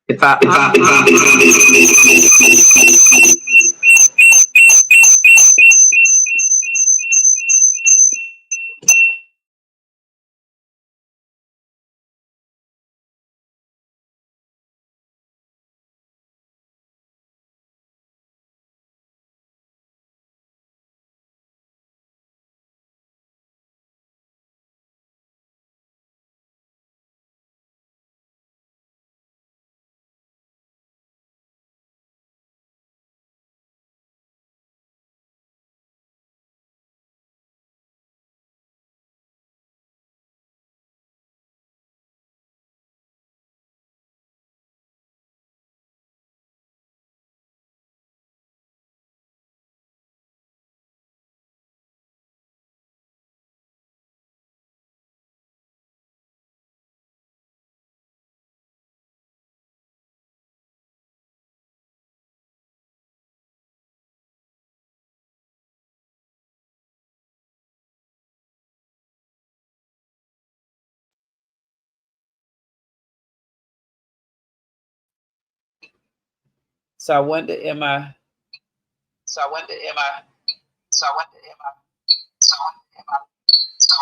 If I so I wonder, am I? So I wonder, am I? So I wonder, am I? So I wonder, am I? So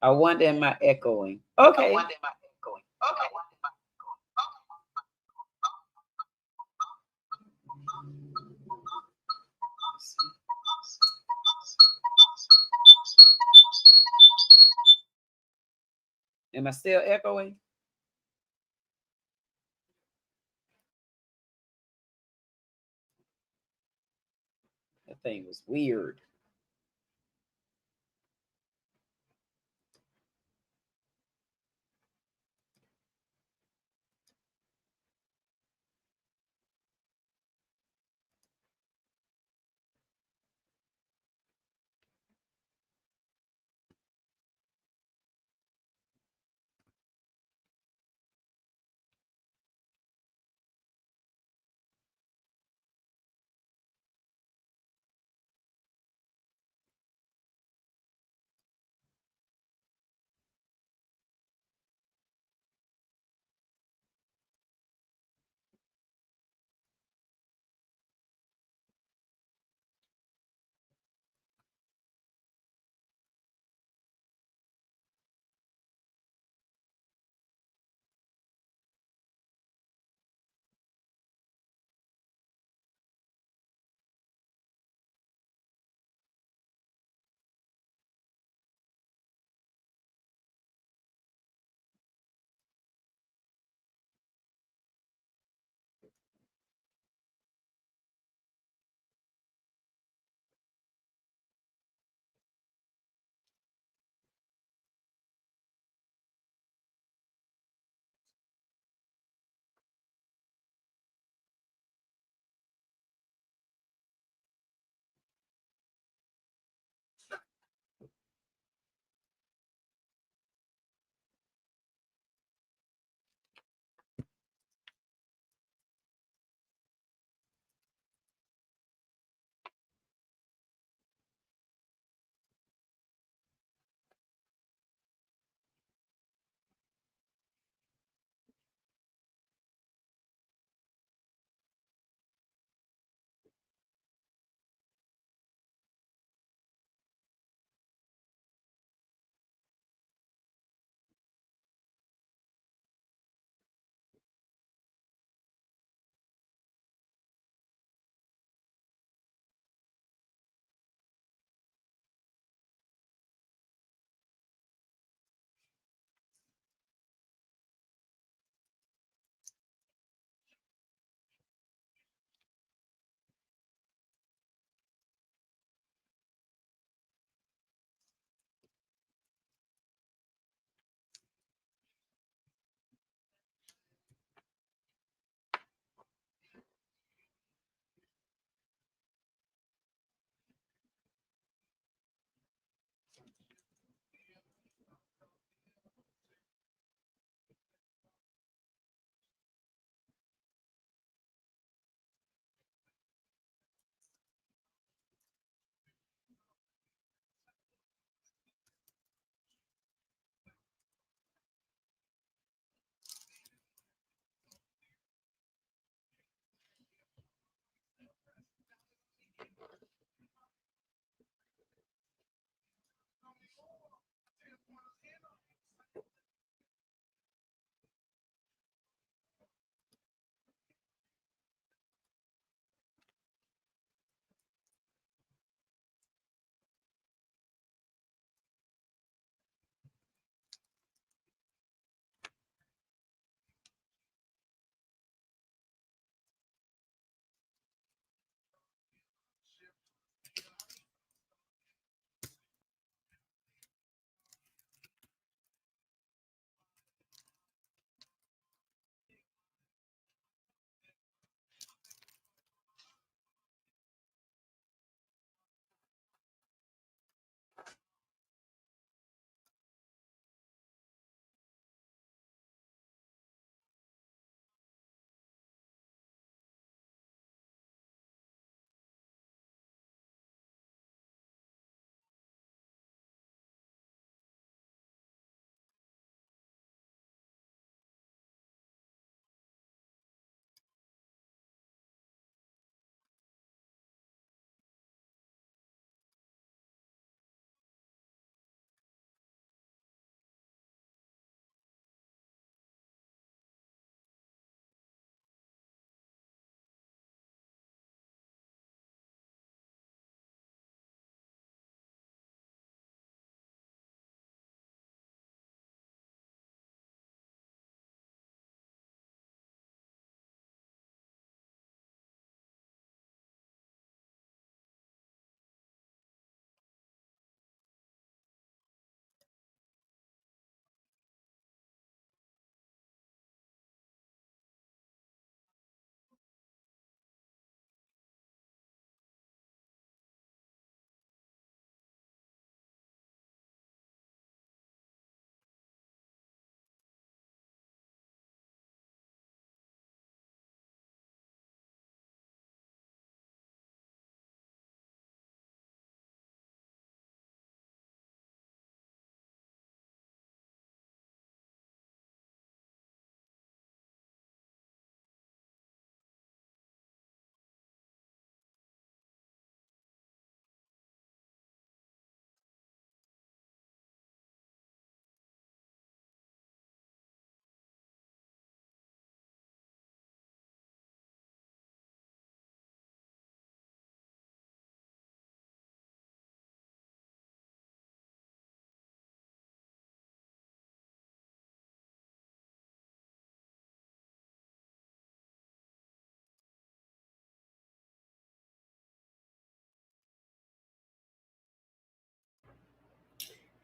I wonder, am I echoing? Okay. I wonder, am I echoing? Okay. I wonder, am I Am I still echoing? That thing was weird.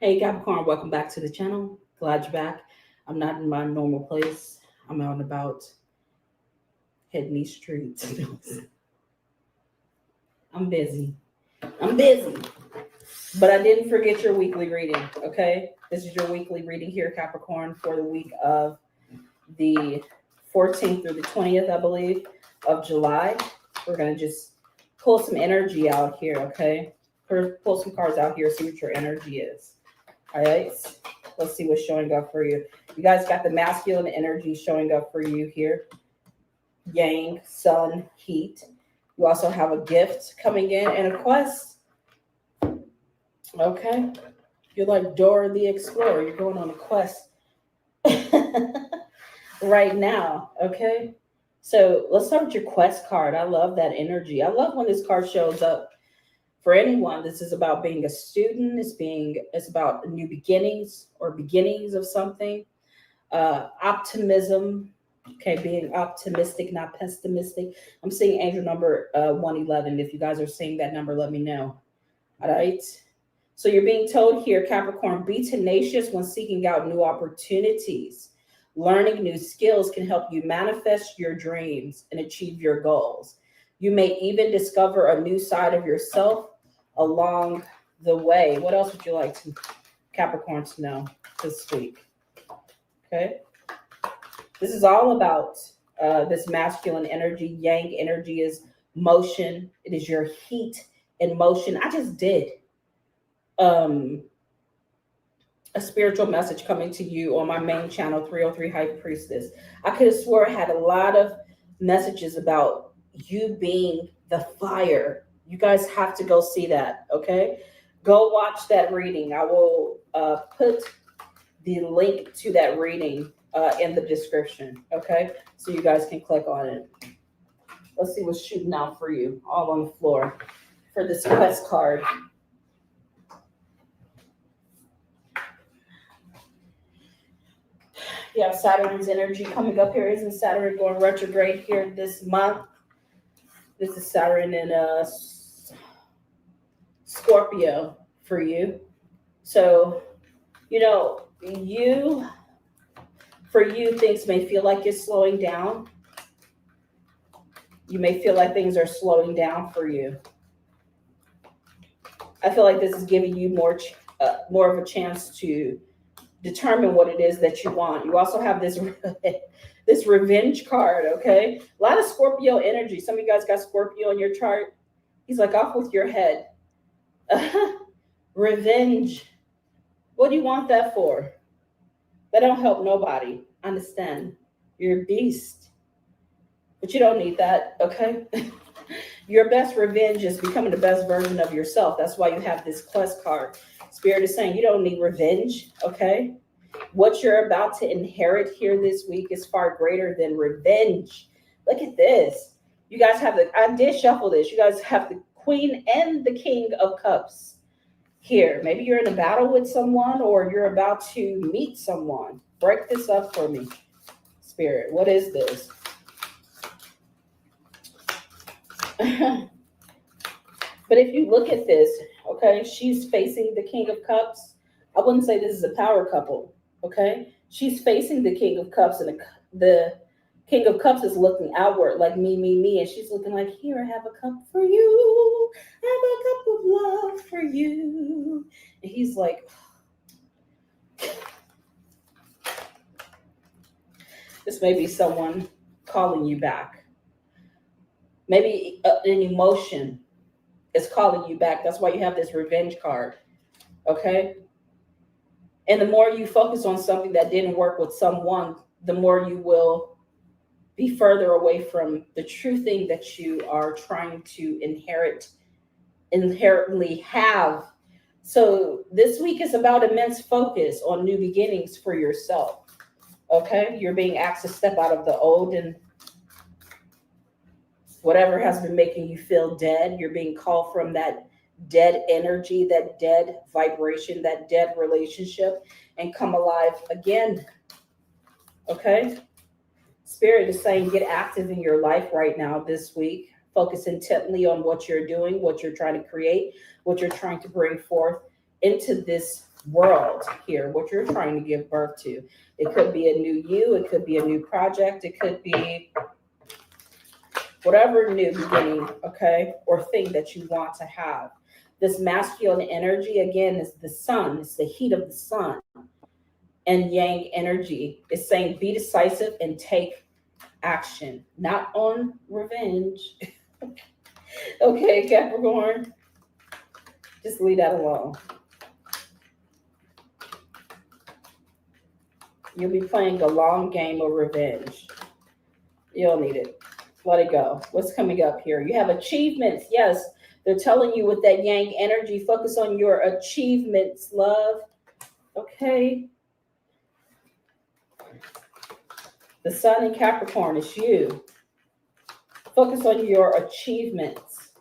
Hey Capricorn, welcome back to the channel. Glad you're back. I'm not in my normal place. I'm out and about hitting these streets. I'm busy. I'm busy. But I didn't forget your weekly reading, okay? This is your weekly reading here, Capricorn, for the week of the 14th through the 20th, I believe, of July. We're going to just pull some energy out here, okay? Pull some cards out here, see what your energy is. All right? Let's see what's showing up for you. You guys got the masculine energy showing up for you here. Yang, sun, heat. You also have a gift coming in and a quest. Okay. You're like Dora the Explorer. You're going on a quest right now. Okay. So let's start with your quest card. I love that energy. I love when this card shows up. For anyone, this is about being a student. It's about new beginnings or beginnings of something. Optimism. Okay, being optimistic, not pessimistic. I'm seeing angel number 111. If you guys are seeing that number, let me know. All right. So you're being told here, Capricorn, be tenacious when seeking out new opportunities. Learning new skills can help you manifest your dreams and achieve your goals. You may even discover a new side of yourself along the way. What else would you like to Capricorn to know this week? Okay. This is all about this masculine energy. Yang energy is motion. It is your heat and motion. I just did a spiritual message coming to you on my main channel, 303 High Priestess. I could have swore I had a lot of messages about you being the fire. You guys have to go see that, okay? Go watch that reading. I will put the link to that reading in the description, okay? So you guys can click on it. Let's see what's shooting out for you, all on the floor for this quest card. You have Saturn's energy coming up here. Isn't Saturn going retrograde here this month? This is Saturn in Scorpio for you. So, for you, things may feel like it's slowing down. You may feel like things are slowing down for you. I feel like this is giving you more of a chance to determine what it is that you want. You also have this this revenge card, okay? A lot of Scorpio energy. Some of you guys got Scorpio in your chart. He's like, off with your head. Revenge. What do you want that for? That don't help nobody. Understand? You're a beast. But you don't need that, okay? Your best revenge is becoming the best version of yourself. That's why you have this quest card. Spirit is saying you don't need revenge, okay? What you're about to inherit here this week is far greater than revenge. Look at this. You guys have I did shuffle this. You guys have the Queen and the King of Cups here. Maybe you're in a battle with someone or you're about to meet someone. Break this up for me, Spirit. What is this? But if you look at this, okay, she's facing the King of Cups. I wouldn't say this is a power couple, okay? She's facing the King of Cups, and the King of Cups is looking outward like me, and she's looking like, here, I have a cup for you. I have a cup of love for you. And he's like, this may be someone calling you back. Maybe an emotion is calling you back. That's why you have this revenge card, okay? And the more you focus on something that didn't work with someone, the more you will be further away from the true thing that you are trying to inherently have. So this week is about immense focus on new beginnings for yourself, okay? You're being asked to step out of the old and whatever has been making you feel dead. You're being called from that dead energy, that dead vibration, that dead relationship, and come alive again. Okay? Spirit is saying get active in your life right now this week. Focus intently on what you're doing, what you're trying to create, what you're trying to bring forth into this world here, what you're trying to give birth to. It could be a new you, it could be a new project, it could be whatever new beginning, okay, or thing that you want to have. This masculine energy, again, is the sun, it's the heat of the sun. And yang energy is saying be decisive and take action, not on revenge. Okay, Capricorn, just leave that alone. You'll be playing a long game of revenge. You don't need it. Let it go. What's coming up here? You have achievements. Yes, they're telling you with that yang energy, focus on your achievements, love. Okay. The sun in Capricorn is you. Focus on your achievements.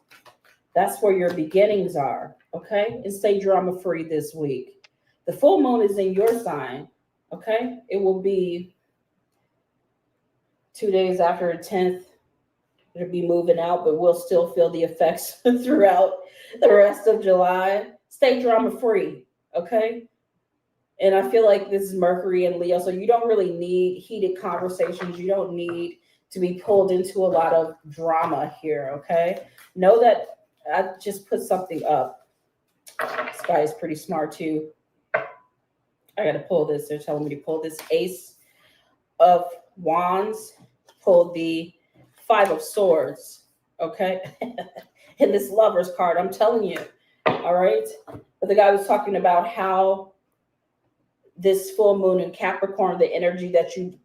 That's where your beginnings are. Okay. And stay drama free this week. The full moon is in your sign. Okay. It will be 2 days after the 10th. It'll be moving out, but we'll still feel the effects throughout the rest of July. Stay drama free. Okay. And I feel like this is Mercury and Leo, so you don't really need heated conversations. You don't need to be pulled into a lot of drama here, okay? Know that I just put something up. This guy is pretty smart, too. I got to pull this. They're telling me to pull this Ace of Wands, pull the Five of Swords, okay? And this Lover's card, I'm telling you, all right? But the guy was talking about how this full moon in Capricorn, the energy that you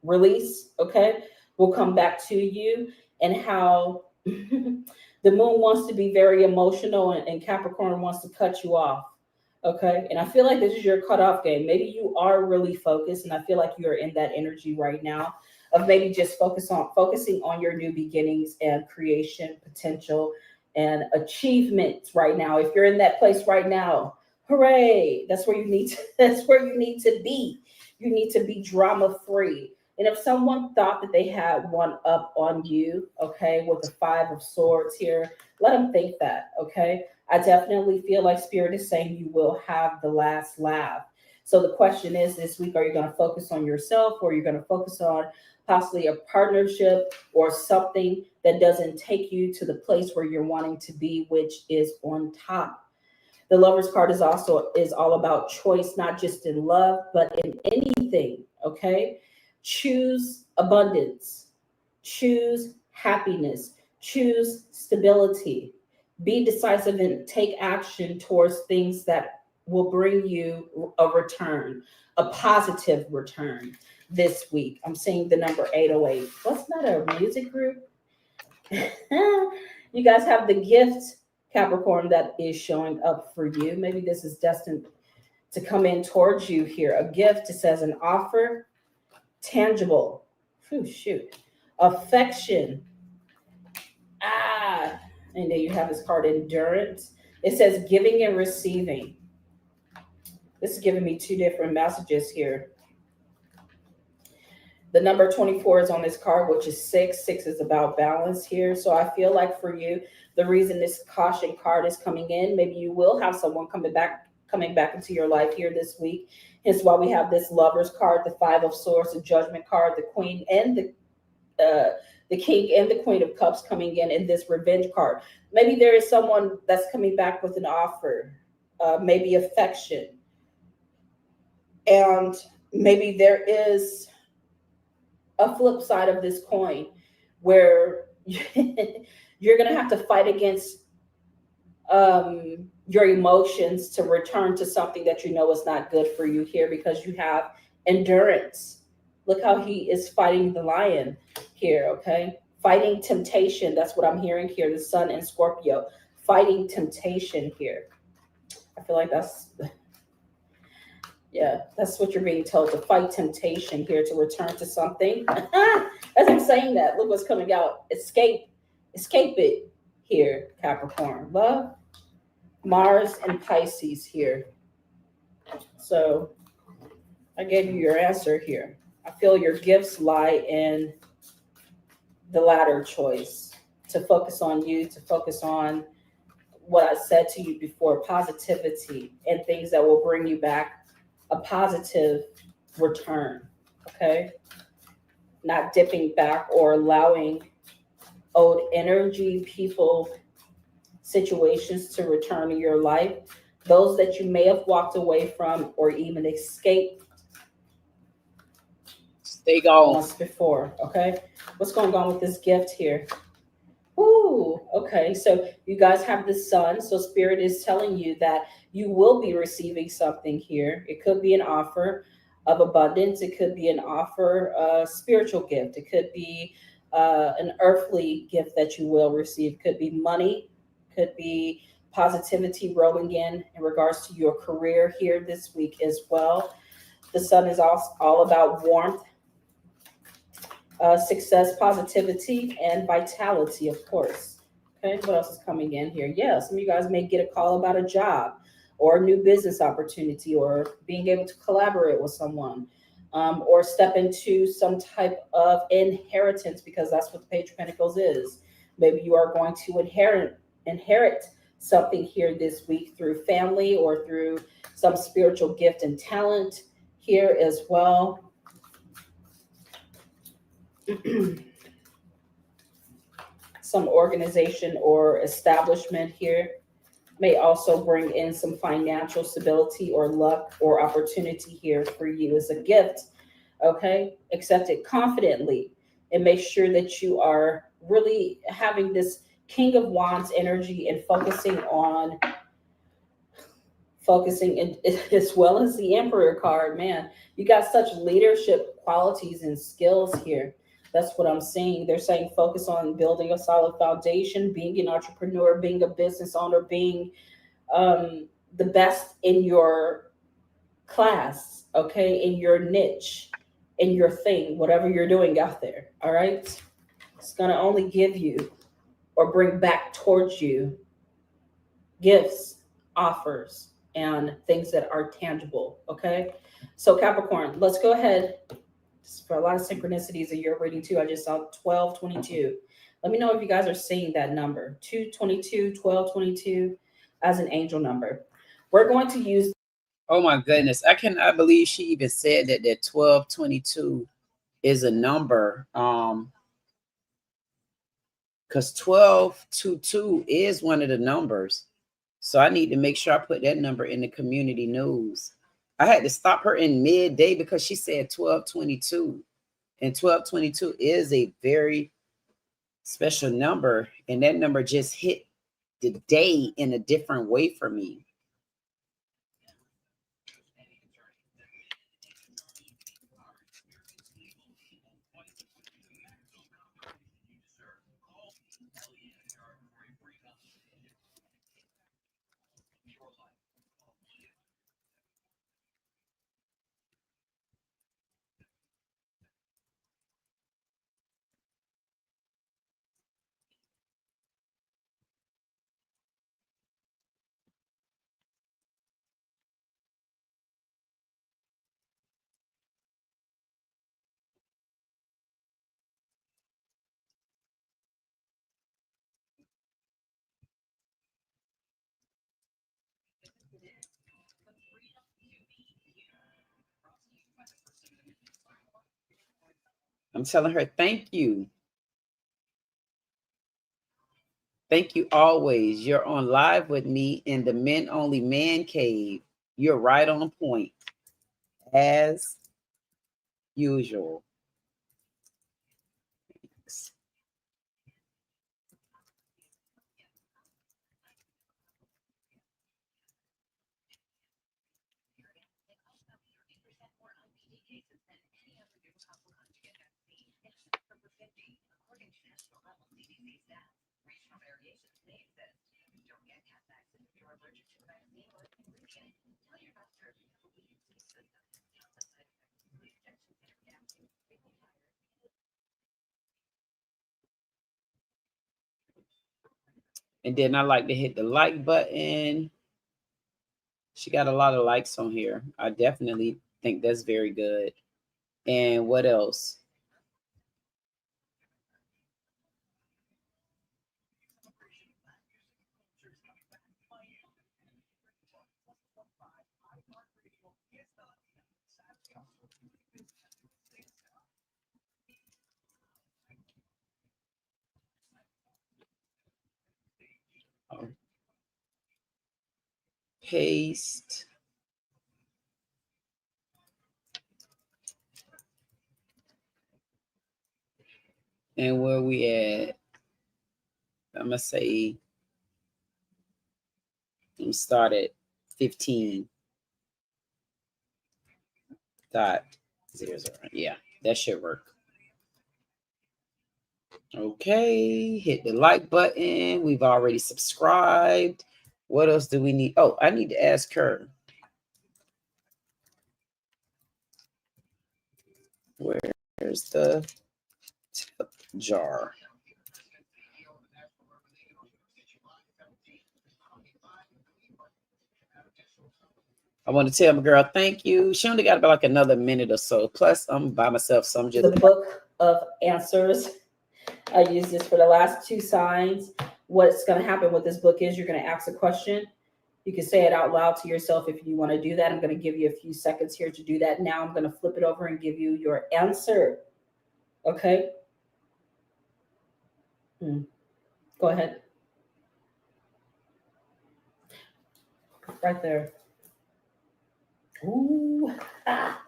release, okay, will come back to you, and how the moon wants to be very emotional and Capricorn wants to cut you off, okay? And I feel like this is your cutoff game. Maybe you are really focused, and I feel like you're in that energy right now of maybe just focusing on your new beginnings and creation potential and achievements right now. If you're in that place right now, hooray, that's where you need to be. You need to be drama free. And if someone thought that they had one up on you, okay, with the Five of Swords here, let them think that, okay? I definitely feel like Spirit is saying you will have the last laugh. So the question is this week, are you going to focus on yourself, or are you going to focus on possibly a partnership or something that doesn't take you to the place where you're wanting to be, which is on top? The Lover's card is all about choice, not just in love, but in anything, okay? Choose abundance, choose happiness, choose stability. Be decisive and take action towards things that will bring you a return, a positive return this week. I'm seeing the number 808. What's that, a music group? You guys have the gift, Capricorn, that is showing up for you. Maybe this is destined to come in towards you here. A gift, it says an offer, tangible, affection. And then you have this card, endurance. It says giving and receiving. This is giving me two different messages here. The number 24 is on this card, which is 6. 6 is about balance here. So I feel like for you, the reason this caution card is coming in, maybe you will have someone coming back into your life here this week. Hence why we have this Lover's card, the Five of Swords, the Judgment card, the Queen and the King and the Queen of Cups coming in, and this Revenge card. Maybe there is someone that's coming back with an offer, maybe affection. And maybe there is a flip side of this coin where you're going to have to fight against your emotions to return to something that you know is not good for you here, because you have endurance. Look how he is fighting the lion here, okay? Fighting temptation. That's what I'm hearing here. The Sun and Scorpio. Fighting temptation here. I feel like that's what you're being told, to fight temptation here, to return to something. As I'm saying that, look what's coming out. Escape it here, Capricorn. Love, Mars and Pisces here. So I gave you your answer here. I feel your gifts lie in the latter choice, to focus on you, to focus on what I said to you before, positivity and things that will bring you back a positive return. Okay. Not dipping back or allowing old energy, people, situations to return to your life. Those that you may have walked away from or even escaped stay gone. once before. Okay. What's going on with this gift here? Ooh, okay. So you guys have the sun. So spirit is telling you that you will be receiving something here. It could be an offer of abundance. It could be an offer, a spiritual gift. It could be an earthly gift that you will receive. Could be money. Could be positivity rolling in regards to your career here this week as well. The sun is all about warmth, success, positivity, and vitality, of course. Okay, what else is coming in here? Yeah, some of you guys may get a call about a job or a new business opportunity or being able to collaborate with someone, or step into some type of inheritance, because that's what the Page of Pentacles is. Maybe you are going to inherit something here this week through family or through some spiritual gift and talent here as well. Some organization or establishment here may also bring in some financial stability or luck or opportunity here for you as a gift. Okay, accept it confidently and make sure that you are really having this King of Wands energy and focusing in, as well as the Emperor card. Man, you got such leadership qualities and skills here. That's what I'm saying. They're saying focus on building a solid foundation, being an entrepreneur, being a business owner, being the best in your class, okay, in your niche, in your thing, whatever you're doing out there. All right. It's going to only give you or bring back towards you gifts, offers, and things that are tangible. Okay. So, Capricorn, let's go ahead. For a lot of synchronicities that you're reading too. I just saw 1222. Let me know if you guys are seeing that number 222, 1222 as an angel number. We're going to use. Oh my goodness. I cannot believe she even said that 1222 is a number. Because 1222 is one of the numbers. So I need to make sure I put that number in the community news. I had to stop her in midday because she said 1222. And 1222 is a very special number. And that number just hit the day in a different way for me. I'm telling her, thank you. Thank you always. You're on live with me in the Men Only Man Cave. You're right on point, as usual. And then I like to hit the like button. She got a lot of likes on here. I definitely think that's very good. And what else? Paste. And where we at? I'm gonna say we start at 15.00. Yeah, that should work. Okay, hit the like button. We've already subscribed. What else do we need? Oh, I need to ask her. Where's the tip jar? I want to tell my girl, thank you. She only got about like another minute or so. Plus, I'm by myself, so I'm just the book of answers. I use this for the last 2 signs. What's going to happen with this book is you're going to ask a question. You can say it out loud to yourself if you want to do that. I'm going to give you a few seconds here to do that. Now I'm going to flip it over and give you your answer. Okay? Go ahead. Right there. Ooh. Ah.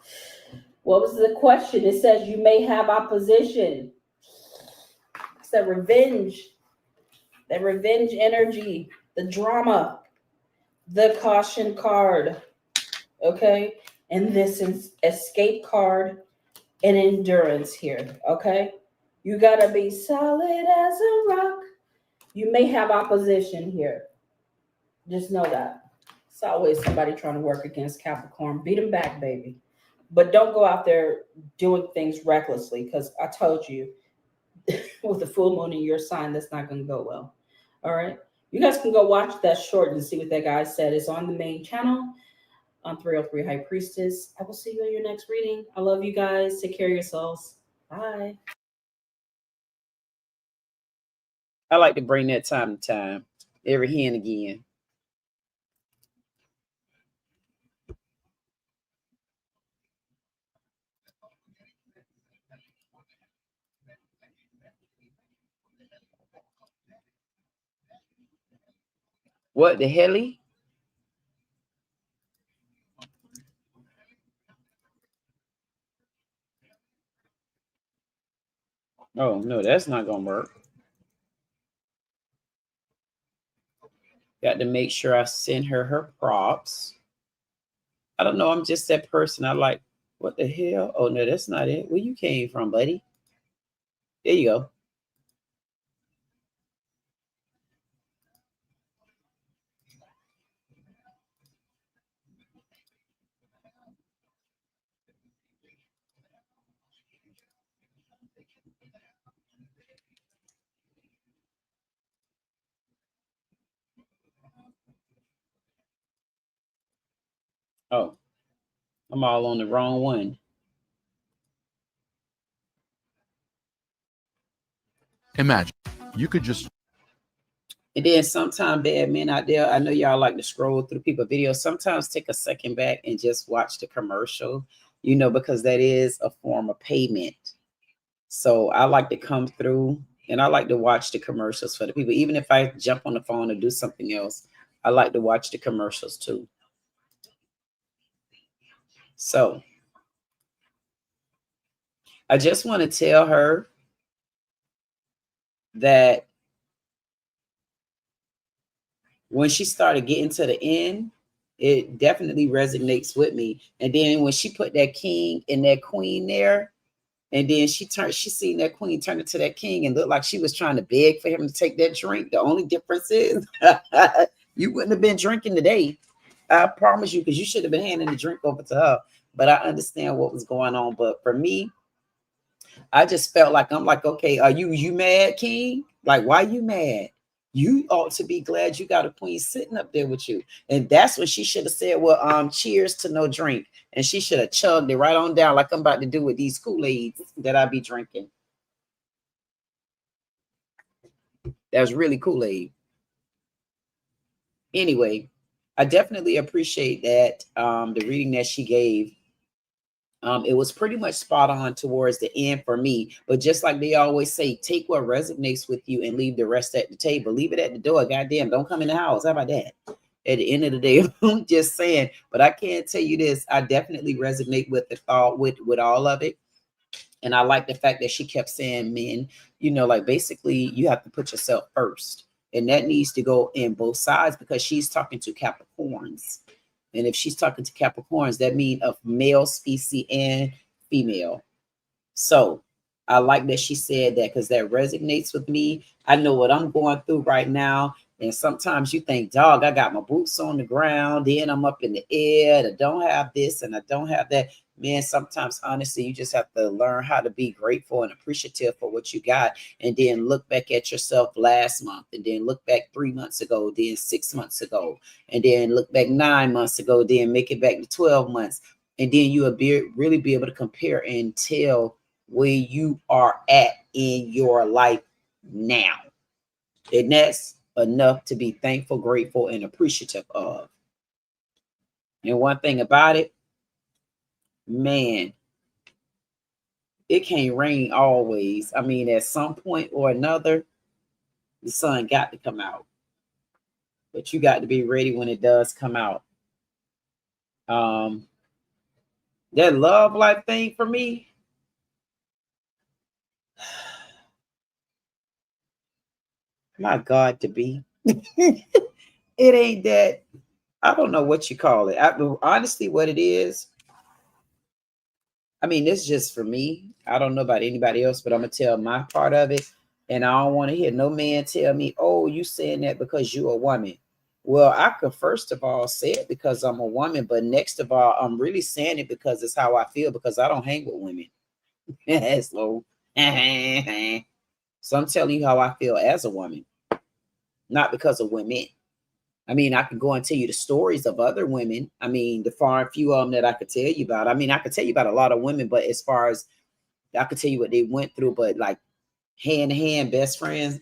What was the question? It says you may have opposition. It's that revenge energy, the drama, the caution card. Okay? And this is escape card and endurance here. Okay? You got to be solid as a rock. You may have opposition here. Just know that. It's always somebody trying to work against Capricorn. Beat them back, baby. But don't go out there doing things recklessly, because I told you, with the full moon in your sign, that's not going to go well. All right? You guys can go watch that short and see what that guy said. It's on the main channel on 303 High Priestess. I will see you in your next reading. I love you guys. Take care of yourselves. Bye. I like to bring that time to time, every here and again. What the helly? Oh, no, that's not going to work. Got to make sure I send her props. I don't know. I'm just that person. I like, what the hell? Oh, no, that's not it. Where you came from, buddy? There you go. Oh, I'm all on the wrong one. Imagine you could just. And then sometimes bad men out there, I know y'all like to scroll through people's videos. Sometimes take a second back and just watch the commercial, because that is a form of payment. So I like to come through and I like to watch the commercials for the people. Even if I jump on the phone or do something else, I like to watch the commercials too. So I just want to tell her that when she started getting to the end, it definitely resonates with me. And then when she put that king and that queen there, and then she seen that queen turn into that king and looked like she was trying to beg for him to take that drink. The only difference is you wouldn't have been drinking today. I promise you, because you should have been handing the drink over to her. But I understand what was going on. But for me, I just felt like, I'm like, okay, are you mad, king? Like, why you mad? You ought to be glad you got a queen sitting up there with you. And that's what she should have said. Well, cheers to no drink. And she should have chugged it right on down, like I'm about to do with these Kool-Aids that I be drinking. That's really Kool-Aid. Anyway, I definitely appreciate that, the reading that she gave. It was pretty much spot on towards the end for me. But just like they always say, take what resonates with you and leave the rest at the table. Leave it at the door. Goddamn, don't come in the house. How about that? At the end of the day, I'm just saying. But I can't tell you this. I definitely resonate with the thought with all of it. And I like the fact that she kept saying, men, you know, like basically you have to put yourself first. And that needs to go in both sides because she's talking to Capricorns. And if she's talking to Capricorns, that means of male species and female. So I like that she said that because that resonates with me. I know what I'm going through right now. And sometimes you think, dog, I got my boots on the ground, then I'm up in the air, and I don't have this and I don't have that. Man, sometimes honestly, you just have to learn how to be grateful and appreciative for what you got, and then look back at yourself last month, and then look back 3 months ago, then 6 months ago, and then look back 9 months ago, then make it back to 12 months. And then you will really be able to compare and tell where you are at in your life now. And that's enough to be thankful, grateful, and appreciative of. And one thing about it, man, it can't rain always. I mean, at some point or another, the sun got to come out. But you got to be ready when it does come out. That love life thing for me, my God, to be. It ain't that. I don't know what you call it. Honestly, what it is, I mean, it's just for me. I don't know about anybody else, but I'm going to tell my part of it. And I don't want to hear no man tell me, oh, you saying that because you're a woman. Well, I could first of all say it because I'm a woman. But next of all, I'm really saying it because it's how I feel, because I don't hang with women. So, so I'm telling you how I feel as a woman, not because of women. I mean, I could go and tell you the stories of other women. I mean, the far and few of them that I could tell you about. I mean, I could tell you about a lot of women, but as far as I could tell you what they went through, but like hand to hand, best friends.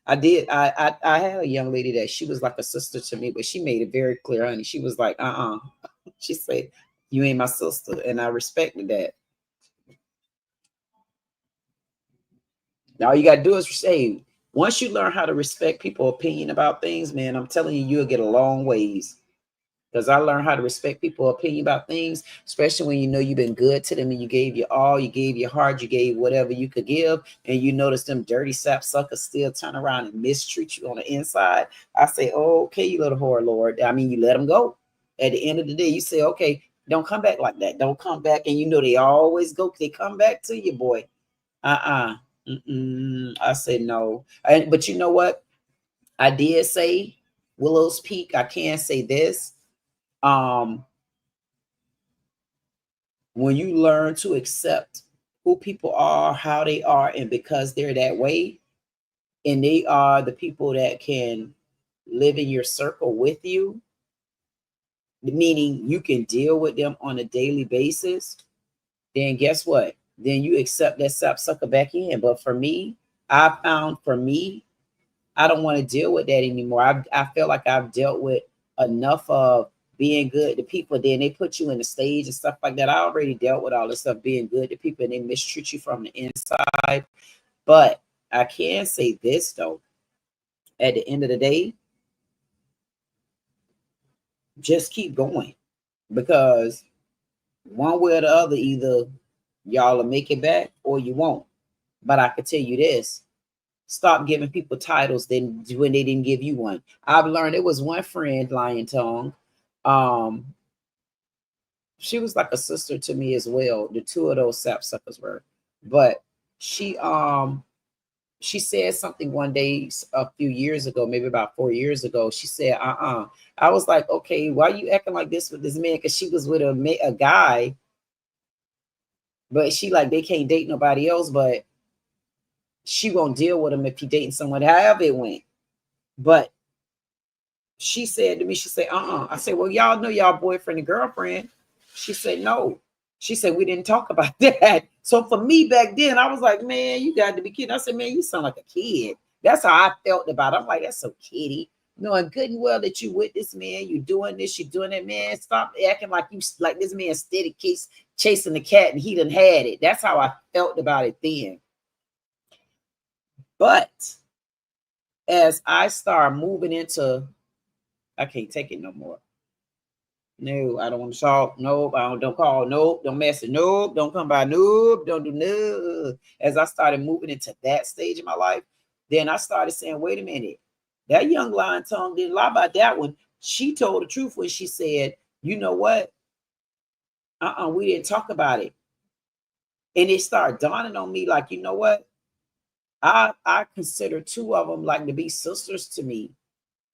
I did. I had a young lady that she was like a sister to me, but she made it very clear, honey. She was like, She said, you ain't my sister. And I respected that. Now all you got to do is say, once you learn how to respect people's opinion about things, man, I'm telling you, you'll get a long ways. Because I learned how to respect people's opinion about things, especially when you know you've been good to them and you gave your all, you gave your heart, you gave whatever you could give, and you notice them dirty sap suckers still turn around and mistreat you on the inside. I say, oh, okay, you little whore, Lord. I mean, you let them go. At the end of the day, you say, okay, don't come back like that. Don't come back. And you know they always go. They come back to you, boy. I said no. But you know what? I did say Willow's Peak. I can say this. When you learn to accept who people are, how they are, and because they're that way, and they are the people that can live in your circle with you, meaning you can deal with them on a daily basis, then guess what? Then you accept that sapsucker back in. But for me, I found for me, I don't want to deal with that anymore. I feel like I've dealt with enough of being good to people. Then they put you in the stage and stuff like that. I already dealt with all this stuff, being good to people, and they mistreat you from the inside. But I can say this though, at the end of the day, just keep going, because one way or the other, either y'all will make it back or you won't. But I can tell you this: stop giving people titles then when they didn't give you one. I've learned, it was one friend, Lion Tongue. She was like a sister to me as well. The two of those sapsuckers were. But she said something one day a few years ago, maybe about 4 years ago. She said, I was like, okay, why are you acting like this with this man? Because she was with a guy, but she like, they can't date nobody else, but she won't deal with him if he dating someone, however it went. But she said to me, she said, I said, well, y'all know y'all boyfriend and girlfriend. She said, no. She said, we didn't talk about that. So for me back then, I was like, man, you got to be kidding. I said, man, you sound like a kid. That's how I felt about it. I'm like, that's so kiddie. Knowing good and well that you with this man, you doing this, you doing that, man. Stop acting like you like this man steady chasing the cat and he done had it. That's how I felt about it then. But as I start moving into, I can't take it no more. No, I don't want to talk. Nope, don't call. Nope, don't message. Nope, don't come by. Nope, don't do no. As I started moving into that stage of my life, then I started saying, wait a minute, that young lying tongue didn't lie about that one. She told the truth when she said, you know what? We didn't talk about it. And it started dawning on me like, you know what? I consider two of them like to be sisters to me.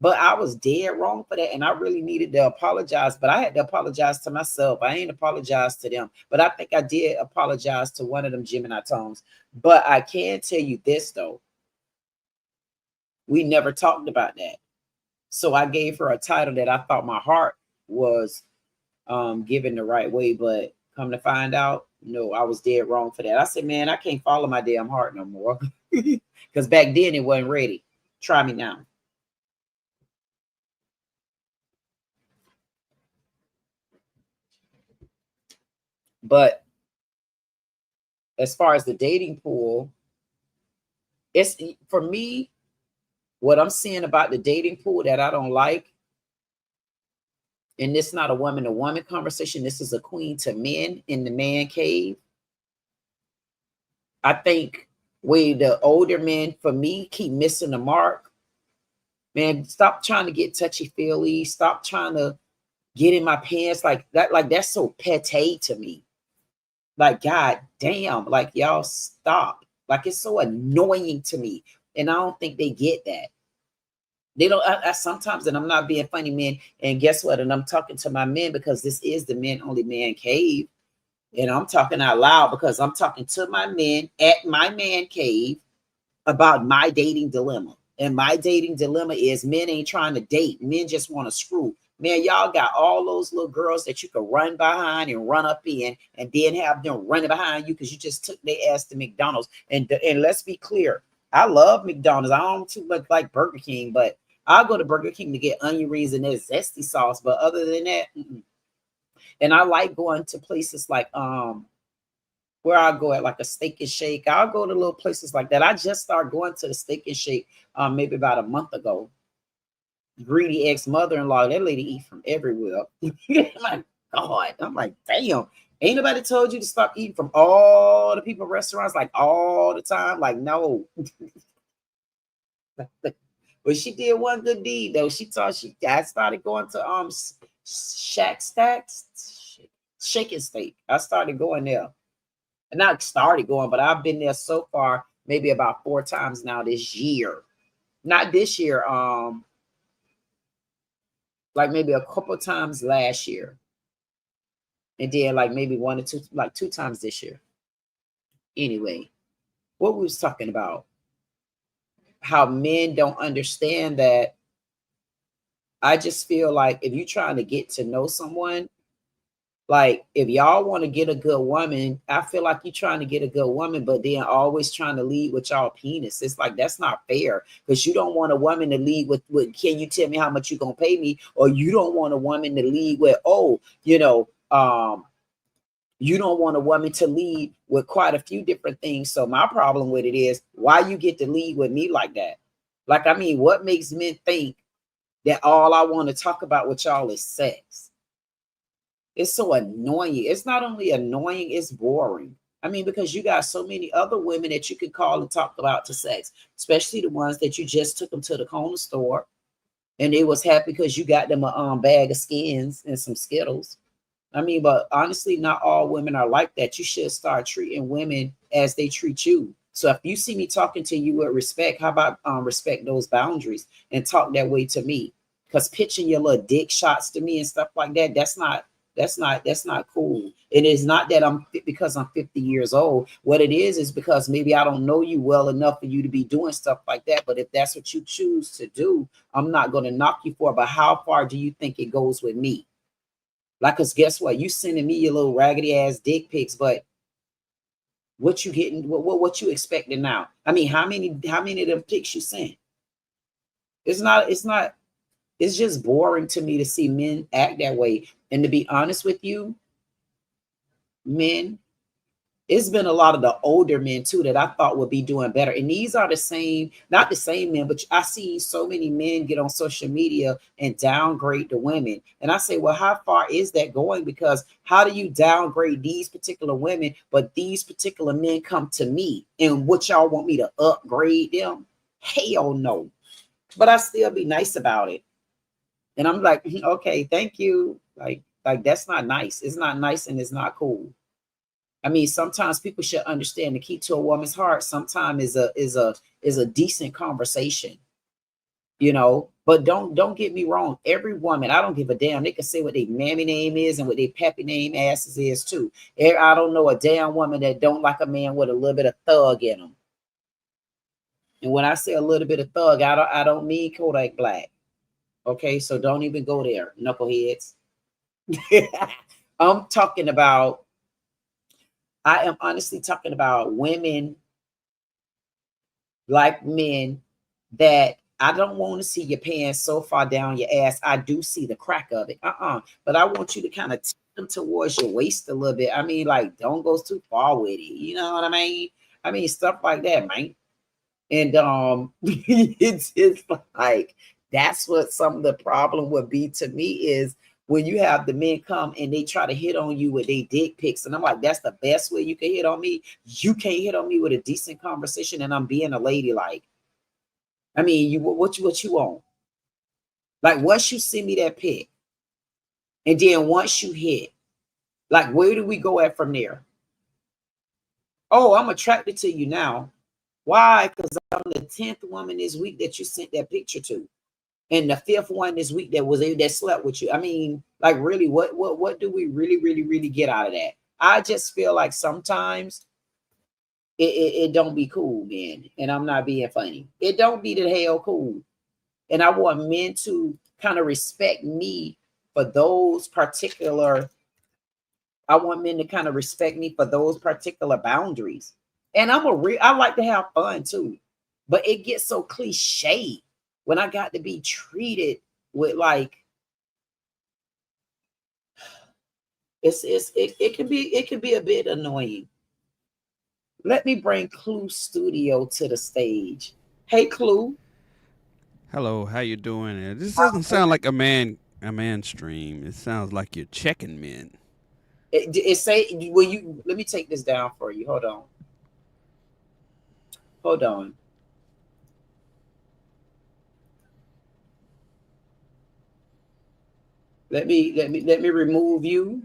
But I was dead wrong for that. And I really needed to apologize. But I had to apologize to myself. I ain't apologized to them. But I think I did apologize to one of them Gemini tongues. But I can tell you this, though. We never talked about that. So I gave her a title that I thought my heart was given the right way. But come to find out, no, I was dead wrong for that. I said, man, I can't follow my damn heart no more. Because back then it wasn't ready. Try me now. But as far as the dating pool, it's for me, what I'm seeing about the dating pool that I don't like, and this is not a woman to woman conversation, this is a queen to men in the man cave. I think the older men, for me, keep missing the mark. Man, stop trying to get touchy-feely. Stop trying to get in my pants like that. Like, that's so petty to me. Like, God damn, like, y'all stop. Like, it's so annoying to me. And I don't think they get that. They don't, I sometimes, and I'm not being funny, men, and guess what? And I'm talking to my men because this is the Men Only Man Cave. And I'm talking out loud because I'm talking to my men at my man cave about my dating dilemma. And my dating dilemma is men ain't trying to date. Men just want to screw. Man, y'all got all those little girls that you can run behind and run up in and then have them running behind you because you just took their ass to McDonald's. And let's be clear, I love McDonald's. I don't too much like Burger King, but I'll go to Burger King to get onion rings and their zesty sauce. But other than that, and I like going to places like where I'll go at like a Steak and Shake. I'll go to little places like that. I just started going to the Steak and Shake maybe about a month ago. Greedy ex-mother-in-law, that lady eat from everywhere. My God, I'm like, damn. Ain't nobody told you to stop eating from all the people restaurants like all the time? Like, no. But she did one good deed though. I started going to Shake and Steak. I started going there. And not started going, but I've been there so far, maybe about 4 times now this year. Not this year, like maybe a couple times last year. And then like maybe 1 or 2, like 2 times this year. Anyway, what we was talking about, how men don't understand that. I just feel like if you're trying to get to know someone, like if y'all want to get a good woman, I feel like you're trying to get a good woman, but then always trying to lead with y'all penis. It's like, that's not fair, because you don't want a woman to lead with can you tell me how much you're gonna pay me? Or you don't want a woman to lead with, you don't want a woman to lead with quite a few different things. So my problem with it is, why you get to lead with me like that? Like, I mean, what makes men think that all I want to talk about with y'all is sex? It's so annoying. It's not only annoying, it's boring. I mean, because you got so many other women that you can call and talk about to sex, especially the ones that you just took them to the corner store and they was happy because you got them a bag of Skins and some Skittles. I mean, but honestly, not all women are like that. You should start treating women as they treat you. So if you see me talking to you with respect, how about respect those boundaries and talk that way to me? Because pitching your little dick shots to me and stuff like that, that's not cool. It is not that I'm fit because I'm 50 years old. What it is because maybe I don't know you well enough for you to be doing stuff like that. But if that's what you choose to do, I'm not going to knock you for it. But how far do you think it goes with me? Like, cause guess what? You sending me your little raggedy ass dick pics, but what you getting? What you expecting now? I mean, how many of them pics you sent? It's just boring to me to see men act that way. And to be honest with you, men. It's been a lot of the older men too that I thought would be doing better. And these are the same, not the same men, but I see so many men get on social media and downgrade the women. And I say, well, how far is that going? Because how do you downgrade these particular women, but these particular men come to me and what y'all want me to upgrade them? Hell no. But I still be nice about it. And I'm like, okay, thank you. Like that's not nice. It's not nice and it's not cool. I mean, sometimes people should understand the key to a woman's heart sometimes is a decent conversation, you know. But don't get me wrong. Every woman, I don't give a damn. They can say what their mammy name is and what their pappy name asses is too. I don't know a damn woman that don't like a man with a little bit of thug in them. And when I say a little bit of thug, I don't mean Kodak Black. Okay, so don't even go there, knuckleheads. I'm talking about. I am honestly talking about women like men that I don't want to see your pants so far down your ass. I do see the crack of it. But I want you to kind of tip them towards your waist a little bit. I mean, like, don't go too far with it. You know what I mean? I mean, stuff like that, man. And it's like that's what some of the problem would be to me is when you have the men come and they try to hit on you with their dick pics. And I'm like, that's the best way you can hit on me. You can't hit on me with a decent conversation and I'm being a lady. Like, I mean, what you want? Like, once you send me that pic and then once you hit, like, where do we go at from there? Oh, I'm attracted to you now. Why? Because I'm the 10th woman this week that you sent that picture to. And the 5th one this week that slept with you. I mean, like, really, what do we really get out of that? I just feel like sometimes it don't be cool, man. And I'm not being funny. It don't be the hell cool. And I want men to kind of respect me for those particular. I want men to kind of respect me for those particular boundaries. And I like to have fun too. But it gets so cliche when I got to be treated with like it can be a bit annoying. Let me bring Clue Studio to the stage. Hey, Clue. Hello, how you doing? This doesn't sound like a man stream. It sounds like you're checking men. It say, will you let me take this down for you? Hold on. Hold on. Let me remove you.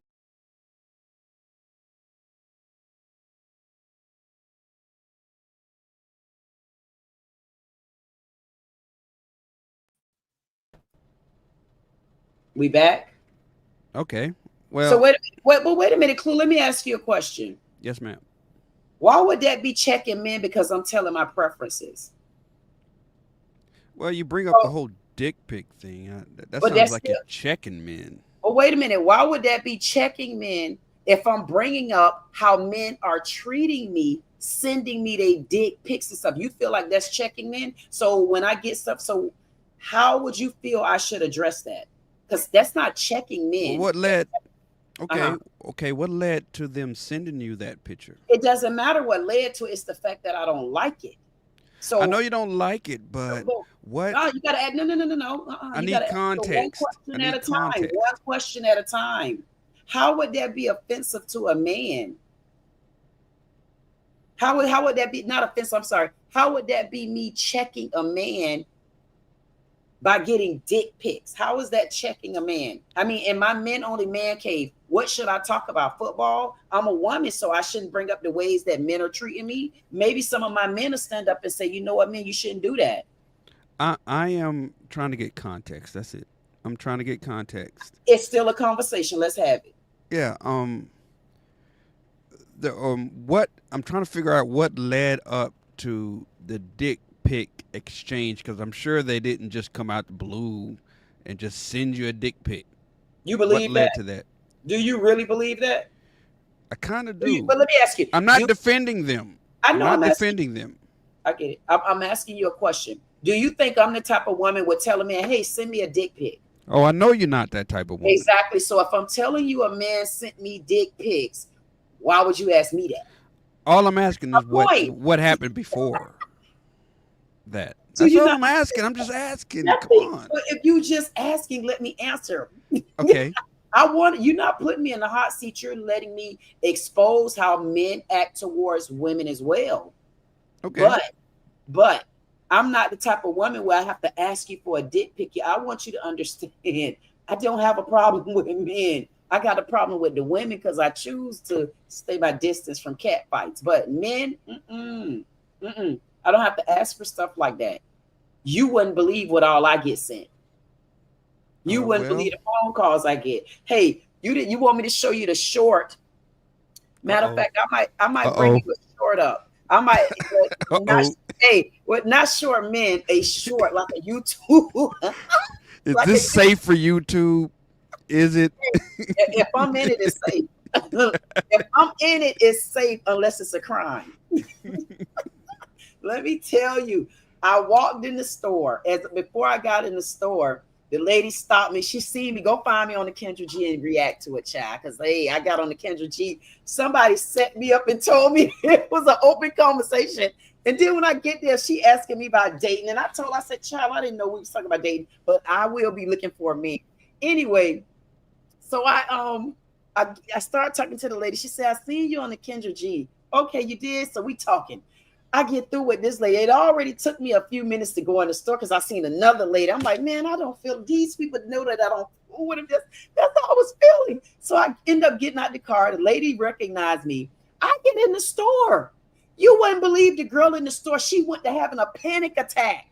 We back. Okay. So Well, wait a minute, Clue. Let me ask you a question. yes, ma'am. Why would that be checking men? Because I'm telling my preferences. Well, you bring up the Oh, whole dick pic thing. That but sounds that's like still. you're checking men. Well, wait a minute. Why would that be checking men if I'm bringing up how men are treating me, sending me their dick pics and stuff? You feel like that's checking men? So when I get stuff, so how would you feel I should address that? Because that's not checking Well, men. what led? Okay, Uh-huh. okay. What led to them sending you that picture? It doesn't matter what led to it, it's the fact that I don't like it. I know So you don't like it, but Well, what? no, you gotta add no. I You gotta need answer one context. I question at a need time. context. One question at a time. How would that be offensive to a man? How would that be not offensive? I'm sorry. How would that be me checking a man by getting dick pics? How is that checking a man? I mean, in my men only man cave, what should I talk about? Football? I'm a woman, so I shouldn't bring up the ways that men are treating me. Maybe some of my men will stand up and say, you know what, man, you shouldn't do that. I am trying to get context. That's it. I'm trying to get context. It's still a conversation. Let's have it. Yeah. The what I'm trying to figure out what led up to the dick pic exchange because I'm sure they didn't just come out the blue and just send you a dick pic. You What believe that? led to that? Do you really believe that? I kind of Do you, do. but let me ask you. I'm Do not defending them. I I'm know not I'm asking? defending them. I get it. I'm asking you a question. Do you think I'm the type of woman would tell a man, "Hey, send me a dick pic"? Oh, I know you're not that type of woman. Exactly. So if I'm telling you a man sent me dick pics, Why would you ask me that? All I'm asking is Boy, what happened before that. do That's you all not I'm asking. I'm just asking. Come nothing? on. But if you just asking, let me answer. Okay. I want you not putting me in the hot seat. You're letting me expose how men act towards women as well. Okay. But I'm not the type of woman where I have to ask you for a dick pic. I want you to understand. I don't have a problem with men. I got a problem with the women because I choose to stay my distance from cat fights. But men, I don't have to ask for stuff like that. You wouldn't believe what all I get sent. You wouldn't believe the phone calls I get. Hey, you want me to show you the short? Matter of fact, I might bring you a short up. I might not short men, a short like a YouTube. Is like this safe for YouTube? Is it? If I'm in it, it's safe. If I'm in it, it's safe unless it's a crime. Let me tell you, I walked in the store. Before I got in the store, the lady stopped me. She seen me. Go find me on the Kendra G and react to it, child. Because hey, I got on the Kendra G. Somebody set me up and told me it was an open conversation. And then when I get there, she asking me about dating. And I told her, I said, child, I didn't know we was talking about dating, but I will be looking for me. Anyway, so I started talking to the lady. She said, I seen you on the Kendra G. Okay, you did. So we talking. I get through with this lady. It already took me a few minutes to go in the store because I seen another lady. I'm like, man, I don't feel these people know that I don't fool with them. That's how I was feeling. So I end up getting out the car. The lady recognized me. I get in the store. You wouldn't believe the girl in the store. She went to having a panic attack.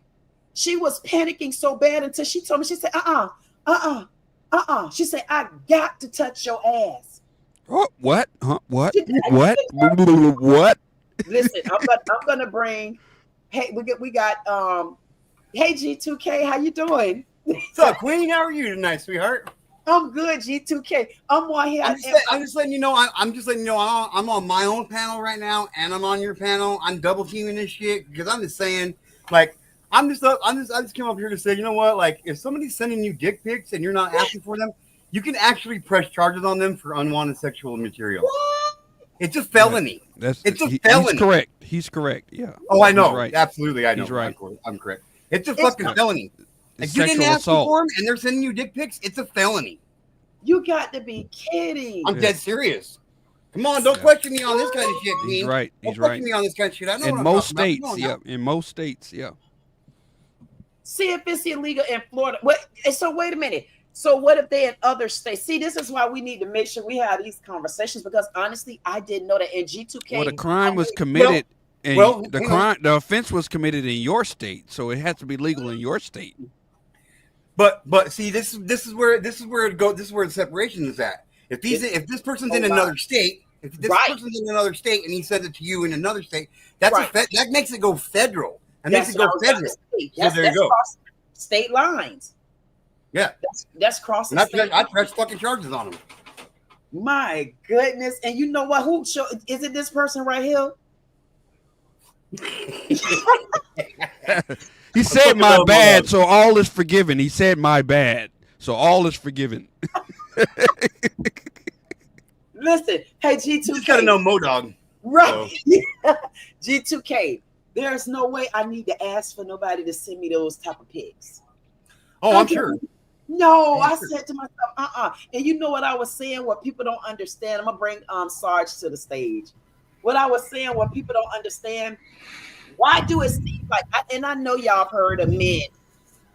She was panicking so bad until she told me, she said, She said, I got to touch your ass. Oh, what? Huh? What? What? Listen, I'm gonna bring. Hey, we got Hey G2K, how you doing? What's up, Queen? How are you tonight, sweetheart? I'm good, G2K. I'm on here. I'm just letting you know. I'm just letting you know. I'm on my own panel right now, and I'm on your panel. I'm double teaming this shit because I'm just saying, like, I just came up here to say, you know what? Like, if somebody's sending you dick pics and you're not asking for them, you can actually press charges on them for unwanted sexual material. What? It's a felony. It's a felony. He's correct. He's correct. Yeah. Oh, I know. Right. Absolutely, I know. He's right. I'm correct. It's a fucking felony. If you didn't ask for them and they're sending you dick pics, it's a felony. You got to be kidding. I'm dead serious. Come on, don't question me on this kind of shit, He's right. He's don't right. question me on this kind of shit. I know in most states, yeah. In most states, yeah. See if it's illegal in Florida. So wait a minute. So what if they in other states? See, this is why we need to make sure we have these conversations because honestly, I didn't know that in G2K. Well, the crime was committed. The offense was committed in your state, so it has to be legal in your state. But see, this is where the separation is at. If this person's in another state, person's in another state and he sends it to you in another state, that makes it go federal. That makes it go federal. So there you go. State lines. Yeah, that's crossing. I press fucking charges on him. My goodness! And you know what? Is it? This person right here? He said my bad, so all is forgiven. He said my bad, so all is forgiven. Listen, hey G2K, you just gotta know Modog, right? G2K. There's no way I need to ask for nobody to send me those type of pics. Oh, I'm sure. No, I said to myself, And you know what I was saying? What people don't understand. I'm gonna bring Sarge to the stage. What I was saying, what people don't understand. Why do it seem like? And I know y'all have heard of men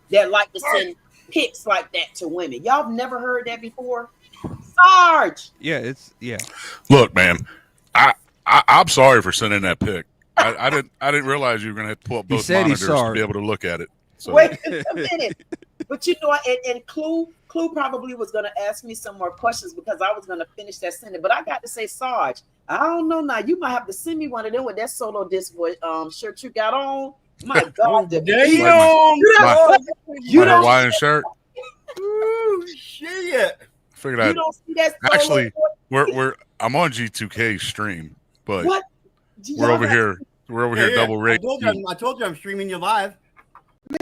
that like to send pics like that to women. Y'all have never heard that before, Sarge. Yeah, Look, man, I'm sorry for sending that pic. I didn't realize you were gonna have to pull up both monitors to be able to look at it. So. Wait a minute. But you know, and Clue probably was going to ask me some more questions because I was going to finish that sentence. But I got to say, Sarge, I don't know now. You might have to send me one of them with that solo disc shirt you got on. My God, my Hawaiian shirt. Ooh, shit! Figured out. Don't see that actually, I'm on G2K stream, but what? We're over here double rated. I told you I'm streaming you live.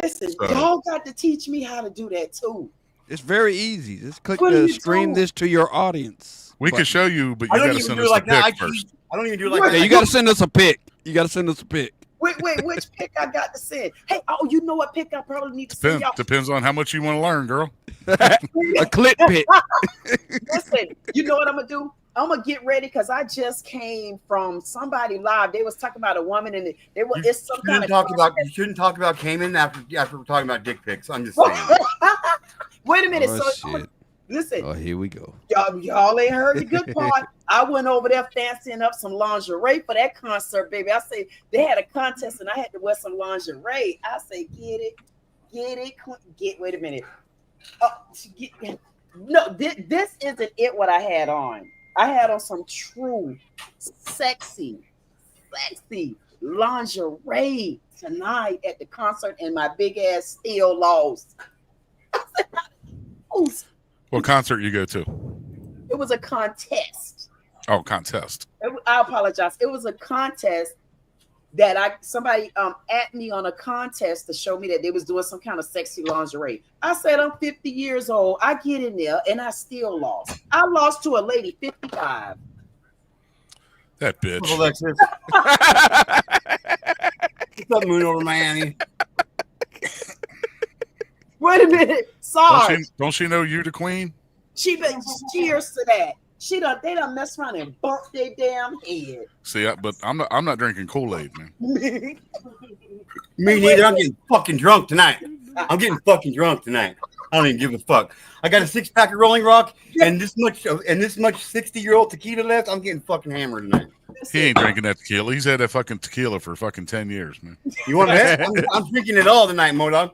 Listen, y'all got to teach me how to do that too. It's very easy. Just click to stream this to your audience. We can show you, but I you don't got to even send do us it like the that. pic first. I don't even do it like that. Yeah, you got to send us a pic. You got to send us a pic. Wait, which pick I got to send? Hey, oh, you know what pick I probably need to send y'all? Depends on how much you want to learn, girl. A clip pic. Listen, you know what I'm gonna do? I'm gonna get ready because I just came from somebody live. They was talking about a woman and they were it's some kind of You shouldn't talk about Cayman after we're talking about dick pics. I'm just saying. Wait a minute. Oh, so shit. listen, Oh, here we go. y'all ain't heard the good part. I went over there fancying up some lingerie for that concert, baby. I say they had a contest and I had to wear some lingerie. I say, get it. Wait a minute. No, this isn't it. What I had on. I had on some true, sexy lingerie tonight at the concert, and my big ass still lost. What concert you go to? It was a contest. Oh, contest. I apologize. It was a contest that somebody at me on a contest to show me that they was doing some kind of sexy lingerie. I said, I'm 50 years old. I get in there and I still lost. I lost to a lady 55. That bitch. Alexis. What's up, Moon over Miami? Wait a minute. Sorry. Don't she know you the queen? Cheers to that. They done messed around and bumped their damn head. See, but I'm not drinking Kool-Aid, man. Me neither. I'm getting fucking drunk tonight. I don't even give a fuck. I got a 6-pack of Rolling Rock and this much 60-year-old tequila left. I'm getting fucking hammered tonight. He ain't drinking that tequila. He's had that fucking tequila for fucking 10 years, man. You want that? I'm drinking it all tonight, Modog.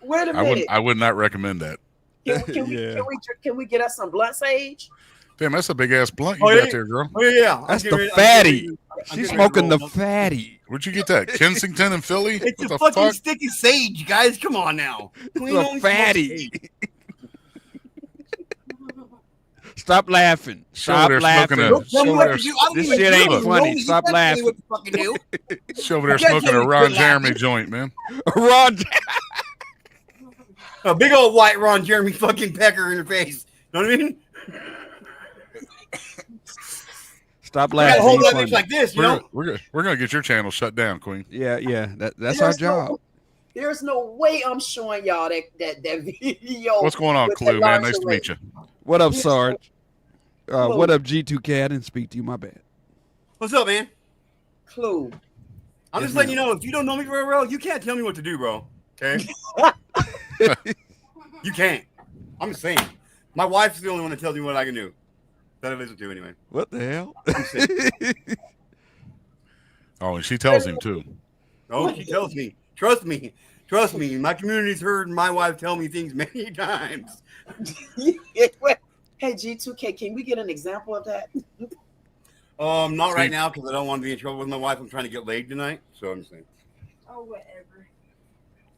Wait a minute. I would not recommend that. Can we get us some blunt sage? Damn, that's a big ass blunt you got there, girl. Oh yeah, that's the fatty. She's smoking the fatty. Where'd you get that? Kensington and Philly? It's a fucking stick of sage, guys. Come on now. It's a fatty. Stop laughing. Stop laughing. This shit ain't funny. Stop laughing. She's over there smoking a Ron Jeremy joint, man. A big old white Ron Jeremy fucking pecker in her face. You know what I mean? Stop laughing. Hold that bitch like this, you know? We're gonna get your channel shut down, Queen. Yeah. That's our job. There's no way I'm showing y'all that video. What's going on, Clue, man? Nice to meet you. What up, Sarge? What up, G2K? I didn't speak to you. My bad. What's up, man? Clue. I'm just letting you know, if you don't know me very well, you can't tell me what to do, bro. Okay? You can't. I'm just saying. My wife's the only one that tells me what I can do. That I listen to anyway. What the hell? Oh, and she tells him too. Oh, she tells me. Trust me. My community's heard my wife tell me things many times. Hey, G2K, can we get an example of that? Not right now because I don't want to be in trouble with my wife. I'm trying to get laid tonight, so I'm saying. Oh, whatever.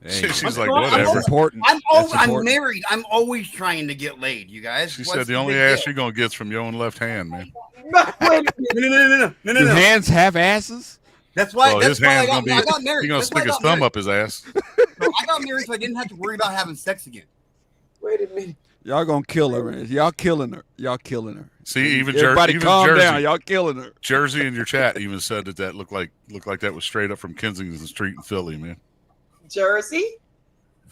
Hey, she's like, whatever. Important. I'm married. I'm always trying to get laid, you guys. She said the only ass you're gonna get's from your own left hand, man. No. Do hands have asses? That's why. Well, that's his hand's gonna be. I got married. He's gonna stick his thumb up his ass. No, I got married so I didn't have to worry about having sex again. Wait a minute. Y'all gonna kill her, man. Y'all killing her. See, even everybody even calm Jersey, down. Y'all killing her. Jersey in your chat even said that looked like that was straight up from Kensington Street in Philly, man. Jersey.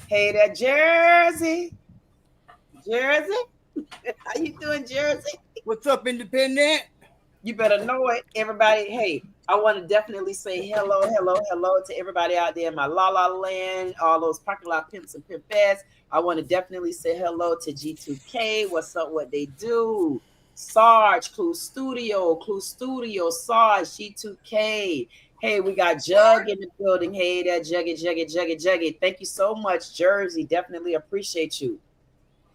Hey, that Jersey. How you doing, Jersey? What's up, Independent? You better know it, everybody. Hey, I want to definitely say hello to everybody out there in my La La Land, all those parking lot pimps and pimpettes. I want to definitely say hello to G2K. What's up? What they do? Sarge, Clue Studio, Sarge, G2K. Hey, we got Jug in the building. Hey, that Juggy. Thank you so much, Jersey. Definitely appreciate you.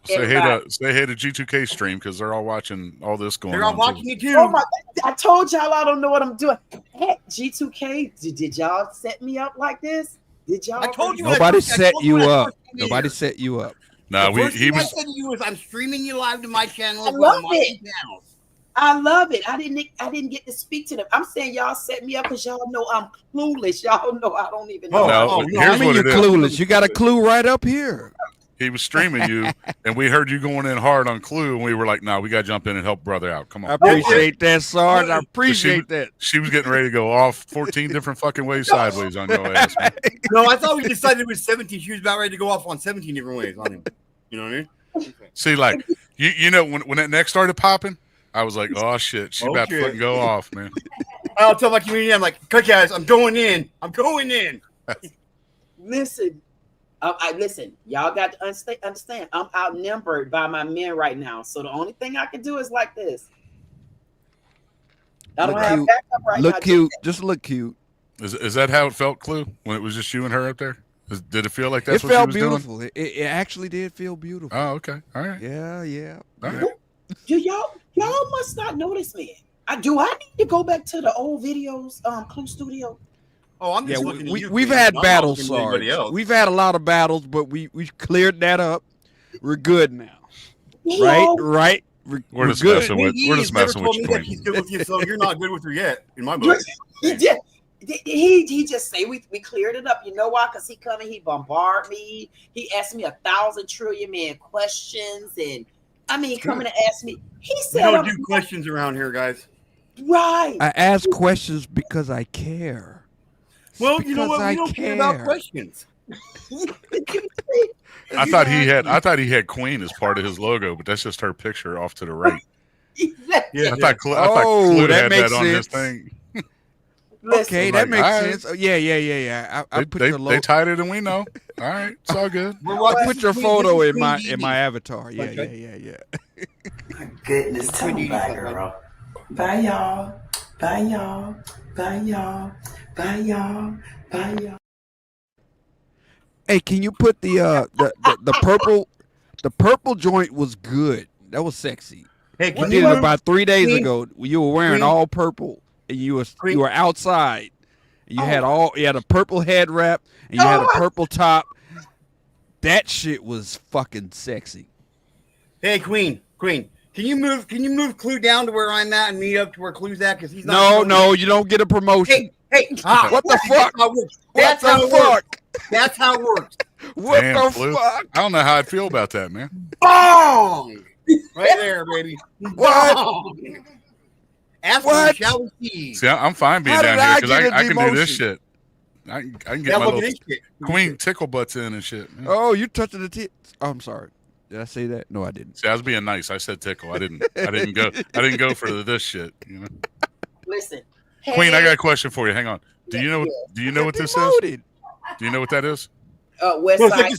Say hey to G2K stream because they're all watching all this going on. They're all watching it too. Oh my! I told y'all I don't know what I'm doing. Hey, G2K, did y'all set me up like this? Did y'all? I told you. Nobody set you up. Nobody set you up. No, I said to you is I'm streaming you live to my channel. I love it. I love it. I didn't get to speak to them. I'm saying y'all set me up because y'all know I'm clueless. Y'all know I don't even know. Here's I mean, you're clueless. You got a clue right up here. He was streaming you, and we heard you going in hard on Clue, and we were like, "No, we got to jump in and help brother out. Come on." I appreciate that, Sarge. I appreciate that. She was getting ready to go off 14 different fucking ways sideways on your ass, man. No, I thought we decided it was 17. She was about ready to go off on 17 different ways on him. You know what I mean? See, like, you know, when that neck started popping, I was like, "Oh shit, she's about to fucking go off, man." I'll tell my community, I'm like, "Okay, guys, I'm going in. I'm going in." Listen. Listen, y'all got to understand. I'm outnumbered by my men right now, so the only thing I can do is like this. I don't have backup right now. Look cute, just look cute. Is that how it felt, Clue? When it was just you and her up there? Did it feel like that's it what felt she was beautiful. doing? It actually did feel beautiful. Oh, okay, all right. Yeah. All right. Do y'all must not notice me. Do I need to go back to the old videos, Clue Studio? Oh, I'm just looking at you. We've had battles, Sarge. We've had a lot of battles, but we cleared that up. We're good now. Right? We're just messing with you. He's good with you, so you're not good with her yet, in my book. He just say we cleared it up. You know why? Because he come and he bombard me. He asked me 1,000 trillion man questions, and I mean, coming to ask me. He said, "We don't do questions around here, guys." Right. I ask questions because I care. Well, you know what? We don't care about questions. I thought he had Queen as part of his logo, but that's just her picture off to the right. Yeah, I thought Clue had that on his sense. thing. Okay, that makes sense. Oh, yeah. I put the logo. They tied it, and we know. All right, it's all good. I put your photo in my avatar. Yeah. My goodness, tell me bye, girl. Bye, y'all. Bye, y'all. Bye, y'all. Bye, y'all. Bye, y'all. Hey, can you put the purple joint was good. That was sexy. Hey, We did it about 3 days ago. You were wearing all purple, and you were outside. You had a purple head wrap, and you had a purple top. That shit was fucking sexy. Hey, Queen, can you move Clue down to where I'm at and meet up to where Clue's at? Because he's not. No, you don't get a promotion. Hey, what the fuck? That's how it works. That's how it works. What Damn, the Clue. fuck? I don't know how I'd feel about that, man. Bong! Right there, baby. What? Bong! Ask What? me, shall we see? See, I'm fine being How down did here I because get a I can do this demotion? shit. I can get Yeah, my look little at this shit. Queen tickle butts in and shit. Yeah. Oh, you touching the tits? Oh, I'm sorry. Did I say that? No, I didn't. See, I was being nice. I said tickle. I didn't go for this shit. You know. Listen, Queen, I got a question for you. Hang on. Do you know what this is? Promoted. Do you know what that is? West Look, Side.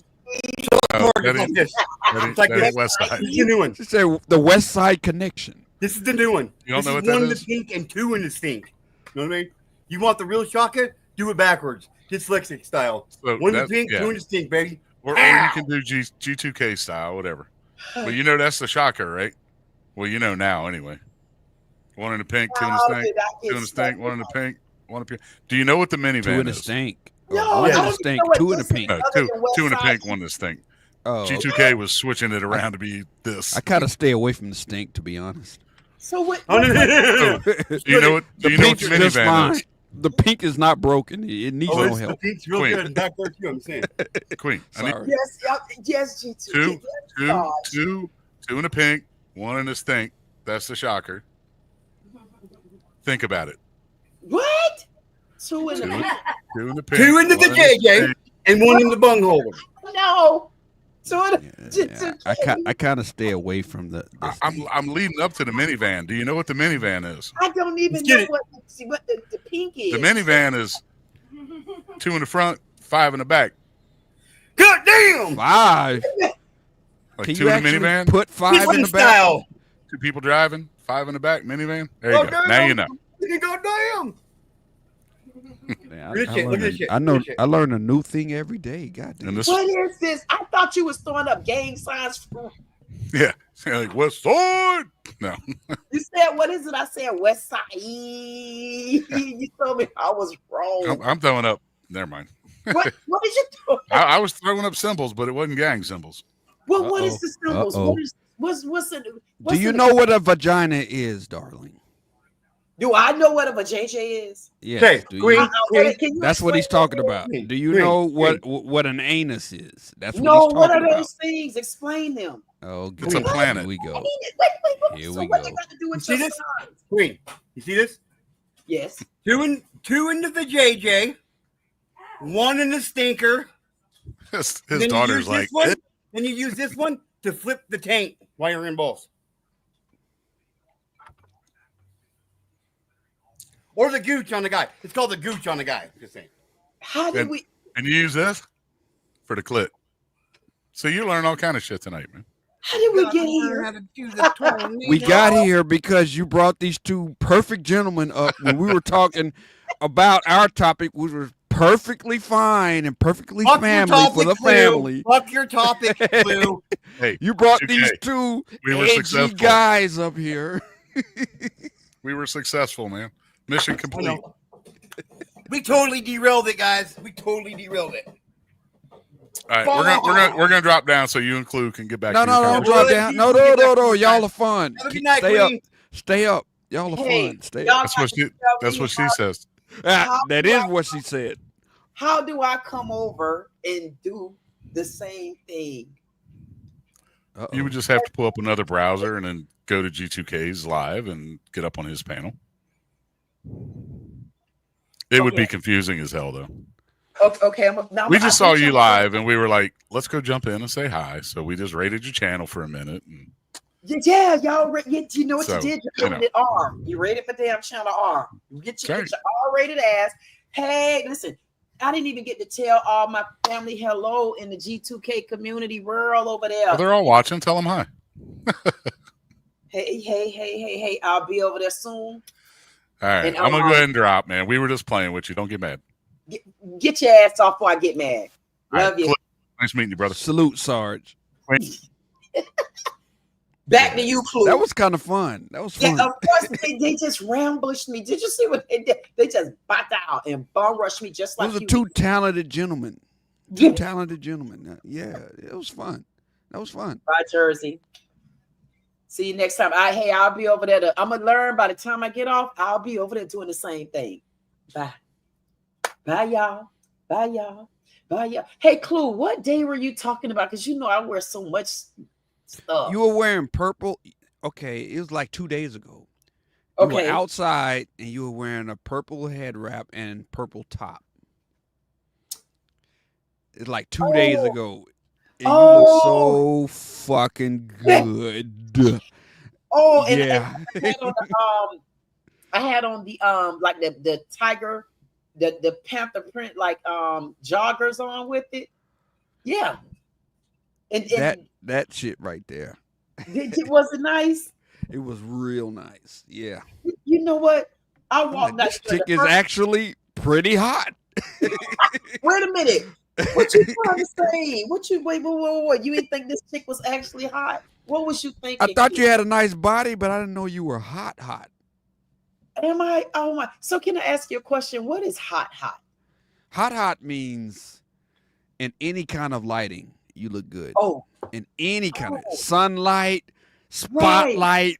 Oh, It's like this. It's like that this. ain't West Side. This is the new one. She said the West Side Connection. This is the new one. You don't This know is what that one in is? the pink and two in the stink. You know what I mean? You want the real shaka? Do it backwards. Dyslexic style. So One in the that's- pink, yeah. two in the stink, baby. Or you can do G2K style, whatever. But you know that's the shocker, right? Well, you know now anyway. One in the pink, two in the stink, two in the stink, one in the pink, one in the pink. Do you know what the minivan Two in the is? stink. No, One I in the don't stink. know what Two in the this is. pink. No, Other two than West in the Side. pink, one in the stink. Oh, G2K was switching it around to be this. I kind of stay away from the stink, to be honest. So what? Oh, no, no, no, no. Do you know what? Do you know what the Pink's just minivan fine. is? The pink is not broken. It needs Oh, no it's the help. pink's real Queen. good. And back there too, I'm saying. Queen. I need Sorry. Yes, G2. two in the pink, one in the stink. That's the shocker. Think about it. What? Two in the Two in the pink. Two into the one JJ stink. and one in the bunghole. no. Two in the Yeah, I kind of stay away from the I'm leading up to the minivan. Do you know what the minivan is? I don't even Let's get know it. what the pink is. The minivan is 2 in the front, 5 in the back. God damn! 5. Like Can 2 you in the actually minivan, put 5 in Different the back? style. 2 people driving, 5 in the back, minivan. There you Oh, go. damn. Now you know. God damn! Man, Look at this shit, look at this shit, I know. look at this shit. I learn a new thing every day. God damn. And this, What is this? I thought you was throwing up gang signs. yeah, like West Side. No, You said, what is it? I said West Side. You told me I was wrong. I'm throwing up. Never mind. What did you do? I was throwing up symbols, but it wasn't gang symbols. Well, what is the symbols? Uh-oh. What's Do you know what a vagina is, darling? Do I know what a JJ is? Yes. Okay, Do Queen, you? Queen. Can you That's what he's explain talking that? about. Queen, Do you Queen, know Queen. what an anus is? That's what No, he's what talking are about. those things? Explain them. Oh, It's a good. planet. Here we I go. need it. Wait. Here So we what go. they got to do You with see your this? signs? Queen, you see this? Yes. Two into the JJ, one in the stinker. His Then you daughter's use like, this one. Then you use this one to flip the taint while you're in both. Or the gooch on the guy. It's called the gooch on the guy. Just saying. How did And- we? and you use this for the clit. So you learn all kind of shit tonight, man. How did we Gotta get learn here? how to do the tornado. We got here because you brought these two perfect gentlemen up when we were talking about our topic, which was perfectly fine and perfectly Fuck your family for topic, the Blue. family. Fuck your topic, Blue. Hey, You brought 2K. these two We were edgy successful. guys up here. We were successful, man. Mission I complete. know. We totally derailed it, guys. We totally derailed it. All right, we're gonna drop down so you and Clue can get back. No, to your don't conversation. drop Well, down. you No, can get that no. from Y'all the are fun. Have a good night, Stay up. Queen. Stay up. Y'all are Hey, fun. Stay y'all up. That's what she. That's what she says. That is what she said. How do I come over and do the same thing? Uh-oh. You would just have to pull up another browser and then go to G2K's live and get up on his panel. It would be Okay. confusing as hell, though. Okay, We just saw you live, and we were like, "Let's go jump in and say hi." So we just rated your channel for a minute. And Yeah, y'all. You know what So, you did? You you rated R. You rated my damn channel R. You get your R-rated ass. Hey, listen. I didn't even get to tell all my family hello in the G2K community world over there. well, they're all watching. Tell them hi. Hey. I'll be over there soon. All right, And, I'm gonna go ahead and drop, man. We were just playing with you. Don't get mad. Get your ass off before I get mad. All Love right, you. Cliff, nice meeting you, brother. Salute, Sarge. Back to you, Clue. That was kind of fun. That was fun. Yeah, of course they just rambushed me. Did you see what they did? They just bought out and bum rushed me just like Those are you. two talented gentlemen. Two talented gentlemen. Yeah, it was fun. That was fun. Bye, Jersey. See you next time. I'll be over there. I'm gonna learn by the time I get off. I'll be over there doing the same thing. Bye. Bye, y'all. Bye, y'all. Bye, y'all. Hey, Clue, what day were you talking about? Because you know I wear so much stuff. You were wearing purple. Okay, it was like 2 days ago. You were outside and you were wearing a purple head wrap and purple top. It's like 2 days ago. And you look so fucking good. Oh, and, yeah. and I had on the like the tiger, the panther print like joggers on with it. Yeah. And that shit right there. Was it nice? It was real nice. Yeah. You know what? I walked This chick is actually pretty hot. Wait a minute. What you trying to say? What you wait? You didn't think this chick was actually hot? What was you thinking? I thought you had a nice body, but I didn't know you were hot. Am I? Oh my! So can I ask you a question? What is hot? Hot means in any kind of lighting, you look good. Oh, in any kind of sunlight, spotlight,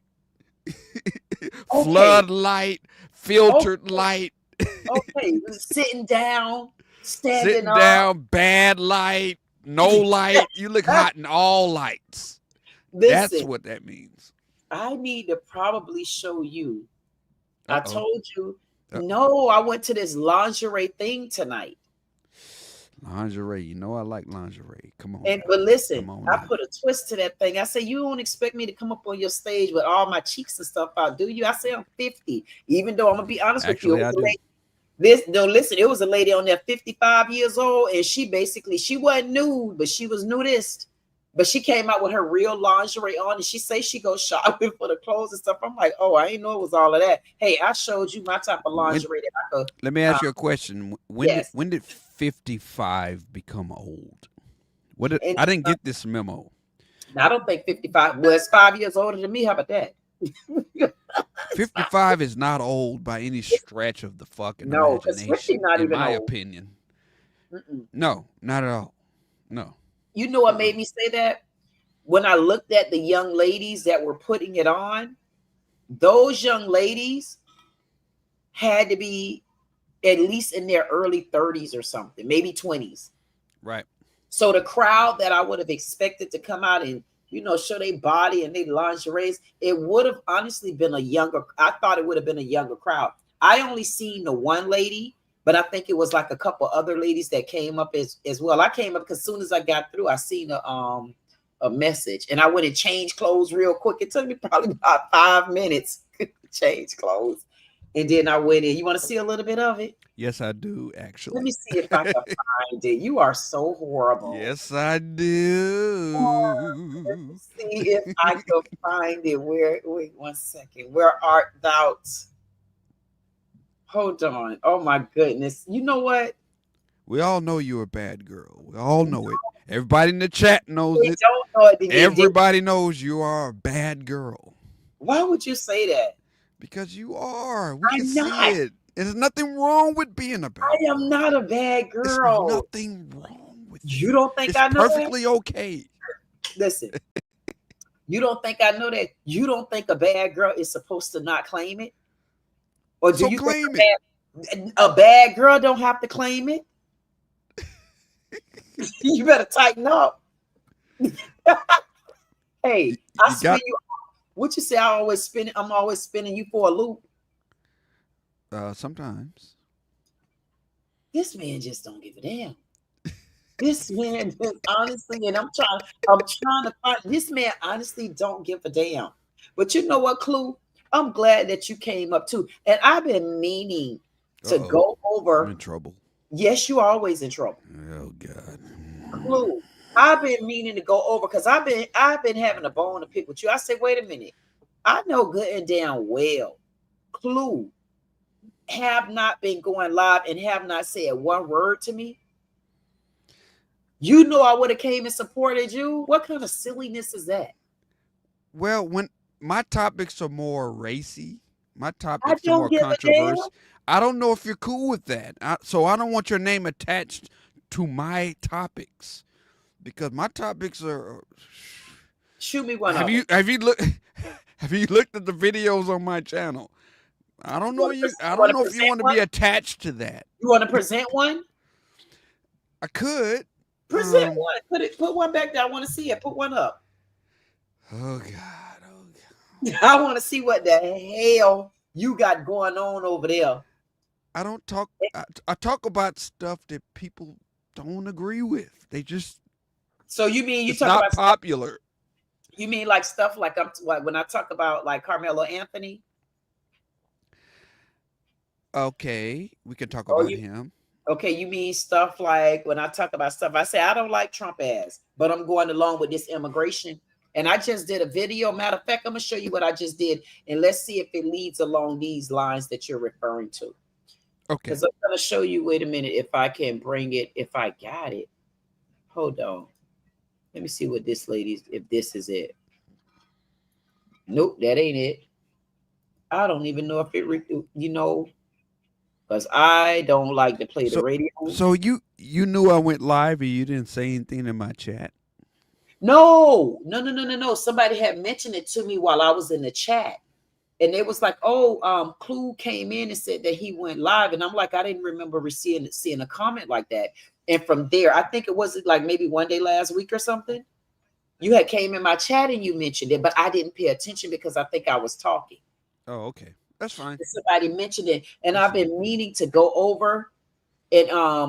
floodlight, filtered light. Okay, sitting down. Sitting down, bad light, no light. You look hot in all lights. Listen, that's what that means. I need to probably show you. I told you. No, I went to this lingerie thing tonight. Lingerie, you know I like lingerie. Come on. But listen, I put a twist to that thing. I said, you don't expect me to come up on your stage with all my cheeks and stuff out, do you? I said I'm 50, even though I'm gonna be honest with you. Listen, it was a lady on there 55 years old, and she wasn't nude, but she was nudist. But she came out with her real lingerie on, and she say she goes shopping for the clothes and stuff. I'm like, oh, I didn't know it was all of that. Hey, I showed you my type of lingerie that I could. Let me ask you a question. When did 55 become old? I didn't get this memo. I don't think 55 was 5 years older than me. How about that? 55 is not old by any stretch of the fucking imagination, not in even my old. opinion. No, not at all. No. You know what made me say that? When I looked at the young ladies that were putting it on, those young ladies had to be at least in their early 30s or something, maybe 20s. Right. So the crowd that I would have expected to come out and, you know, show their body and their lingeries, it would have honestly been I thought it would have been a younger crowd. I only seen the one lady, but I think it was like a couple other ladies that came up as well. I came up because as soon as I got through, I seen a message, and I went and changed clothes real quick. It took me probably about 5 minutes to change clothes. And then I went in. You want to see a little bit of it? Yes, I do, actually. Let me see if I can find it. You are so horrible. Yes, I do. Let me see if I can find it. Wait 1 second. Where art thou? Hold on. Oh my goodness. You know what? We all know you're a bad girl. We all know it. Everybody in the chat knows We it. don't know it. Everybody knows you are a bad girl. Why would you say that? Because you are. We I'm can not. see it. There's nothing wrong with being a bad girl. I am not a bad girl. There's nothing wrong with you. You don't think It's I know perfectly okay. that? Listen, you don't think I know that? You don't think a bad girl is supposed to not claim it? Or do So you claim think a bad girl don't have to claim it? You better tighten up. Hey, I spin you. What you say? I'm always spinning you for a loop. Sometimes. This man just don't give a damn. This man just honestly, and I'm trying to find this man honestly don't give a damn. But you know what, Clue? I'm glad that you came up too. And I've been meaning to go over. I'm in trouble. Yes, you're always in trouble. Oh God. Clue. I've been meaning to go over because I've been having a bone to pick with you. I said, wait a minute. I know good and damn well, Clue have not been going live and have not said one word to me. You know I would have came and supported you. What kind of silliness is that? Well, when my topics are more racy, my topics are more controversial. I don't know if you're cool with that. So I don't want your name attached to my topics because my topics are. Shoot me one. Have you looked at the videos on my channel? I don't know you. I don't know if you want to be attached to that. You want to present one? I could present one. Put one back there. I want to see it. Put one up. Oh God. I want to see what the hell you got going on over there. I don't talk. I talk about stuff that people don't agree with. They just. So you mean it's not popular? You mean like stuff like when I talk about like Carmelo Anthony? Okay, we can talk about him. Okay, you mean stuff like when I talk about stuff, I say I don't like Trump ass, but I'm going along with this immigration. And I just did a video. Matter of fact, I'm gonna show you what I just did, and let's see if it leads along these lines that you're referring to. Okay. Because I'm gonna show you. Wait a minute, if I can bring it, if I got it. Hold on. Let me see what this lady's. If this is it. Nope, that ain't it. I don't even know if it. You know. Because I don't like to play the radio. So you knew I went live and you didn't say anything in my chat? No. Somebody had mentioned it to me while I was in the chat. And it was like, Clue came in and said that he went live. And I'm like, I didn't remember seeing a comment like that. And from there, I think it was like maybe one day last week or something. You had came in my chat and you mentioned it, but I didn't pay attention because I think I was talking. Oh, okay. That's fine. Somebody mentioned it, and I've been meaning to go over and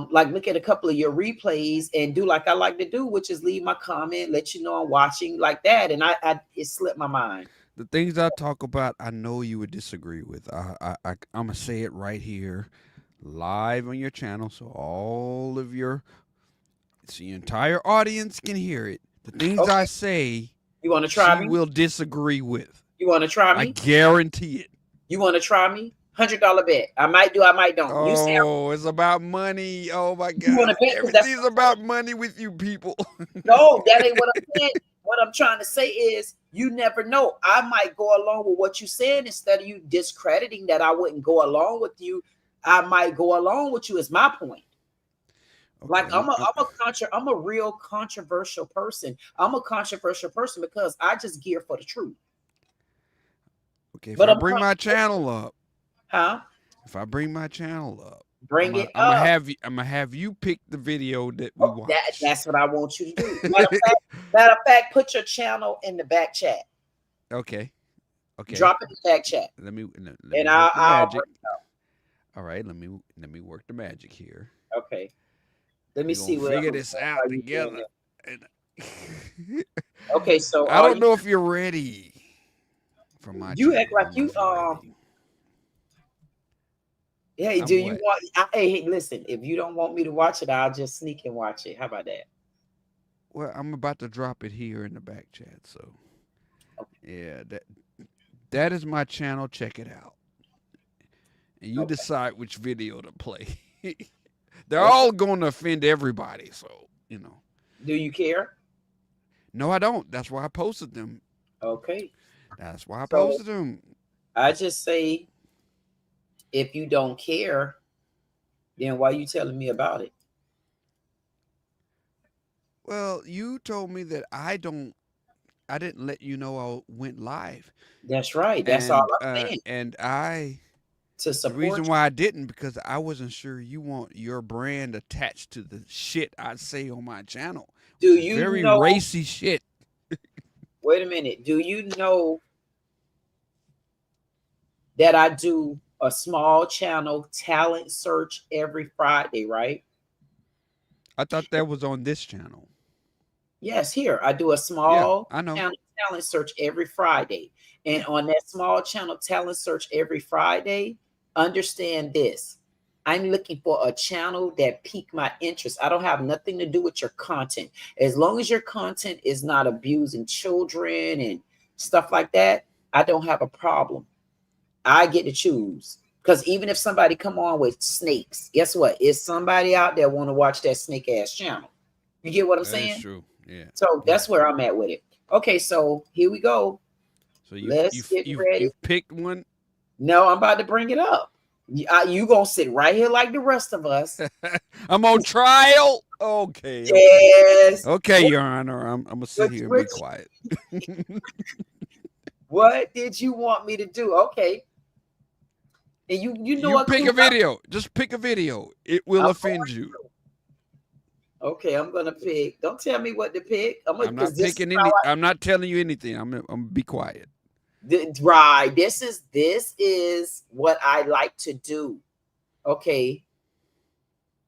like look at a couple of your replays and do like I like to do, which is leave my comment, let you know I'm watching like that. And it slipped my mind. The things I talk about, I know you would disagree with. I'm gonna say it right here, live on your channel, so all of your entire audience can hear it. The things I say, you want to try me? Will disagree with. You want to try me? I guarantee it. You want to try me? $100 bet. I might do. I might don't. Oh, it's about money. Oh my God! You want to bet? Everything's about money with you people. No, that ain't what I'm saying. What I'm trying to say is, you never know. I might go along with what you're saying instead of you discrediting that I wouldn't go along with you. I might go along with you. Is my point. Okay. Like I'm a real controversial person. I'm a controversial person because I just gear for the truth. Okay, but I bring my channel up. Huh? If I bring my channel up, Bring it I'm gonna up. have you pick the video that we watch. That's what I want you to do. Matter of fact, put your channel in the back chat. Okay. Drop it in the back chat. Let me And work the I'll magic. All right, let me work the magic here. Okay. Let me We see gonna what figure this out together. Okay, so I don't know if you're ready for my you channel. act like you Hey, do you want? Hey, listen. If you don't want me to watch it, I'll just sneak and watch it. How about that? Well, I'm about to drop it here in the back chat. So, yeah, that is my channel. Check it out, and you decide which video to play. They're all going to offend everybody, so you know. Do you care? No, I don't. That's why I posted them. Okay. That's why I posted them. I just say, if you don't care, then why are you telling me about it? Well, you told me that I didn't let you know I went live. That's right. That's all I'm saying. And I to support the reason why I didn't because I wasn't sure you want your brand attached to the shit I say on my channel. Do you very know racy shit? Wait a minute. Do you know that I do a small channel talent search every Friday, right? I thought that was on this channel. Yes, here. I do a small channel talent search every Friday. And on that small channel talent search every Friday, understand this. I'm looking for a channel that pique my interest. I don't have nothing to do with your content. As long as your content is not abusing children and stuff like that, I don't have a problem. I get to choose. Because even if somebody come on with snakes, guess what? It's somebody out there want to watch that snake ass channel. You get what I'm saying? That's true. Yeah. So that's where I'm at with it. Okay, so here we go. So Let's get ready. You picked one? No, I'm about to bring it up. You gonna sit right here like the rest of us. I'm on trial. Okay. Yes. Okay, Your Honor. I'm gonna sit here and be quiet. What did you want me to do? Okay. And you know pick a video. Just pick a video. It will offend you. Okay, I'm gonna pick. Don't tell me what to pick. I'm not picking any. I'm not telling you anything. I'm gonna be quiet. Right. This is what I like to do. Okay.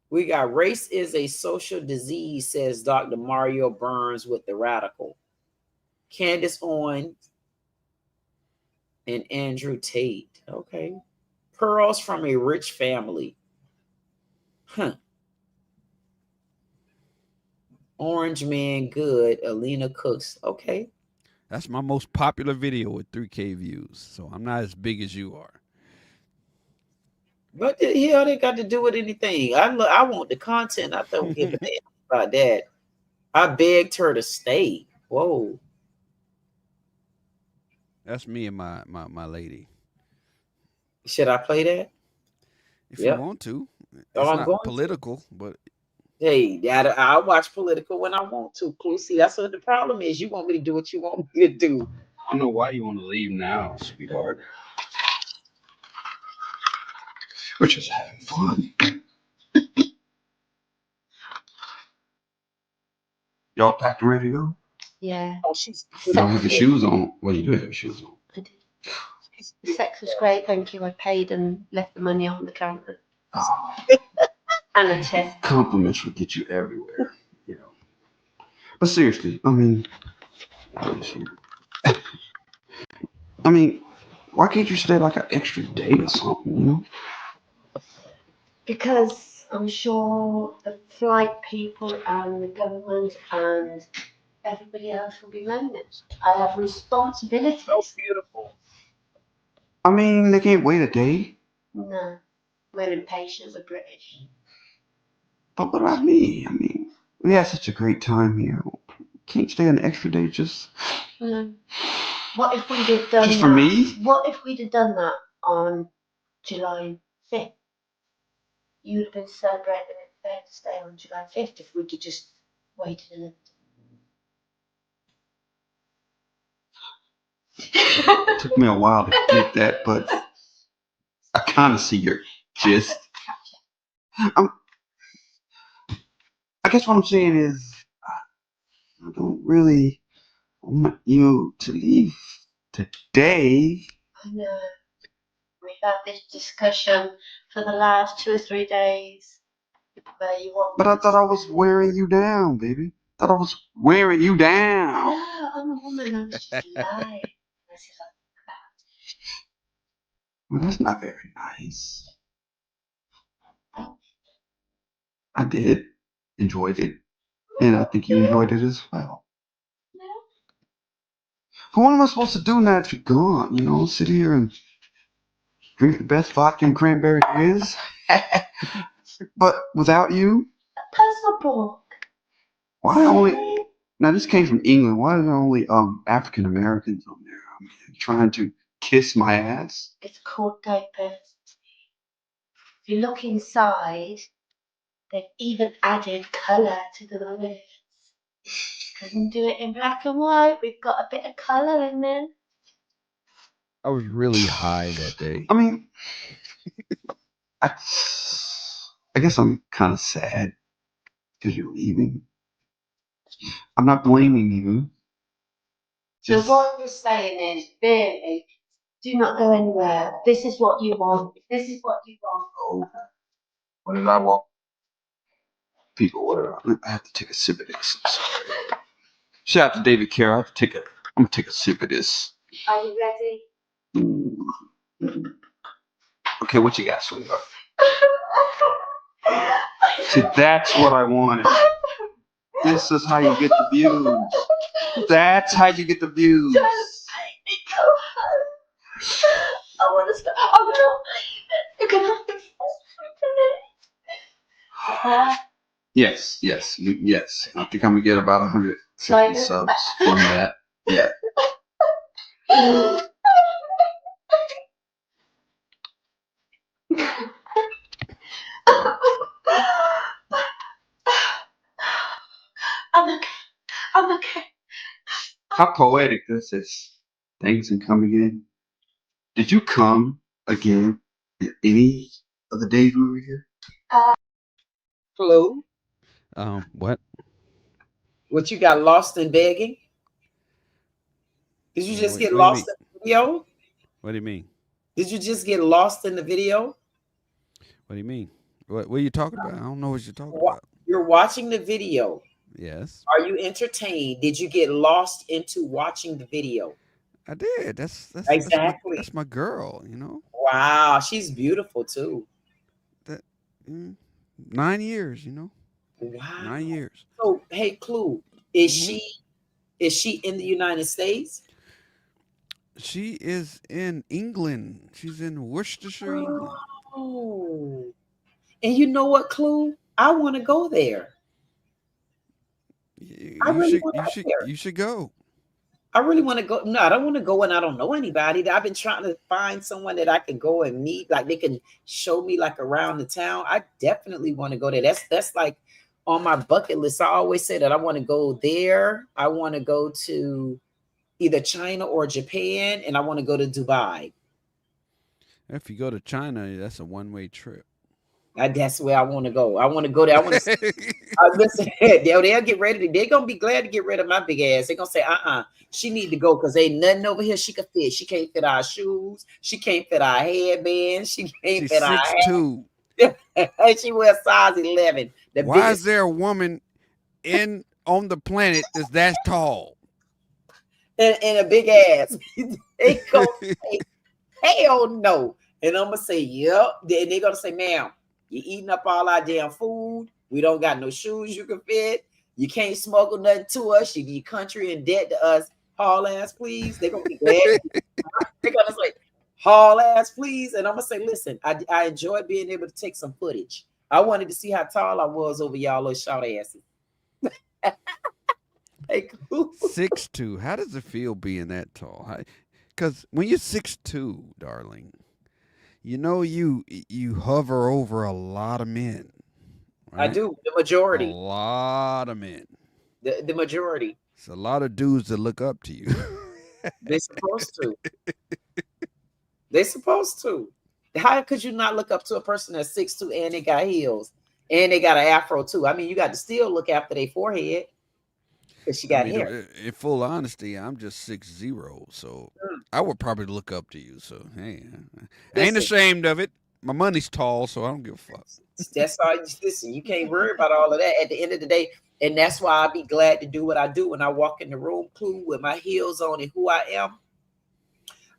We got race is a social disease, says Dr. Mario Burns with the Radical. Candace Owens and Andrew Tate. Okay. Pearls from a rich family. Huh. Orange Man Good, Alina Cooks. Okay. That's my most popular video with 3K views. So I'm not as big as you are. What the hell they got to do with anything? I want the content. I don't give a damn about that. I begged her to stay. Whoa. That's me and my lady. Should I play that? If you want to. It's not political, but hey, I'll watch political when I want to. See, that's what the problem is. You want me to do what you want me to do. I don't know why you want to leave now, sweetheart. We're just having fun. Y'all packed and ready to go? Yeah. Oh, she's. You don't have your shoes on. Well, you do have your shoes on. I did. The sex was great, thank you. I paid and left the money on the counter. Oh. And a tip. Compliments will get you everywhere, you know. But seriously, I mean, why can't you stay like an extra day or something, you know? Because I'm sure the flight people and the government and everybody else will be moaning. I have responsibilities. So beautiful. I mean, they can't wait a day. No, we're impatient. We're British. But what I mean, we had such a great time here. Can't stay an extra day just. What if we'd have done just for me? What if we'd have done that on July 5th? You'd have been celebrating their Fair's Day on July 5th if we could just waited a little. It took me a while to get that, but I kind of see your gist. Um, I guess what I'm saying is, I don't really want you to leave today. I know. We've had this discussion for the last 2 or 3 days. Where you want But I thought I was wearing you down, baby. Thought I was wearing you down. No, I'm a woman. I'm just lying. This is Well, that's not very nice. I did. Enjoyed it. And I think you enjoyed it as well. But what am I supposed to do now that you're gone? You know, sit here and drink the best vodka and cranberry there is? But without you? puzzle book. Why only... Now, this came from England. Why are there only African Americans on there? I mean, trying to kiss my ass? It's called diapers. If you look inside, they've even added colour to the lips. Couldn't do it in black and white. We've got a bit of colour in there. I was really high that day. I mean, I guess I'm kind of sad because you're leaving. I'm not blaming you. So what you're saying is, really, do not go anywhere. This is what you want. This is what you want. Oh, what did I want? People, what did I have to take a sip of this. I'm sorry. Shout out to David Carroll. I'm gonna take a sip of this. Are you ready? Mm. Okay, what you got, sweetheart? See, that's what I wanted. This is how you get the views. That's how you get the views. Just make me go home. I want to stop. I'm not leaving. You're gonna have to force me. Yes. I think I'm gonna get about 150 subs from that. Yeah. I'm okay. I'm okay. How poetic this is. Thanks and come again. Did you come again any of the days we were here? Clue. What? What you got lost in begging? Did you just What get do you lost mean? in the video? What do you mean? Did you just get lost in the video? What do you mean? What are you talking about? I don't know what you're talking Wa- about. You're watching the video. Yes, Are you entertained? Did you get lost into watching the video? I did. Exactly. That's my girl. You know Wow, she's beautiful too. that 9 years. You know, Wow. 9 years. So, hey, Clue, is hmm she in the United States? She is in England. She's in Worcestershire, England. Oh, and you know what, Clue? I want to go there. I You really should want to you go should there. you should go. I really want to go. No, I don't want to go when I don't know anybody. I've been trying to find someone that I can go and meet, like they can show me like around the town. I definitely want to go there. That's like on my bucket list. I always say that I want to go there. I want to go to either China or Japan, and I want to go to Dubai. If you go to China, that's a one-way trip. That's where I want to go. I want to go there. I want to listen. They'll get ready. They're gonna be glad to get rid of my big ass. They're gonna say, she need to go because ain't nothing over here she can fit. She can't fit our shoes. She can't fit our headbands. She can't She's fit our 6'2". hat. She wears size 11. The Why biggest is there a woman on the planet that's that tall? and a big ass. They gonna say, hell no. And I'm gonna say, yep. Then they're gonna say, ma'am, you eating up all our damn food. We don't got no shoes you can fit. You can't smuggle nothing to us. You country in debt to us. Haul ass, please. They're gonna be glad. They're gonna say, haul ass, please. And I'm gonna say, listen, I enjoyed being able to take some footage. I wanted to see how tall I was over y'all little short asses. Hey, cool. 6'2". How does it feel being that tall? Because when you're 6'2", darling, you know you hover over a lot of men. Right? I do. The A majority. lot of men. The majority. It's a lot of dudes that look up to you. They're supposed to. They're supposed to. How could you not look up to a person that's 6'2" and they got heels and they got an afro too? I mean, you got to still look after their forehead because she I got mean, hair. in full honesty, I'm just 6'0", so I would probably look up to you. So hey, I ain't Listen, ashamed of it. My money's tall, so I don't give a fuck. that's all. Listen, you can't worry about all of that at the end of the day. And that's why I'll be glad to do what I do when I walk in the room, cool, with my heels on and who I am.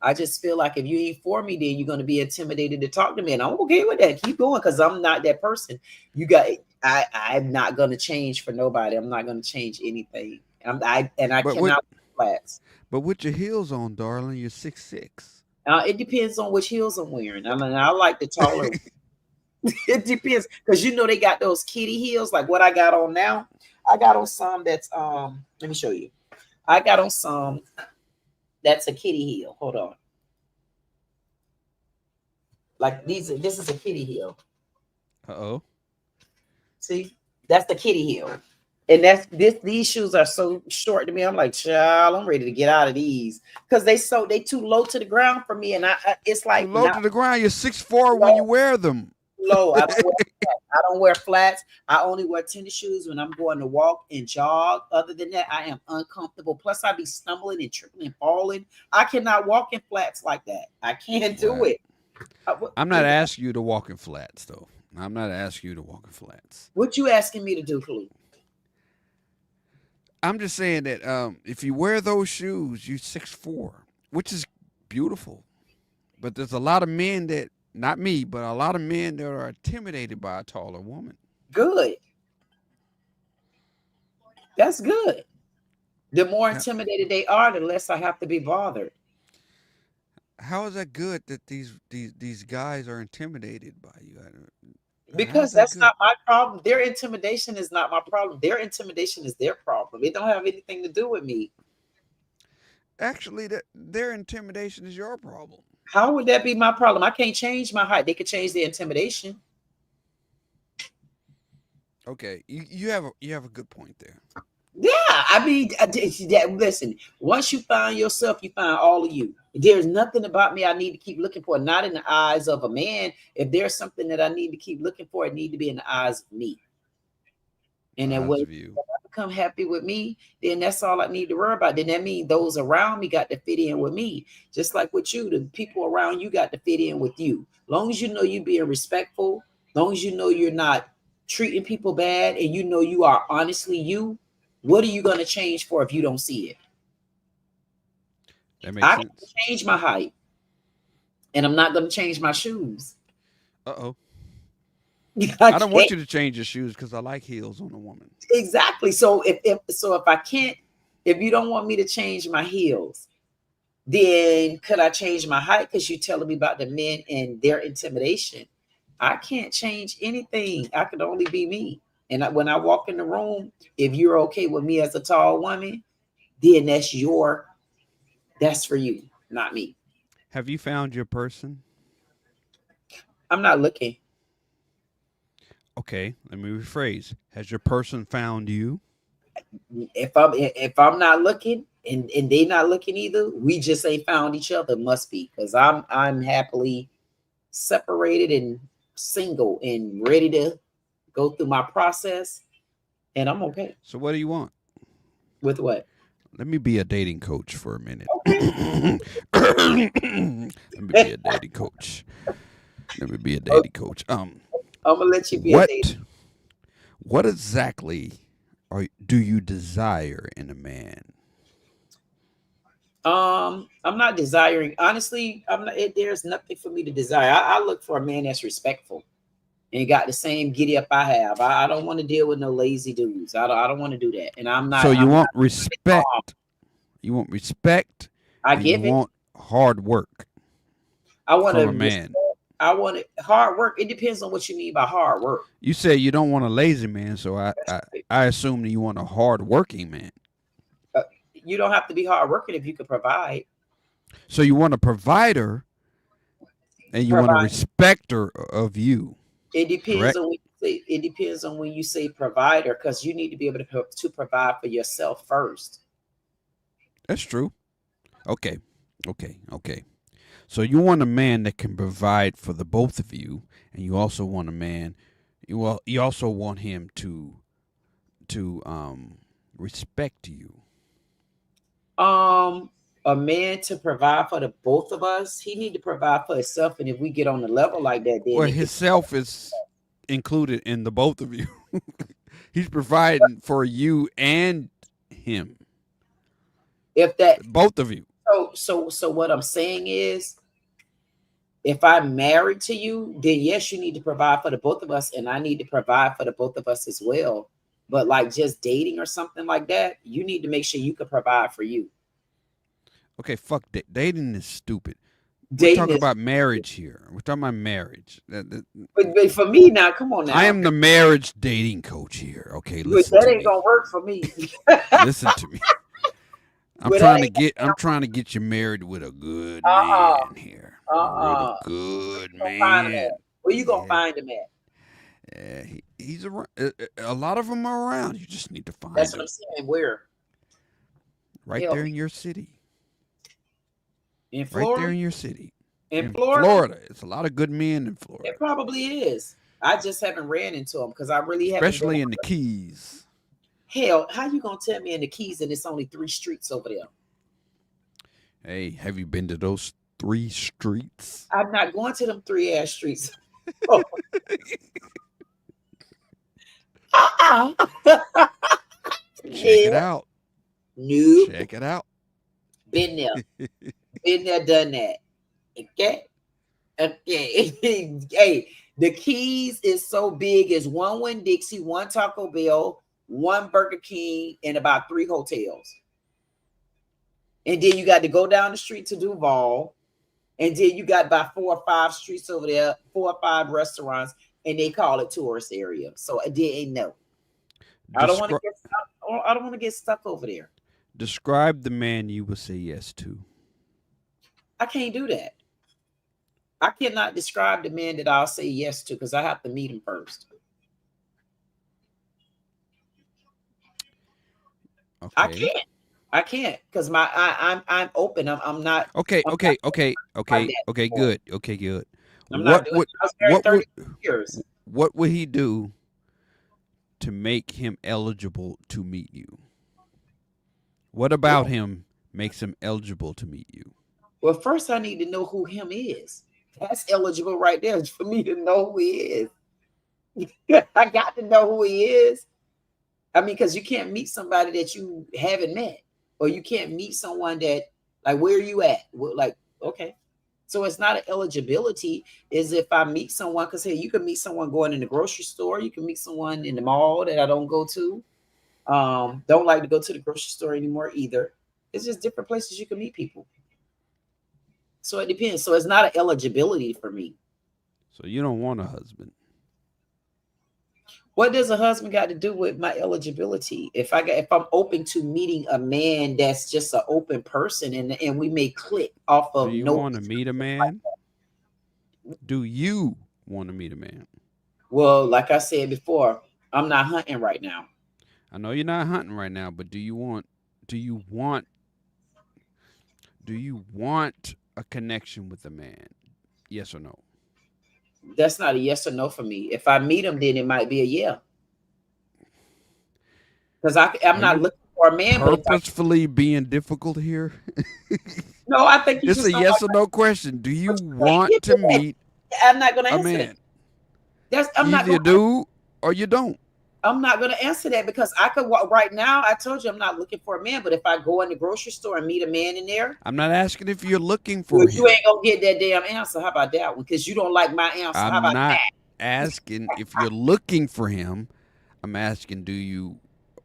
I just feel like if you ain't for me, then you're going to be intimidated to talk to me. And I'm okay with that. Keep going because I'm not that person. I'm not going to change for nobody. I'm not going to change anything. I But cannot flats. with your heels on, darling, you're 6'6". It depends on which heels I'm wearing. I mean, I like the taller. It depends because they got those kitty heels like what I got on now. I got on some that's let me show you. I got on some that's a kitty heel. Hold on. Like this is a kitty heel. Uh-oh. See, that's the kitty heel. And these shoes are so short to me. I'm like, child, I'm ready to get out of these because they too low to the ground for me. And it's like Too low to the ground. You're 6'4" when you wear them. low. I don't wear flats. I only wear tennis shoes when I'm going to walk and jog. Other than that, I am uncomfortable. Plus, I be stumbling and tripping and falling. I cannot walk in flats like that. I can't do it. I'm not asking you to walk in flats, though. I'm not asking you to walk in flats. What you asking me to do, Clue? I'm just saying that if you wear those shoes, you're 6'4", which is beautiful. But there's a lot of men that, not me, but a lot of men that are intimidated by a taller woman. Good. That's good. The more intimidated they are, the less I have to be bothered. How is that good that these guys are intimidated by you? Because that's not my problem. Their intimidation is not my problem. Their intimidation is their problem. It don't have anything to do with me. Actually, their intimidation is your problem. How would that be my problem? I can't change my height. They could change the intimidation. Okay, you have a good point there. Yeah, I mean, listen. Once you find yourself, you find all of you. There's nothing about me I need to keep looking for. Not in the eyes of a man. If there's something that I need to keep looking for, it need to be in the eyes of me. And then when I become happy with me, then that's all I need to worry about. Then that means those around me got to fit in with me. Just like with you, the people around you got to fit in with you. Long as you know you being respectful, long as you know you're not treating people bad, and you know you are honestly you, what are you going to change for if you don't see it? That makes sense. Can change my height, and I'm not going to change my shoes. Uh-oh. I don't want you to change your shoes because I like heels on a woman. Exactly. So if I can't, if you don't want me to change my heels, then could I change my height? Because you're telling me about the men and their intimidation. I can't change anything. I can only be me. And when I walk in the room, if you're okay with me as a tall woman, then that's for you, not me. Have you found your person? I'm not looking. Okay, let me rephrase. Has your person found you? If I'm not looking and they not looking either, we just ain't found each other. Must be because I'm happily separated and single and ready to go through my process, and I'm okay. So what do you want? With what? Let me be a dating coach for a minute. Okay. Let me be a dating coach. Let me be a dating coach. I'm gonna let you be a dating. What exactly do you desire in a man? I'm not desiring. Honestly, I'm not. There's nothing for me to desire. I look for a man that's respectful and got the same giddy up I have. I don't want to deal with no lazy dudes. I don't want to do that. And I'm not. So you want respect. You want respect. I give you it. Want hard work. I want a man. I want it hard work. It depends on what you mean by hard work. You say you don't want a lazy man, so I assume that you want a hard working man. You don't have to be hard working if you can provide. So you want a provider, and you want a respecter of you. It depends on when you say. It depends on when you say provider, because you need to be able to provide for yourself first. That's true. Okay. So you want a man that can provide for the both of you, and you also want a man. You also want him to respect you. A man to provide for the both of us, he need to provide for himself. And if we get on the level like that, then Well, his self is included in the both of you. He's providing for you and him. if that Both of you. so what I'm saying is, if I'm married to you, then yes, you need to provide for the both of us, and I need to provide for the both of us as well. But like just dating or something like that, you need to make sure you can provide for you. Okay, fuck dating is stupid. We're Dating talking is, about marriage here. We're talking about marriage. but for me now, come on now. I am the marriage dating coach here. Okay, But listen that to ain't me. gonna work for me. Listen to me. I'm But trying that to get you married with a good Uh-uh. man here. A really good Gonna find him man. at? Where you gonna Yeah. find him at? Yeah, he's around. A lot of them are around. You just need to find That's what them I'm saying. Where? right Help there me. in your city. In Right Florida? there in your city. In Florida? Florida. It's a lot of good men in Florida. It probably is. I just haven't ran into them because I really haven't. Especially in the Keys. Hell, how you gonna tell me in the Keys and it's only 3 streets over there? Hey, have you been to those 3 streets? I'm not going to them 3 ass streets. Oh. Check it out. Nope. Check it out. Been there. Been there, done that. Okay. Okay. Hey, the Keys is so big. It's 1 Winn-Dixie, 1 Taco Bell, 1 Burger King, and about 3 hotels. And then you got to go down the street to Duval. And then you got about 4 or 5 streets over there, 4 or 5 restaurants, and they call it tourist area. So I didn't know. I don't want to get stuck. I don't want to get stuck over there. Describe the man you would say yes to. I can't do that. I cannot describe the man that I'll say yes to because I have to meet him first. Okay. I can't because I'm open. I'm not. Okay. I'm Okay. not Okay. Okay. Okay. Good. Okay. Good. I'm not doing. I was married 30 years. What would he do to make him eligible to meet you? What about him makes him eligible to meet you? Well, first I need to know who him is. That's eligible right there for me to know who he is. I got to know who he is. I mean, because you can't meet somebody that you haven't met, or you can't meet someone that, like, where are you at? Like, okay. So it's not an eligibility. Is if I meet someone, because hey, you can meet someone going in the grocery store. You can meet someone in the mall that I don't go to. Don't like to go to the grocery store anymore either. It's just different places you can meet people. So it depends. So it's not an eligibility for me. So you don't want a husband. What does a husband got to do with my eligibility? If I'm open to meeting a man that's just an open person and we may click off of. Do you want to meet a man? Do you want to meet a man? Well, like I said before, I'm not hunting right now. I know you're not hunting right now, but do you want a connection with a man? Yes or no? That's not a yes or no for me. If I meet him, then it might be a yeah. Because I'm not looking for a man. Purposefully being difficult here? No, I think it's a yes or no question. Do you want to meet I'm not going to answer a man? That. You do or you don't. I'm not going to answer that because I could walk right now. I told you I'm not looking for a man, but if I go in the grocery store and meet a man in there, I'm not asking if you're looking for him. You ain't gonna get that damn answer. How about that one? Because you don't like my answer. How about I'm not that? asking if you're looking for him. I'm asking, do you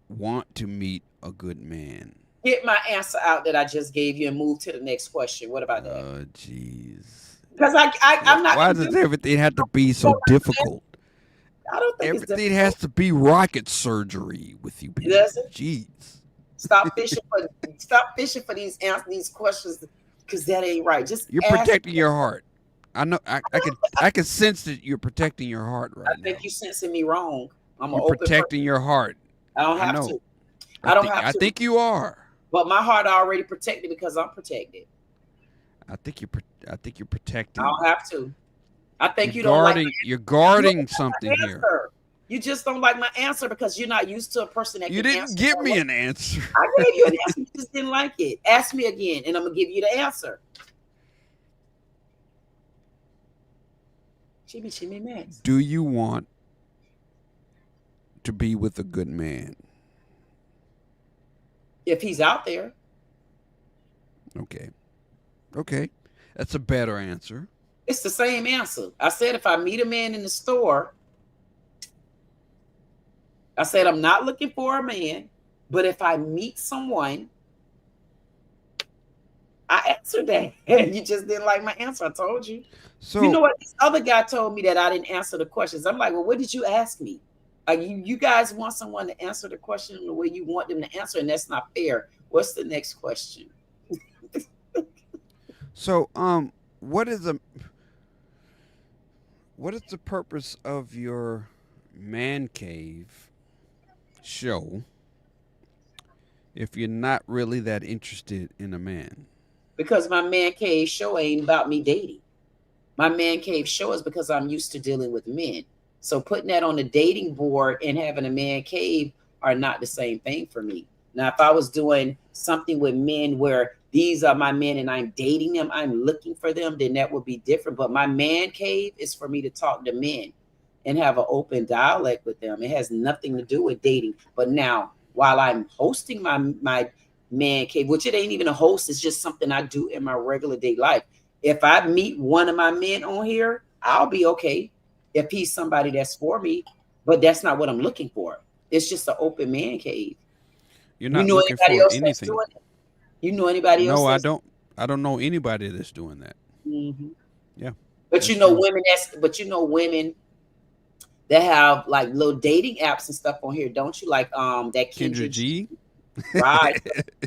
want to meet a good man? Get my answer out that I just gave you and move to the next question. What about that? Oh, jeez. Because I'm not. Why does everything have to be so difficult? I don't think everything has to be rocket surgery with you people. Jeez. Stop fishing for these questions because that ain't right. Just you're protecting your heart. I know. I can sense that you're protecting your heart right now. I think you're sensing me wrong. You're protecting your heart. I don't have to. I don't have to. I think you are. But my heart already protected because I'm protected. I think you're I protecting. don't have to. I think You're you don't like guarding. my You're answer. You guarding don't like something my here. answer. You just don't like my answer because you're not used to a person that You can didn't answer. give that me way. an answer. I gave you an answer. You just didn't like it. Ask me again, and I'm gonna give you the answer. Chimmy Max. Do you want to be with a good man? If he's out there, Okay. Okay. That's a better answer. it's the same answer. I said if I meet a man in the store, I said I'm not looking for a man, but if I meet someone, I answered that. You just didn't like my answer. I told you. So You know what? This other guy told me that I didn't answer the questions. I'm like, well, what did you ask me? You guys want someone to answer the question the way you want them to answer, and that's not fair. What's the next question? So what is the purpose of your man cave show if you're not really that interested in a man? Because my man cave show ain't about me dating. My man cave show is because I'm used to dealing with men. So putting that on the dating board and having a man cave are not the same thing for me. Now, if I was doing something with men where these are my men and I'm dating them, I'm looking for them, then that would be different. But my man cave is for me to talk to men and have an open dialogue with them. It has nothing to do with dating. But now, while I'm hosting my man cave, which it ain't even a host, it's just something I do in my regular day life. If I meet one of my men on here, I'll be okay if he's somebody that's for me, but that's not what I'm looking for. It's just an open man cave. You're You not know looking anybody for else that's anything. doing it? You know anybody else? No, I that's don't. I don't know anybody that's doing that. Mhm. Yeah. But that's you know true. women that have like little dating apps and stuff on here, don't you? Like that Kendra G. Right.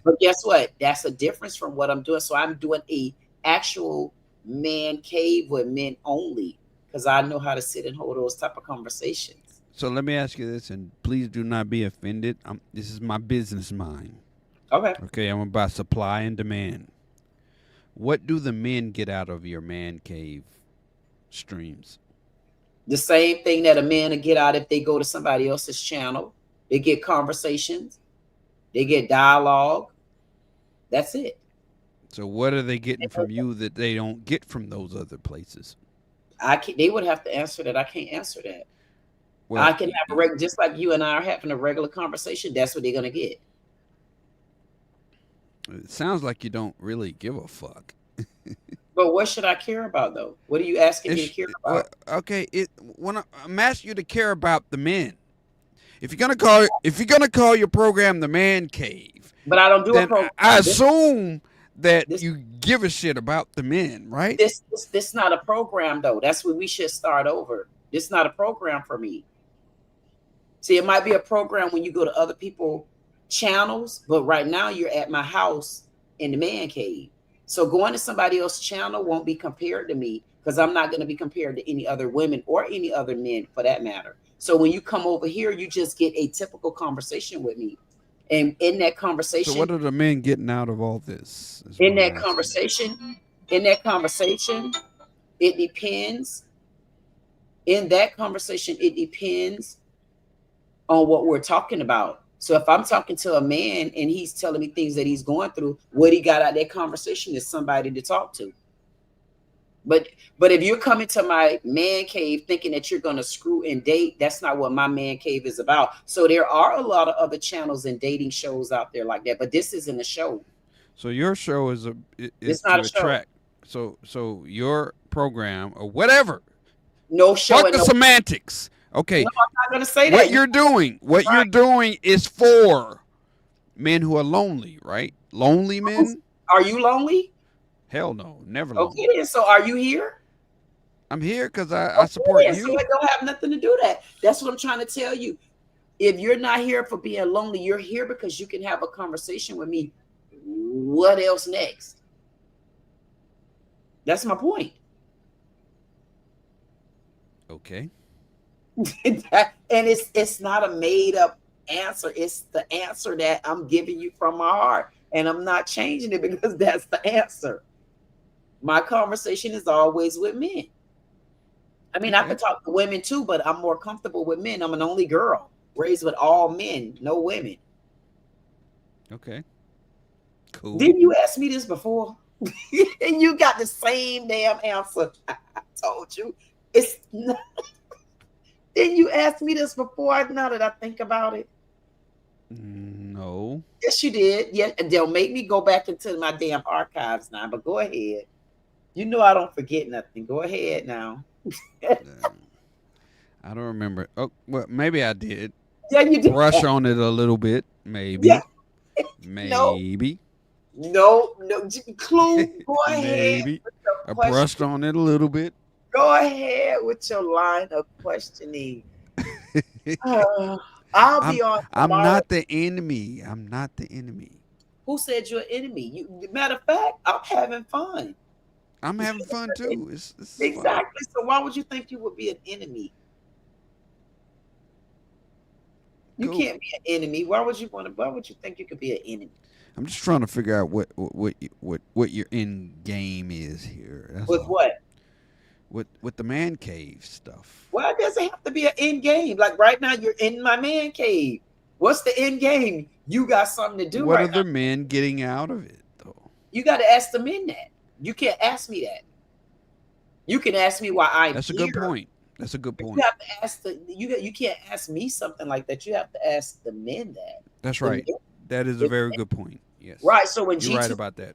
But guess what? That's a difference from what I'm doing. So I'm doing a actual man cave with men only because I know how to sit and hold those type of conversations. So let me ask you this, and please do not be offended. This is my business mind. Okay. Okay, I'm about supply and demand. What do the men get out of your man cave streams? The same thing that a man will get out if they go to somebody else's channel. They get conversations. They get dialogue. That's it. So what are they getting from you that they don't get from those other places? They would have to answer that. I can't answer that. Well, I can have just like you and I are having a regular conversation. That's what they're gonna get. it sounds like you don't really give a fuck. But what should I care about though? What are you asking me to care about? Okay, I'm asking you to care about the men. If you're gonna call your program the Man Cave, But I don't do a then program. I assume that you give a shit about the men, right? This not a program though. That's where we should start over. This is not a program for me. See, it might be a program when you go to other people's channels, but right now you're at my house in the man cave. So going to somebody else's channel won't be compared to me because I'm not going to be compared to any other women or any other men for that matter. So when you come over here, you just get a typical conversation with me. And in that conversation, So what are the men getting out of all this? in that conversation, it depends. In that conversation, it depends on what we're talking about. So if I'm talking to a man and he's telling me things that he's going through, what he got out of that conversation is somebody to talk to. But if you're coming to my man cave thinking that you're going to screw and date, that's not what my man cave is about. So there are a lot of other channels and dating shows out there like that, but this isn't a show. So your show is It's not to a show. attract. So your program or whatever. No show. Fuck the semantics. Okay. No, I'm not going to say What that. you're doing is for men who are lonely, right? Lonely men? Are you lonely? Hell no, never lonely. Okay, then. So are you here? I'm here because I support you. So it don't have nothing to do with that. That's what I'm trying to tell you. If you're not here for being lonely, you're here because you can have a conversation with me. What else next? That's my point. Okay. And it's not a made up answer. It's the answer that I'm giving you from my heart. And I'm not changing it because that's the answer. My conversation is always with men. I mean, I Okay. could talk to women too, but I'm more comfortable with men. I'm an only girl, raised with all men, no women. Okay. Cool. Didn't you ask me this before? And you got the same damn answer. I told you. It's not, didn't you ask me this before? Now that I think about it. No. Yes, you did. Yeah, and they'll make me go back into my damn archives now, but go ahead. You know I don't forget nothing. Go ahead now. I don't remember. Oh, well, maybe I did. Yeah, you did. Brush on it a little bit. Maybe. Yeah. Maybe. No, Clue, go ahead. Maybe. With your I question. brushed on it a little bit. Go ahead with your line of questioning. I'll be on I'm tomorrow. not the enemy. I'm not the enemy. Who said you're an enemy? Matter of fact, I'm having fun. I'm having fun too. It's Exactly. fun. So why would you think you would be an enemy? You Cool. can't be an enemy. Why would you think you could be an enemy? I'm just trying to figure out what your end game is here. That's With all. what? With the man cave stuff. Well, it doesn't have to be an end game. Like right now, you're in my man cave. What's the end game? You got something to do What right are the now. men getting out of it though? You got to ask the men that. You can't ask me that. You can ask me why I'm That's a here. good point. That's a good But point. you have to ask you can't ask me something like that. You have to ask the men that. That's The right. men- That is a very good point. Yes. Right. So when You're right G2 about that.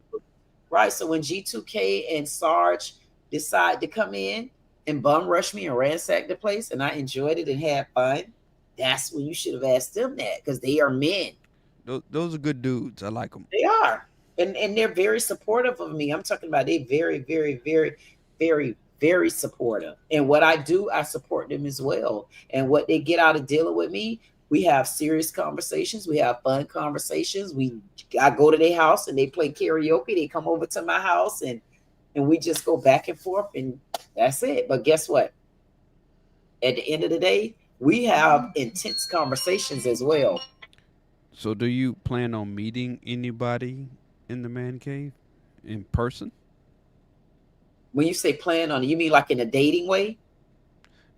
Right. So when G2K and Sarge decide to come in and bum rush me and ransack the place, and I enjoyed it and had fun, that's when you should have asked them that because they are men. Those are good dudes. I like them. They are. And they're very supportive of me. I'm talking about they very, very, very, very, very supportive. And what I do, I support them as well. And what they get out of dealing with me, we have serious conversations. We have fun conversations. I go to their house and they play karaoke. They come over to my house and we just go back and forth and that's it. But guess what? At the end of the day, we have intense conversations as well. So, do you plan on meeting anybody in the man cave in person? When you say plan on, you mean like in a dating way?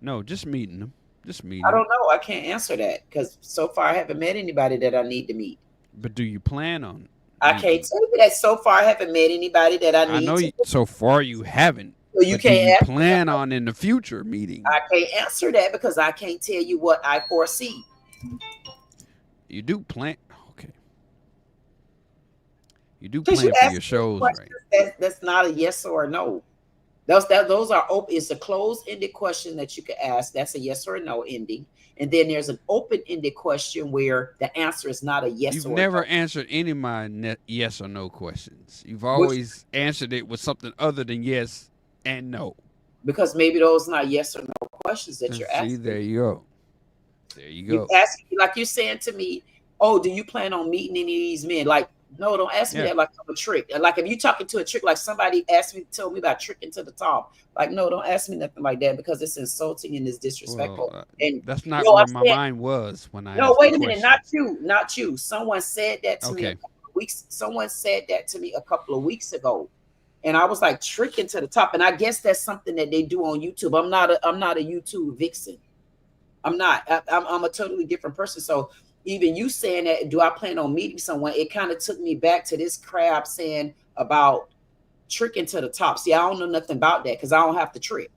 No, just meeting them. Just meeting. I don't know. I can't answer that because so far I haven't met anybody that I need to meet. But do you plan on? I can't tell you that so far I haven't met anybody that I need. I know so far you haven't. So you but do can't you plan on in the future meeting? I can't answer that because I can't tell you what I foresee. You do plan. Okay. You do 'Cause plan you for ask your me shows, questions right? That's not a yes or a no. Those are open. It's a closed-ended question that you could ask. That's a yes or a no ending. And then there's an open-ended question where the answer is not a yes You've or never a no. answered any of my yes or no questions. You've always answered it with something other than yes and no. Because maybe those are not yes or no questions that you're asking. See, there you go. There you go. You ask like you're saying to me, "Oh, do you plan on meeting any of these men?" Like, no, don't ask me that like I'm a trick. Like if you talking to a trick, like somebody told me about tricking to the top. Like, no, don't ask me nothing like that because it's insulting and it's disrespectful. Well, and that's not where my mind was when I. No, asked wait the a minute, question. not you. Someone said that to me a couple of weeks. Someone said that to me a couple of weeks ago. And I was like tricking to the top. And I guess that's something that they do on YouTube. I'm not a YouTube vixen. I'm not. I'm a totally different person. So even you saying that, do I plan on meeting someone? It kind of took me back to this crap saying about tricking to the top. See, I don't know nothing about that because I don't have to trick.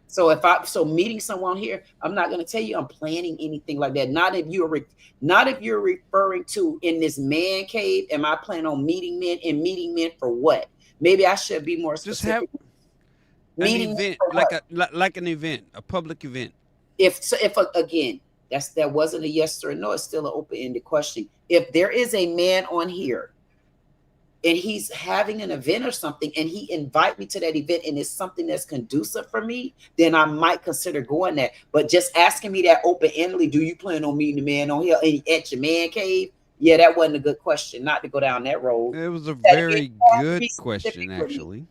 So meeting someone here, I'm not going to tell you I'm planning anything like that. Not if you're referring to in this man cave. Am I planning on meeting men and meeting men for what? Maybe I should be more specific. Just have an event, like an event, a public event. If again, that wasn't a yes or a no. It's still an open-ended question. If there is a man on here and he's having an event or something and he invite me to that event and it's something that's conducive for me, then I might consider going there. But just asking me that open-endedly, do you plan on meeting a man on here at your man cave? Yeah, that wasn't a good question. Not to go down that road. It was a very good question, actually.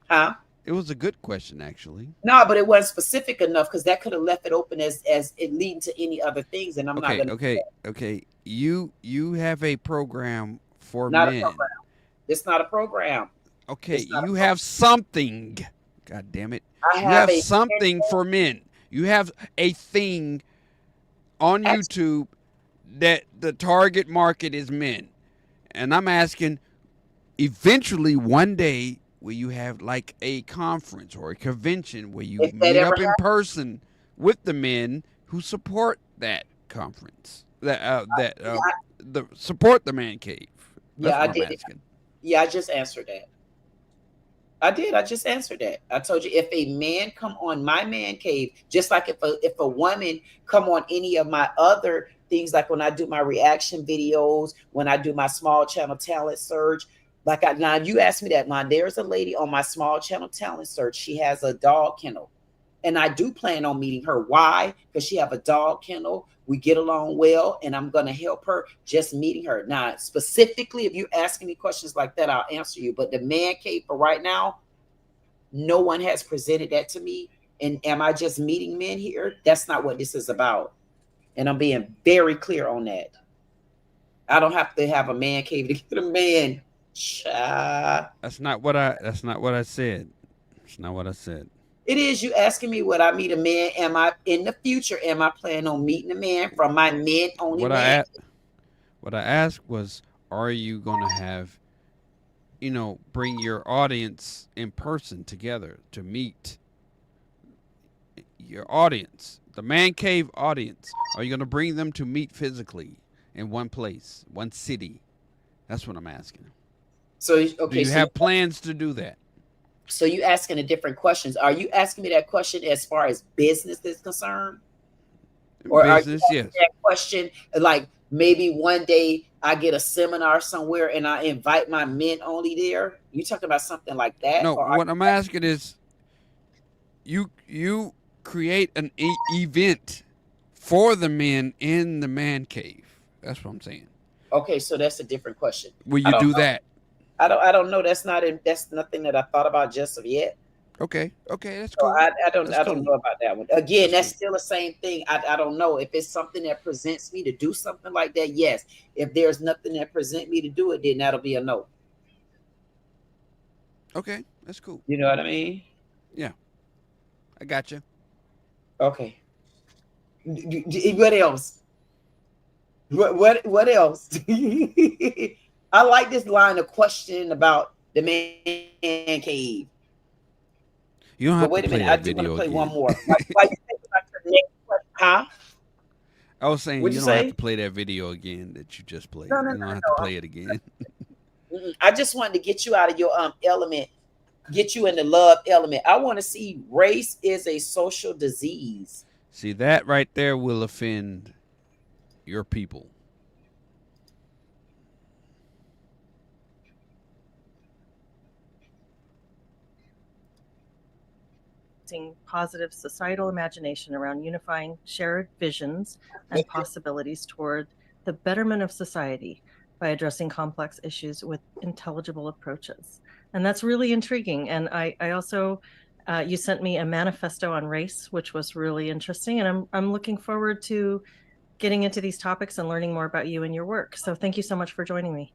Huh? It was a good question, actually. No, but it wasn't specific enough because that could have left it open as it leading to any other things. And I'm not going to. Okay. You have a program for not men. A program. It's not a program. Okay, It's not you a have something. God damn it. I You have have a something for men. You have a thing on YouTube that the target market is men. And I'm asking, eventually one day, will you have like a conference or a convention where you if that meet ever up in person with the men who support that conference, happened, the support the man cave? yeah, That's I what I'm did it. asking. Yeah, I just answered that. I did. I just answered that. I told you if a man come on my man cave, just like if a woman come on any of my other things, like when I do my reaction videos, when I do my small channel talent search, like now you asked me that. Now there's a lady on my small channel talent search. She has a dog kennel. And I do plan on meeting her. Why? Because she have a dog kennel. We get along well, and I'm going to help her just meeting her. Now, specifically, if you're asking me questions like that, I'll answer you. But the man cave for right now, no one has presented that to me. And am I just meeting men here? That's not what this is about. And I'm being very clear on that. I don't have to have a man cave to get a man. That's not what I. That's not what I said. That's not what I said. It is you asking me would I meet a man? Am I in the future? Am I planning on meeting a man from my men only What man? what I asked was, are you gonna have, bring your audience in person together to meet your audience, the man cave audience? Are you gonna bring them to meet physically in one place, one city? That's what I'm asking. So Do okay, you have plans to do that? so you asking a different questions. Are you asking me that question as far as business is concerned? Or are you Business, asking yes. that question like maybe one day I get a seminar somewhere and I invite my men only there? You talking about something like that? No, Or are what I'm asking is, you create an event for the men in the man cave. That's what I'm saying. okay, so that's a different question. Will I you don't do know. that? I don't know. That's nothing that I thought about just of yet. Okay, okay, that's So cool. I That's don't cool. know about that one. Again, That's that's cool. still the same thing. I don't know if it's something that presents me to do something like that. Yes. If there's nothing that present me to do it, then that'll be a no. Okay, that's cool. You know what I mean? Yeah, I got you. Okay. What else? What else? I like this line of questioning about the man cave. You don't But have to wait a play minute, I that do want to video play one again. more. Why you think about your next question? Huh? I was saying What'd you you don't have to say? play that video again that you just No, played. no, You no, don't have to no. play it again. I just wanted to get you out of your element, get you in the love element. I want to see race is a social disease. See, that right there will offend your people. Positive societal imagination around unifying shared visions and possibilities toward the betterment of society by addressing complex issues with intelligible approaches. And that's really intriguing. And I also, you sent me a manifesto on race, which was really interesting. And I'm looking forward to getting into these topics and learning more about you and your work. So thank you so much for joining me.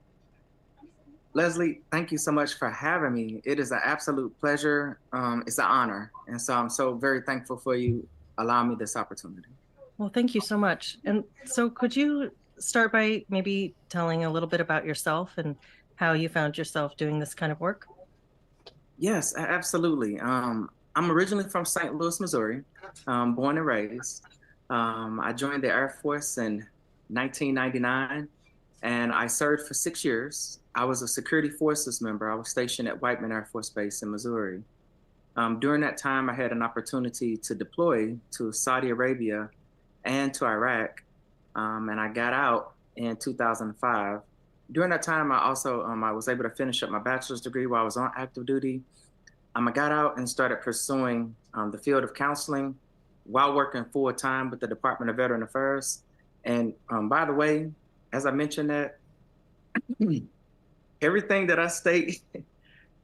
Leslie, thank you so much for having me. It is an absolute pleasure. It's an honor. And so I'm so very thankful for you allowing me this opportunity. Well, thank you so much. And so could you start by maybe telling a little bit about yourself and how you found yourself doing this kind of work? Yes, absolutely. I'm originally from St. Louis, Missouri, born and raised. I joined the Air Force in 1999 and I served for 6 years. I was a security forces member. I was stationed at Whiteman Air Force Base in Missouri. During that time, I had an opportunity to deploy to Saudi Arabia and to Iraq, and I got out in 2005. During that time, I also I was able to finish up my bachelor's degree while I was on active duty. I got out and started pursuing the field of counseling while working full time with the Department of Veteran Affairs. And by the way, as I mentioned that, everything that I state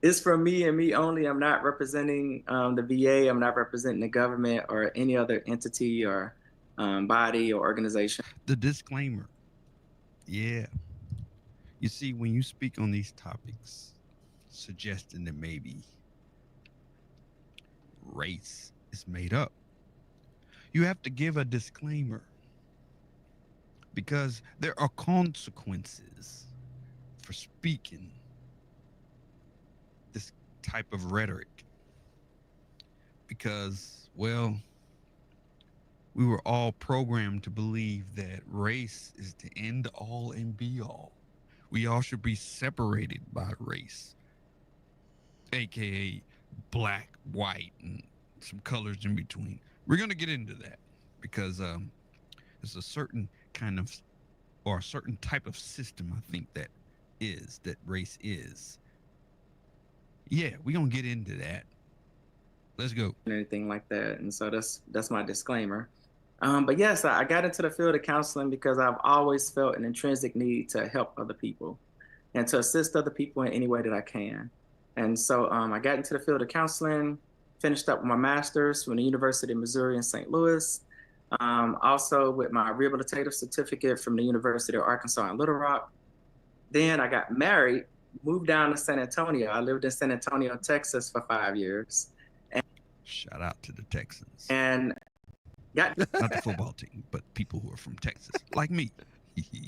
is for me and me only. I'm not representing the VA. I'm not representing the government or any other entity or body or organization. The disclaimer. Yeah. You see, when you speak on these topics, suggesting that maybe race is made up. You have to give a disclaimer because there are consequences for speaking this type of rhetoric. Because, well, we were all programmed to believe that race is the end all and be all. We all should be separated by race, aka black, white, and some colors in between. We're going to get into that because there's a certain kind of, or a certain type of system, I think, that race is. Yeah, we're going to get into that. Let's go. Anything like that. And so that's my disclaimer. But yes, I got into the field of counseling because I've always felt an intrinsic need to help other people and to assist other people in any way that I can. And so I got into the field of counseling, finished up with my master's from the University of Missouri in St. Louis, also with my rehabilitative certificate from the University of Arkansas in Little Rock. Then I got married, moved down to San Antonio. I lived in San Antonio, Texas for 5 years. Shout out to the Texans. And got not the football team, but people who are from Texas, like me.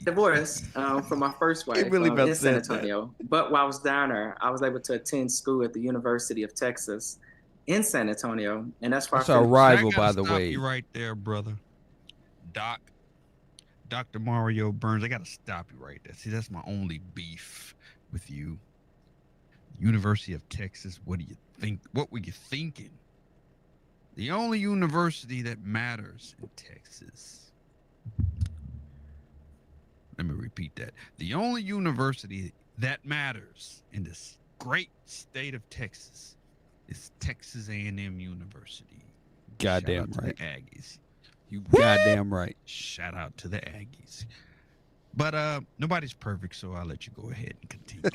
Divorced from my first wife in San Antonio. But while I was down there, I was able to attend school at the University of Texas in San Antonio, and that's where that's our rival, by the way. You right there, brother. Dr. Mario Burns. I gotta stop you right there. See, that's my only beef with you. University of Texas. What do you think? What were you thinking? The only university that matters in Texas. Let me repeat that. The only university that matters in this great state of Texas is Texas A&M University. Goddamn right. The Aggies. You goddamn right. Shout out to the Aggies. But nobody's perfect, so I'll let you go ahead and continue.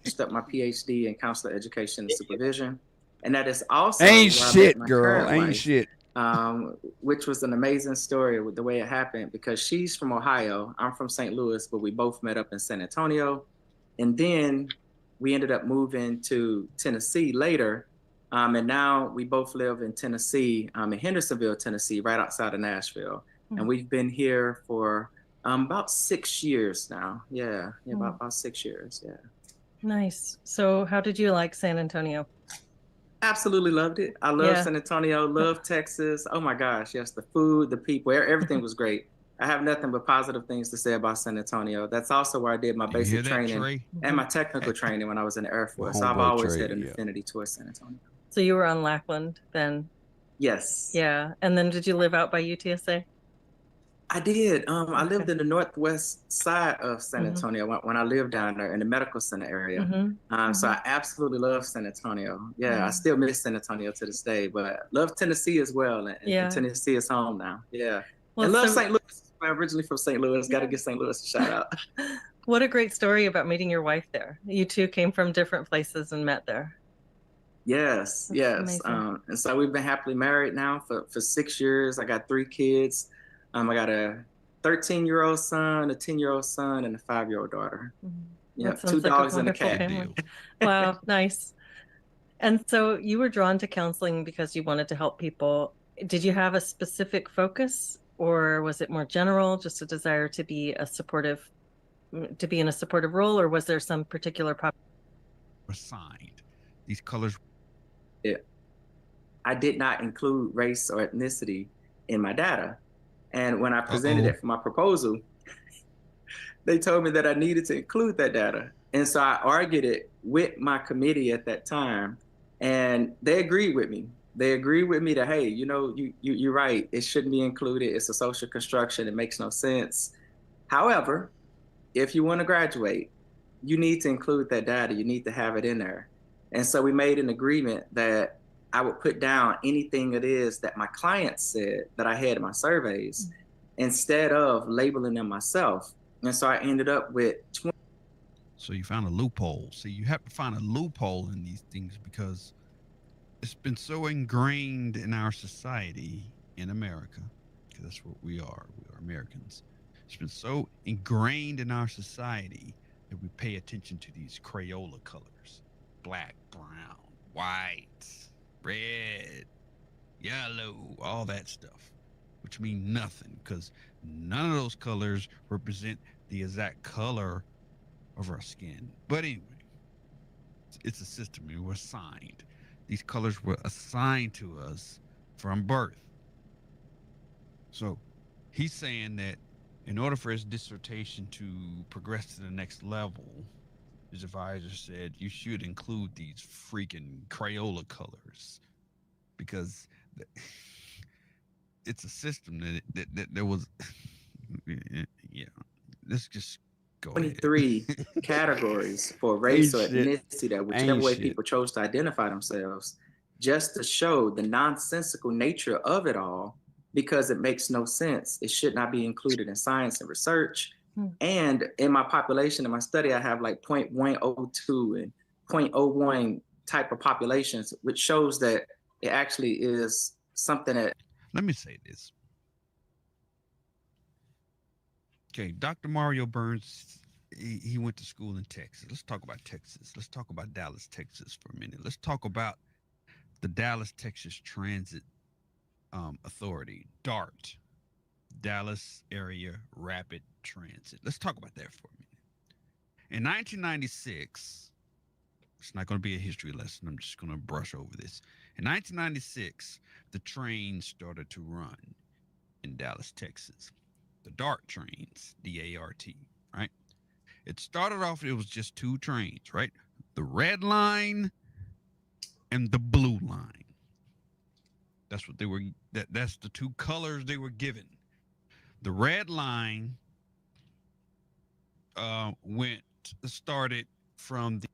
Finished up my PhD in counselor education and supervision. And that is also ain't shit, girl. Ain't wife, shit. Which was an amazing story with the way it happened because she's from Ohio. I'm from St. Louis, but we both met up in San Antonio. And then we ended up moving to Tennessee later. And now we both live in Tennessee, in Hendersonville, Tennessee, right outside of Nashville. Mm-hmm. And we've been here for about 6 years now. Yeah, about 6 years. Yeah. Nice. So how did you like San Antonio? Absolutely loved it. I love San Antonio, love Texas. Oh my gosh, yes, the food, the people, everything was great. I have nothing but positive things to say about San Antonio. That's also where I did my basic training and my technical training when I was in the Air Force. So I've always had an affinity towards San Antonio. So you were on Lackland then? Yes. Yeah. And then did you live out by UTSA? I did. I lived in the northwest side of San Antonio when I lived down there in the medical center area. So I absolutely love San Antonio. Yeah, I still miss San Antonio to this day, but love Tennessee as well. And Tennessee is home now. Yeah. Well, and love St. Louis. I'm originally from St. Louis. Got to give St. Louis a shout out. What a great story about meeting your wife there. You two came from different places and met there. Yes, yes. And so we've been happily married now for 6 years. I got 3 kids. I got a 13-year-old son, a 10-year-old son, and a 5-year-old daughter. Yeah, 2 dogs and a cat. Family. Wow, nice. And so you were drawn to counseling because you wanted to help people. Did you have a specific focus, or was it more general, just a desire to be in a supportive role, or was there some particular assigned these colors? Yeah, I did not include race or ethnicity in my data. And when I presented it for my proposal, they told me that I needed to include that data. And so I argued it with my committee at that time, and they agreed with me. They agreed with me that, hey, you're right. It shouldn't be included. It's a social construction. It makes no sense. However, if you want to graduate, you need to include that data. You need to have it in there. And so we made an agreement that I would put down anything it is that my clients said that I had in my surveys instead of labeling them myself. And so I ended up with 20. So you found a loophole. See, you have to find a loophole in these things because it's been so ingrained in our society in America, because that's what we are. We are Americans. It's been so ingrained in our society that we pay attention to these Crayola colors. black, brown, white, red, yellow, all that stuff, which mean nothing because none of those colors represent the exact color of our skin. But anyway, it's a system. We were assigned. These colors were assigned to us from birth. So he's saying that in order for his dissertation to progress to the next level, his advisor said you should include these freaking Crayola colors because it's a system that there was. Yeah, let's just go 23 ahead. categories for race or Ain't shit. ethnicity that whichever Ain't way shit. people chose to identify themselves, just to show the nonsensical nature of it all, because it makes no sense. It should not be included in science and research. And in my population, in my study, I have like 0.102 and 0.01 type of populations, which shows that it actually is something that. Let me say this. Okay, Dr. Mario Burns, he went to school in Texas. Let's talk about Texas. Let's talk about Dallas, Texas for a minute. Let's talk about the Dallas, Texas Transit Authority, DART, Dallas Area Rapid Transit. Let's talk about that for a minute. In 1996, it's not going to be a history lesson. I'm just going to brush over this. In 1996, the train started to run in Dallas, Texas. The DART trains, D-A-R-T, right? It started off, it was just two trains, right? The red line and the blue line. That's what they were, that's the two colors they were given. The red line started from the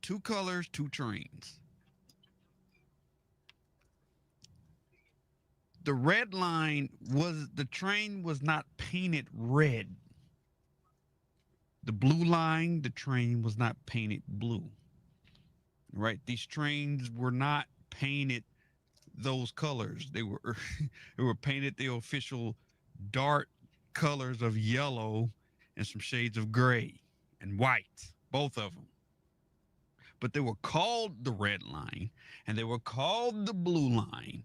two colors, two trains. The red line was, the train was not painted red. The blue line, the train was not painted blue. Right? These trains were not painted those colors. They were they were painted the official DART colors of yellow and some shades of gray and white, both of them. But they were called the red line and they were called the blue line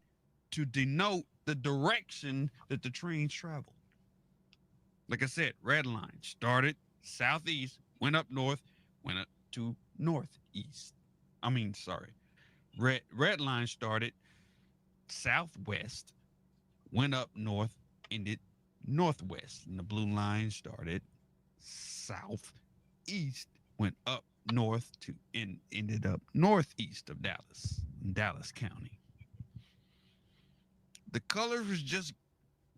to denote the direction that the trains traveled. Like I said, red line started southeast, went up north, went up to northeast. Red line started southwest, went up north, ended northwest. And the blue line started southeast, went up north to and ended up northeast of Dallas, in Dallas County. The color was just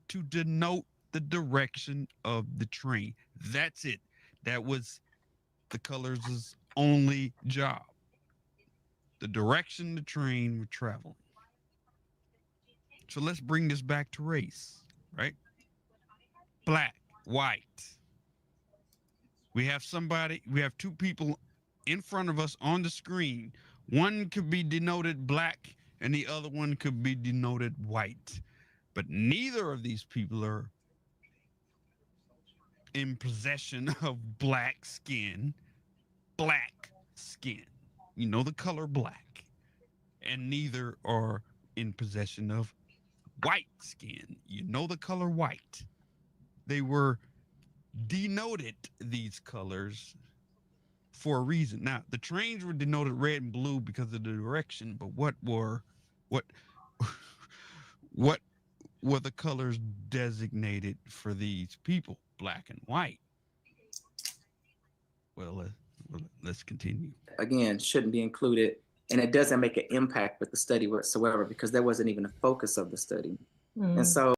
to denote the direction of the train. That's it. That was the colors' only job. The direction the train would travel. So let's bring this back to race, right? Black, white. We have two people in front of us on the screen. One could be denoted black and the other one could be denoted white. But neither of these people are in possession of black skin. You know the color black. And neither are in possession of white skin. You know the color white. They were denoted these colors for a reason. Now, the trains were denoted red and blue because of the direction, but what were the colors designated for these people? Black and white. Well, let's continue. Again, shouldn't be included, and it doesn't make an impact with the study whatsoever because that wasn't even the focus of the study. And so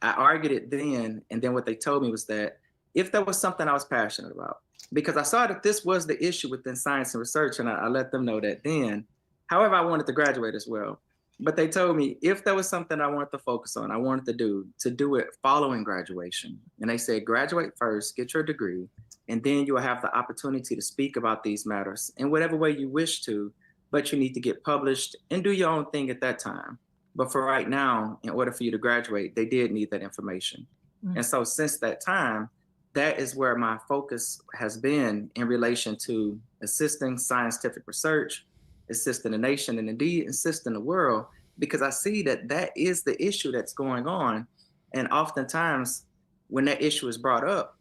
I argued it then, and then what they told me was that if there was something I was passionate about, because I saw that this was the issue within science and research, and I let them know that then. However, I wanted to graduate as well. But they told me if there was something I wanted to focus on, I wanted to do it following graduation. And they said, graduate first, get your degree, and then you will have the opportunity to speak about these matters in whatever way you wish to, but you need to get published and do your own thing at that time. But for right now, in order for you to graduate, they did need that information. And so since that time, that is where my focus has been in relation to assisting scientific research, assisting the nation, and indeed assisting the world, because I see that that is the issue that's going on. And oftentimes when that issue is brought up,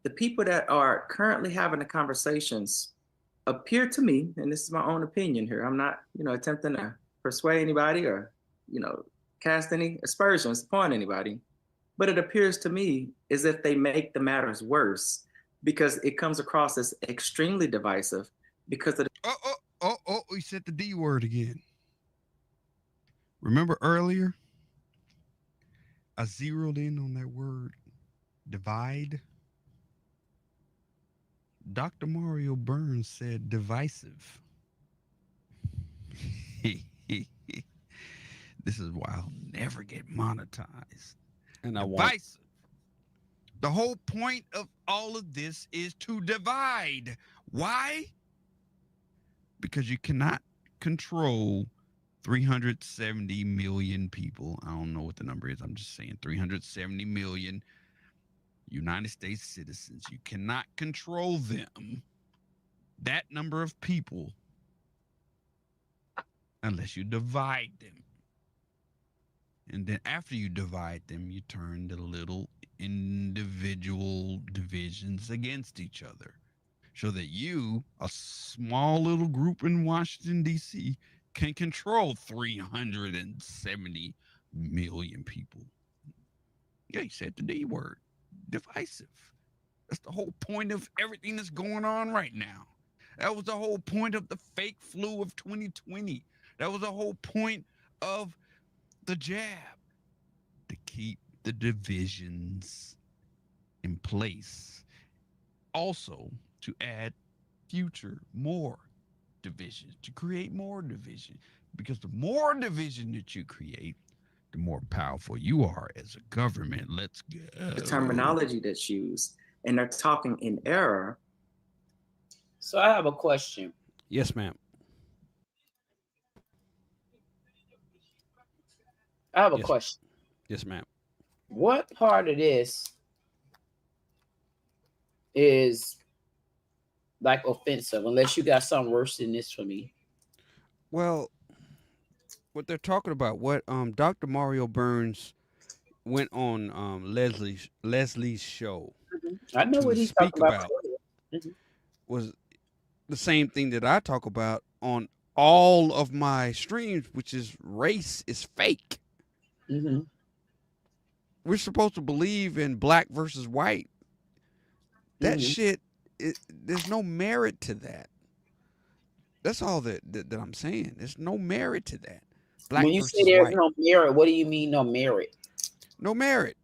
the people that are currently having the conversations appear to me, and this is my own opinion here, I'm not, attempting to persuade anybody or, cast any aspersions upon anybody, but it appears to me as if they make the matters worse because it comes across as extremely divisive because of the We said the D word again. Remember earlier? I zeroed in on that word, divide. Dr. Mario Burns said divisive. This is why I'll never get monetized. And I won't. Divisive. The whole point of all of this is to divide. Why? Because you cannot control 370 million people. I don't know what the number is. I'm just saying 370 million United States citizens. You cannot control them, that number of people, unless you divide them. And then after you divide them, you turn the little individual divisions against each other so that you, a small little group in Washington, D.C., can control 370 million people. Yeah, you said the D word. Divisive. That's the whole point of everything that's going on right now. That was the whole point of the fake flu of 2020. That was the whole point of the jab, to keep the divisions in place. Also, to add future more divisions, to create more division. Because the more division that you create, the more powerful you are as a government. Let's go. the terminology that's used, and they're talking in error. So I have a question. Yes, ma'am. I have a question. Yes, ma'am. What part of this is like offensive, unless you got something worse than this for me? Well, what they're talking about, what Dr. Mario Burns went on Leslie's show I know to what he's speak talking about. was the same thing that I talk about on all of my streams, which is race is fake. Mm-hmm. We're supposed to believe in black versus white. That shit, there's no merit to that. That's all that I'm saying. There's no merit to that. Black When you versus say there's white. no merit, what do you mean no merit? No merit.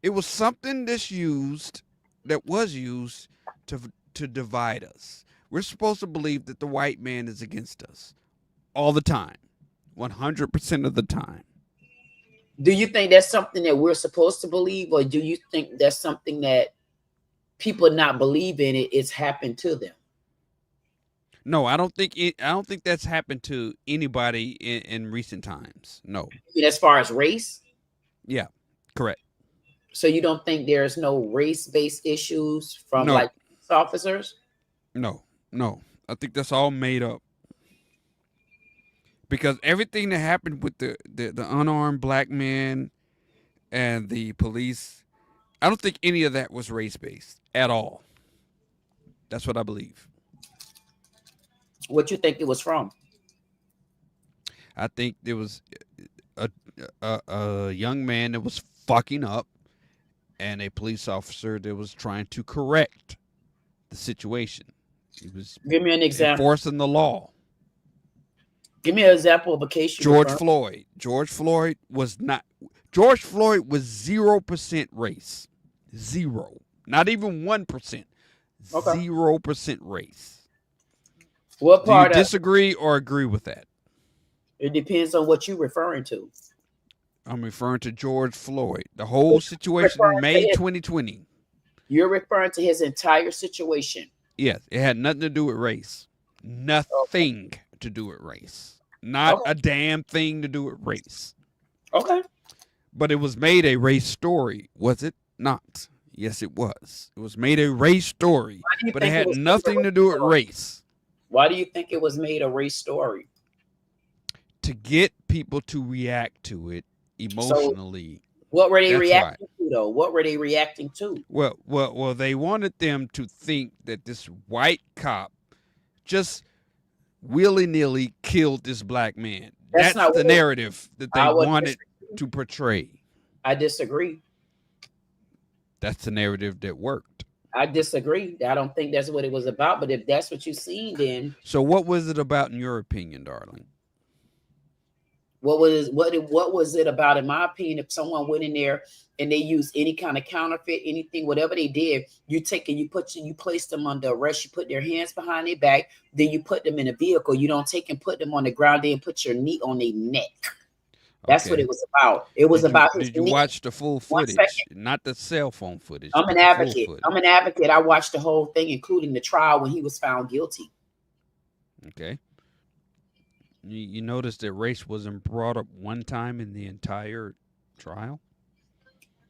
It was something that was used to divide us. We're supposed to believe that the white man is against us all the time, 100% of the time. Do you think that's something that we're supposed to believe, or do you think that's something that people not believe in it's happened to them? No, I don't think that's happened to anybody in recent times. No. As far as race? Yeah, correct. So you don't think there's no race-based issues from like officers? No. I think that's all made up. Because everything that happened with the unarmed black men and the police, I don't think any of that was race-based at all. That's what I believe. What you think it was from? I think there was a young man that was fucking up and a police officer that was trying to correct the situation. He was Give me an example. Enforcing the law. Give me an example of a case. George Floyd. George Floyd was 0% race. Zero. Not even 1%. Okay. 0% race. What part? Do you disagree or agree with that? It depends on what you're referring to. I'm referring to George Floyd. The whole situation in May 2020. You're referring to his entire situation. Yes, it had nothing to do with race. Nothing to do with race. Not a damn thing to do with race. Okay. But it was made a race story, was it not? Yes, it was. It was made a race story, Why do you but it think had was made a nothing to race do with story? race. Why do you think it was made a race story? To get people to react to it So emotionally. what were they That's why. reacting to though? What were they reacting to? Well, they wanted them to think that this white cop just willy-nilly killed this black man. That's That's not the what narrative that they I would wanted disagree. to portray. I disagree. That's the narrative that worked. I disagree. I don't think that's what it was about. But if that's what you seen, then So what was it about in your opinion, darling? what was it about? In my opinion, if someone went in there and they used any kind of counterfeit, anything, whatever they did, you take it, you place them under arrest, you put their hands behind their back, then you put them in a vehicle. You don't take and put them on the ground, then put your knee on their neck. That's what Okay. it was about. It was about his Did you knee. watch the full One footage? second. Not the cell phone footage. I'm but an the full advocate. footage. I'm an advocate. I watched the whole thing, including the trial when he was found guilty. Okay. You noticed that race wasn't brought up one time in the entire trial?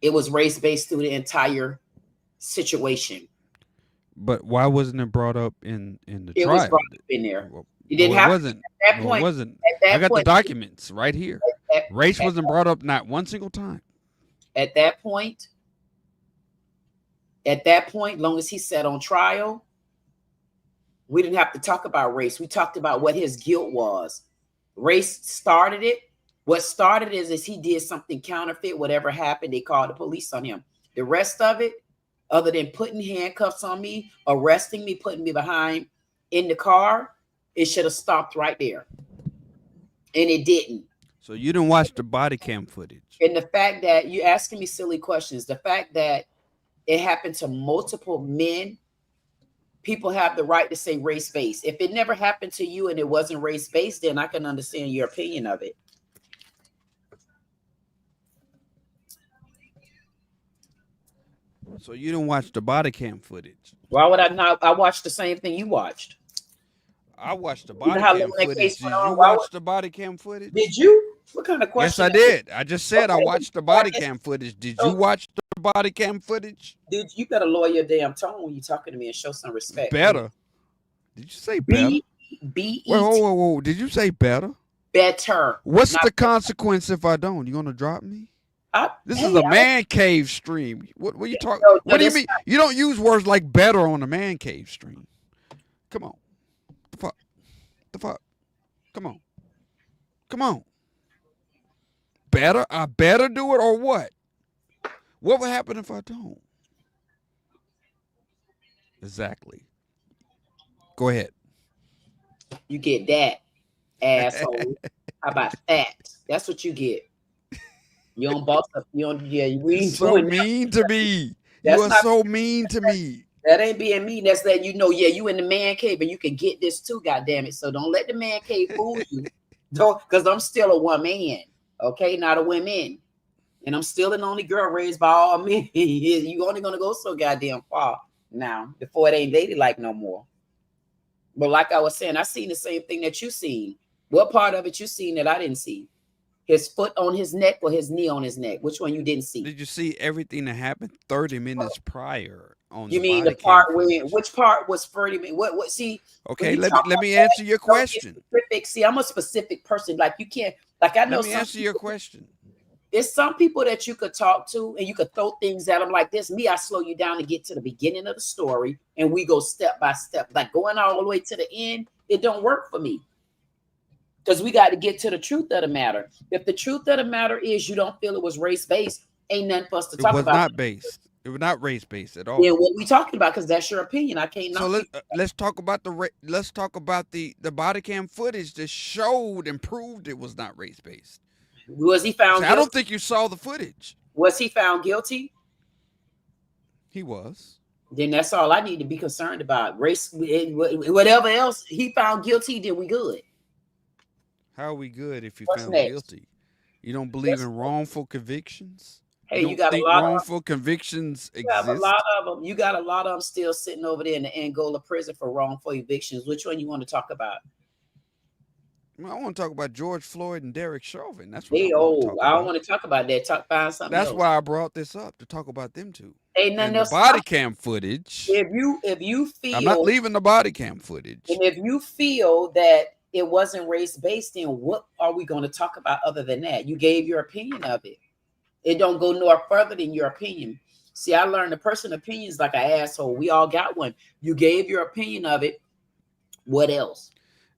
It was race-based through the entire situation. But why wasn't it brought up in the It trial? was brought up in there. Well, It didn't no, it have wasn't. at that No, point. it wasn't. At that I got point, the documents right here. at, Race at, wasn't brought up not one single time. at that point, long as he sat on trial, we didn't have to talk about race. We talked about what his guilt was. Race started it. What started is he did something counterfeit. Whatever happened, they called the police on him. The rest of it, other than putting handcuffs on me, arresting me, putting me behind in the car, it should have stopped right there. And it didn't. So you didn't watch the body cam footage. And the fact that you're asking me silly questions, the fact that it happened to multiple men, people have the right to say race-based. If it never happened to you and it wasn't race-based, then I can understand your opinion of it. So you didn't watch the body cam footage. Why would I not? I watched the same thing you watched. I watched the You body know how cam long that footage. case Did went you on? Why watch would- the body cam footage? Did you? What kind of Yes, question? I did. I just said I Okay. watched the body cam footage. Did you watch the body cam footage? Dude, you better lower your damn tone when you're talking to me and show some respect. Better. Did you say better? Whoa. Did you say better? Better. What's Not the consequence if I don't? You gonna drop me? This is hey, a man cave stream. What you talking? No, What do you that's mean? You don't use words like better on the man cave stream. Come on. The fuck? Come on. Better? I better do it or what? What would happen if I don't? Exactly. Go ahead. You get that, asshole. How about that? That's what you get. You don't boss up. You don't. Yeah, we ain't So doing mean to me. That's You are not- so mean to me. That ain't being mean. That's letting you know, yeah, you in the man cave, and you can get this too. God damn it! So don't let the man cave fool you. Don't, because I'm still a one man. Okay, not a woman, and I'm still an only girl raised by all men. You only gonna go so goddamn far now before it ain't ladylike no more. But like I was saying, I seen the same thing that you seen. What part of it you seen that I didn't see? His foot on his neck or his knee on his neck? Which one you didn't see? Did you see everything that happened 30 minutes prior on You the mean the body cam part where footage? which part was 30 minutes? What see? Okay, when you let talk me about that, answer your don't get question. specific. See, I'm a specific person. Like you can't, like I know Let me some answer your people- question. There's some people that you could talk to and you could throw things at them like this. Me, I slow you down to get to the beginning of the story and we go step by step. Like going all the way to the end, it don't work for me. Because we got to get to the truth of the matter. If the truth of the matter is you don't feel it was race-based, ain't nothing for us to It talk was about. not based. It was not race based at all. Yeah, what we talking about? Because that's your opinion. I can't. So knock let's talk about the body cam footage that showed and proved it was not race based. Was he found See, guilty? I don't think you saw the footage. Was he found guilty? He was. Then that's all I need to be concerned about. Race, whatever else he found guilty, then we good. How are we good if you What's found next? guilty? You don't believe in wrongful convictions? Hey, you you don't got a think lot of wrongful convictions you have a exist? lot of them. You got a lot of them still sitting over there in the Angola prison for wrongful evictions. Which one you want to talk about? Well, I want to talk about George Floyd and Derek Chauvin. That's what They I want to old. talk I don't about. want to talk about that. Find something That's else. why I brought this up, to talk about them two. Ain't nothing And the else. body cam footage. If you feel, I'm not leaving the body cam footage. and if you feel that it wasn't race based, then what are we going to talk about other than that? You gave your opinion of it. It don't go no further than your opinion. See, I learned a person's opinion is like an asshole. We all got one. You gave your opinion of it. What else?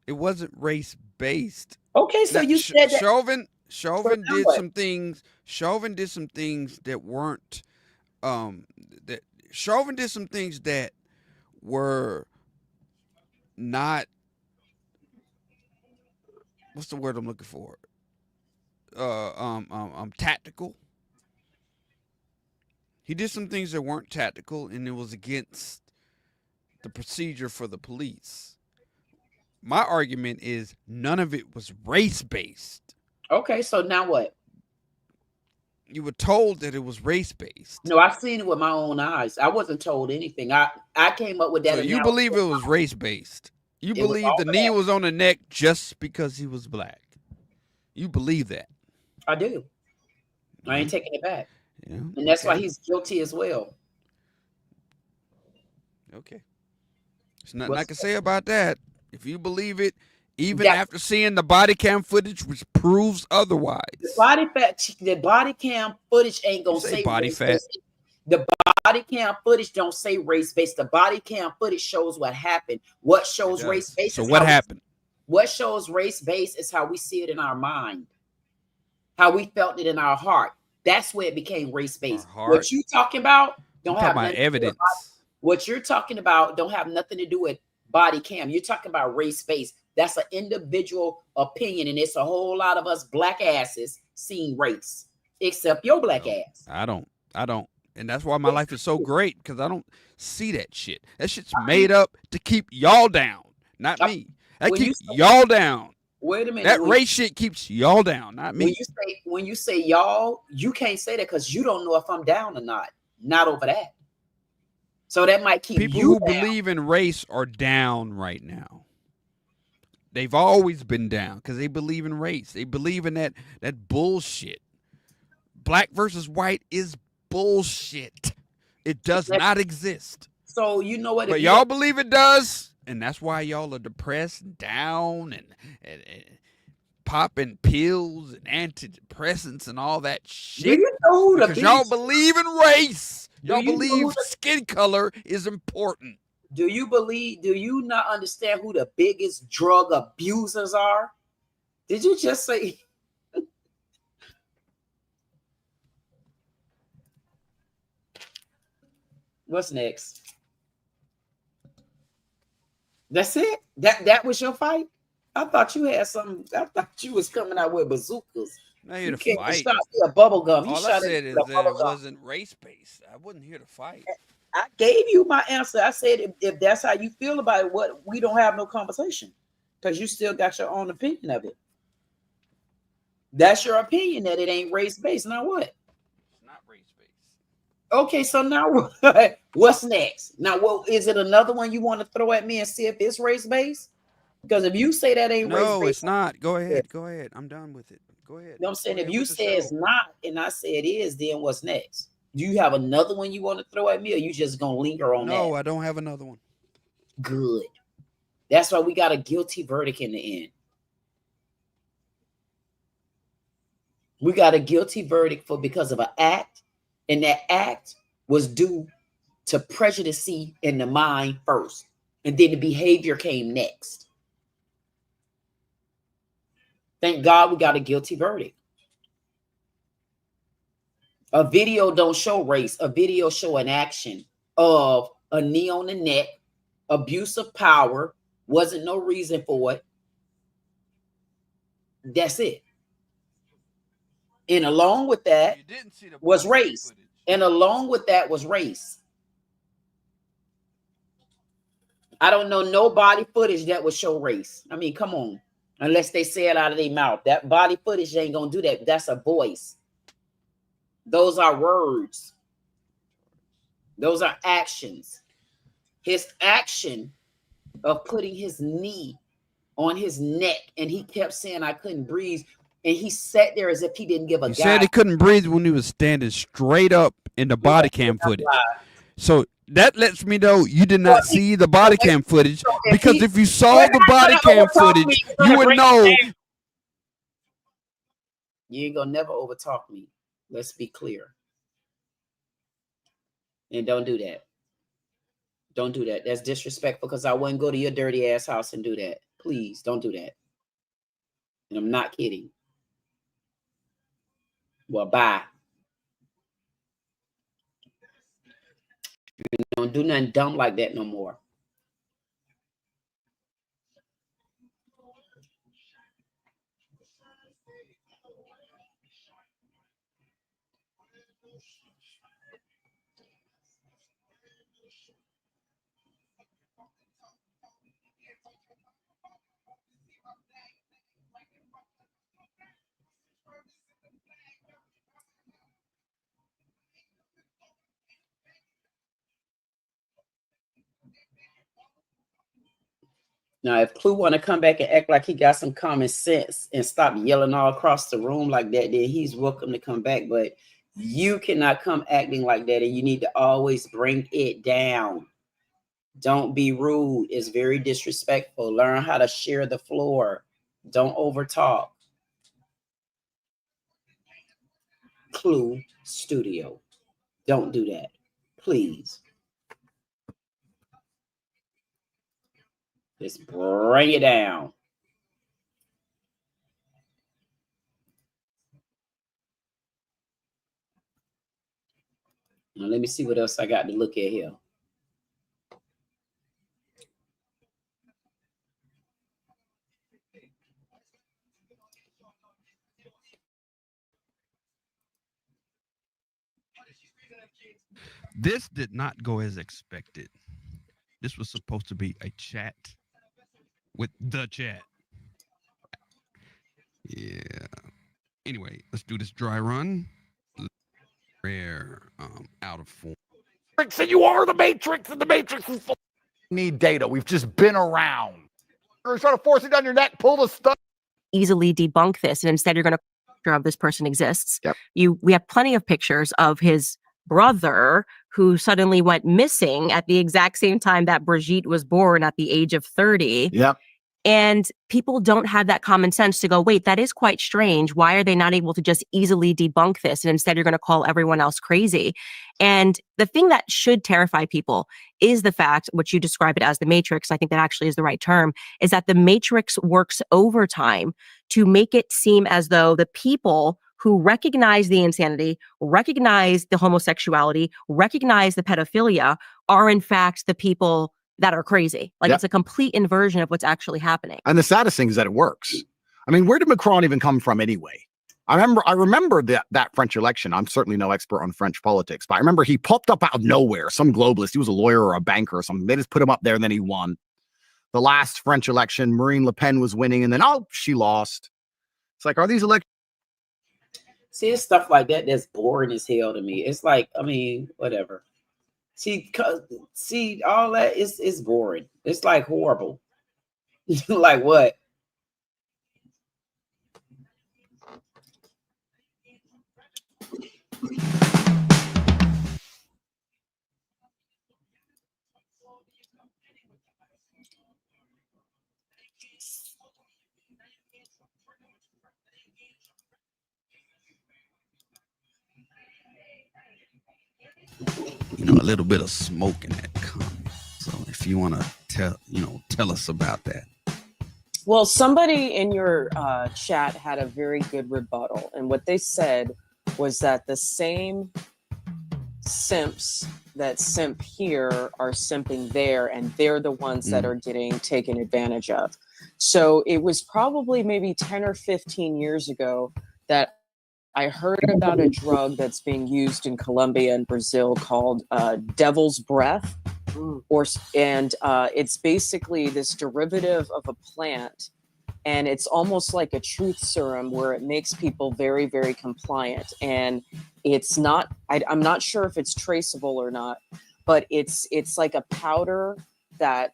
It wasn't race based. Okay, so you said that Chauvin did what? some things. Chauvin did some things that weren't. That Chauvin did some things that were not. What's the word I'm looking for? Tactical. He did some things that weren't tactical, and it was against the procedure for the police. My argument is none of it was race based. Okay, so now what? You were told that it was race based. No, I've seen it with my own eyes. I wasn't told anything. I came up with that. So you believe it was race based. You believe the knee was on the neck just because he was black. You believe that. I do. I ain't taking it back. Yeah, and that's why he's guilty as well. Okay. There's nothing I can say about that. If you believe it, even after seeing the body cam footage, which proves otherwise. The body cam footage ain't gonna say body race fat. based. The body cam footage don't say race based. The body cam footage shows what happened. What shows race based? So what happened? What shows race based is how we see it in our mind, how we felt it in our heart. That's where it became race based. What you talking about don't have nothing evidence. What you're talking about don't have nothing to do with body cam. You're talking about race based. That's an individual opinion, and it's a whole lot of us black asses seeing race, except your black ass. I don't, and that's why my life is so great, because I don't see that shit. That shit's made up to keep y'all down, not me. That keeps y'all down. Wait a minute. That race shit keeps y'all down, not me. When you say y'all, you can't say that because you don't know if I'm down or not. Not over that. So that might keep people you who down. believe in race are down right now. They've always been down because they believe in race. They believe in that bullshit. Black versus white is bullshit. It does not exist. So you know what? But y'all believe it does, and that's why y'all are depressed, down, and popping pills and antidepressants and all that shit. Do you know who the because y'all believe in race. Y'all believe skin color is important. Do you not understand who the biggest drug abusers are? Did you just say? What's next? That's it? That was your fight? I thought you had something. I thought you was coming out with bazookas. Not here You to can't fight. stop a bubble gum. All I said is that it wasn't race-based. I wasn't here to fight. I gave you my answer. I said if that's how you feel about it, what we don't have no conversation because you still got your own opinion of it. That's your opinion that it ain't race-based. Now what? It's not race-based. Okay, so now what's next? Now, what is it? Another one you want to throw at me and see if it's race-based? Because if you say that ain't race-based, no, it's not. Go ahead. Go ahead. I'm done with it. Go ahead. You know what I'm saying? If you say it's not and I say it is, then what's next? Do you have another one you want to throw at me, or you just gonna linger on that? No, I don't have another one. Good. That's why we got a guilty verdict in the end. We got a guilty verdict because of an act, and that act was due to prejudice in the mind first, and then the behavior came next. Thank God we got a guilty verdict. A video don't show race. A video show an action of a knee on the neck, abuse of power, wasn't no reason for it. That's it. And along with that was race. And along with that was race. I don't know no body footage that would show race. I mean, come on. Unless they say it out of their mouth. That body footage ain't going to do that. That's a voice. Those are words. Those are actions. His action of putting his knee on his neck, and he kept saying, I couldn't breathe. And he sat there as if he didn't give a He said he couldn't breathe when he was standing straight up in the body cam footage. So that lets me know you did not see the body cam footage, because if you saw the body cam footage, you would know. You ain't gonna never overtalk me. Let's be clear. And don't do that. Don't do that. That's disrespectful, because I wouldn't go to your dirty ass house and do that. Please don't do that. And I'm not kidding. Well, bye. Don't do nothing dumb like that no more. Now, if Clue want to come back and act like he got some common sense and stop yelling all across the room like that, then he's welcome to come back. But you cannot come acting like that, and you need to always bring it down. Don't be rude. It's very disrespectful. Learn how to share the floor. Don't overtalk. Clue Studio. Don't do that, please. Just bring it down. Now let me see what else I got to look at here. This did not go as expected. This was supposed to be a chat with the chat. Yeah. Anyway, let's do this dry run. Rare, out of form. And you are the Matrix, and the Matrix is full. Need data. We've just been around. You're trying to force it down your neck, pull the stuff. Easily debunk this, and instead you're going to of this person exists. Yep. We have plenty of pictures of his brother who suddenly went missing at the exact same time that Brigitte was born at the age of 30. Yep. And people don't have that common sense to go, wait, that is quite strange. Why are they not able to just easily debunk this? And instead, you're going to call everyone else crazy. And the thing that should terrify people is the fact, which you describe it as the Matrix, I think that actually is the right term, is that the Matrix works overtime to make it seem as though the people who recognize the insanity, recognize the homosexuality, recognize the pedophilia are in fact the people that are crazy. Like Yep. It's a complete inversion of what's actually happening. And the saddest thing is that it works. I mean, where did Macron even come from anyway? I remember that French election. I'm certainly no expert on French politics, but I remember he popped up out of nowhere. Some globalist, he was a lawyer or a banker or something. They just put him up there and then he won. The last French election, Marine Le Pen was winning and then, she lost. It's like, are these elections? See, it's stuff like that that's boring as hell to me. It's like, I mean, whatever. See, all that is boring. It's like horrible. Like what? A little bit of smoke in that comment. So if you want to tell us about that. Well, somebody in your chat had a very good rebuttal, and what they said was that the same simps that simp here are simping there, and they're the ones that are getting taken advantage of. So it was probably maybe 10 or 15 years ago that I heard about a drug that's being used in Colombia and Brazil called devil's breath. It's basically this derivative of a plant, and it's almost like a truth serum where it makes people very, very compliant. And it's not, I'm not sure if it's traceable or not, but it's like a powder that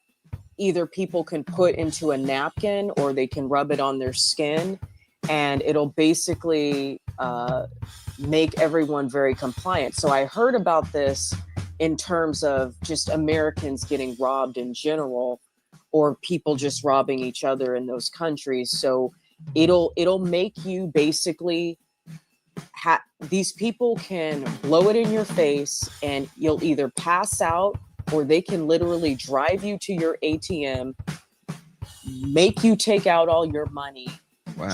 either people can put into a napkin or they can rub it on their skin, and it'll basically make everyone very compliant. So I heard about this in terms of just Americans getting robbed in general, or people just robbing each other in those countries. So it'll make you basically these people can blow it in your face, and you'll either pass out, or they can literally drive you to your ATM, make you take out all your money,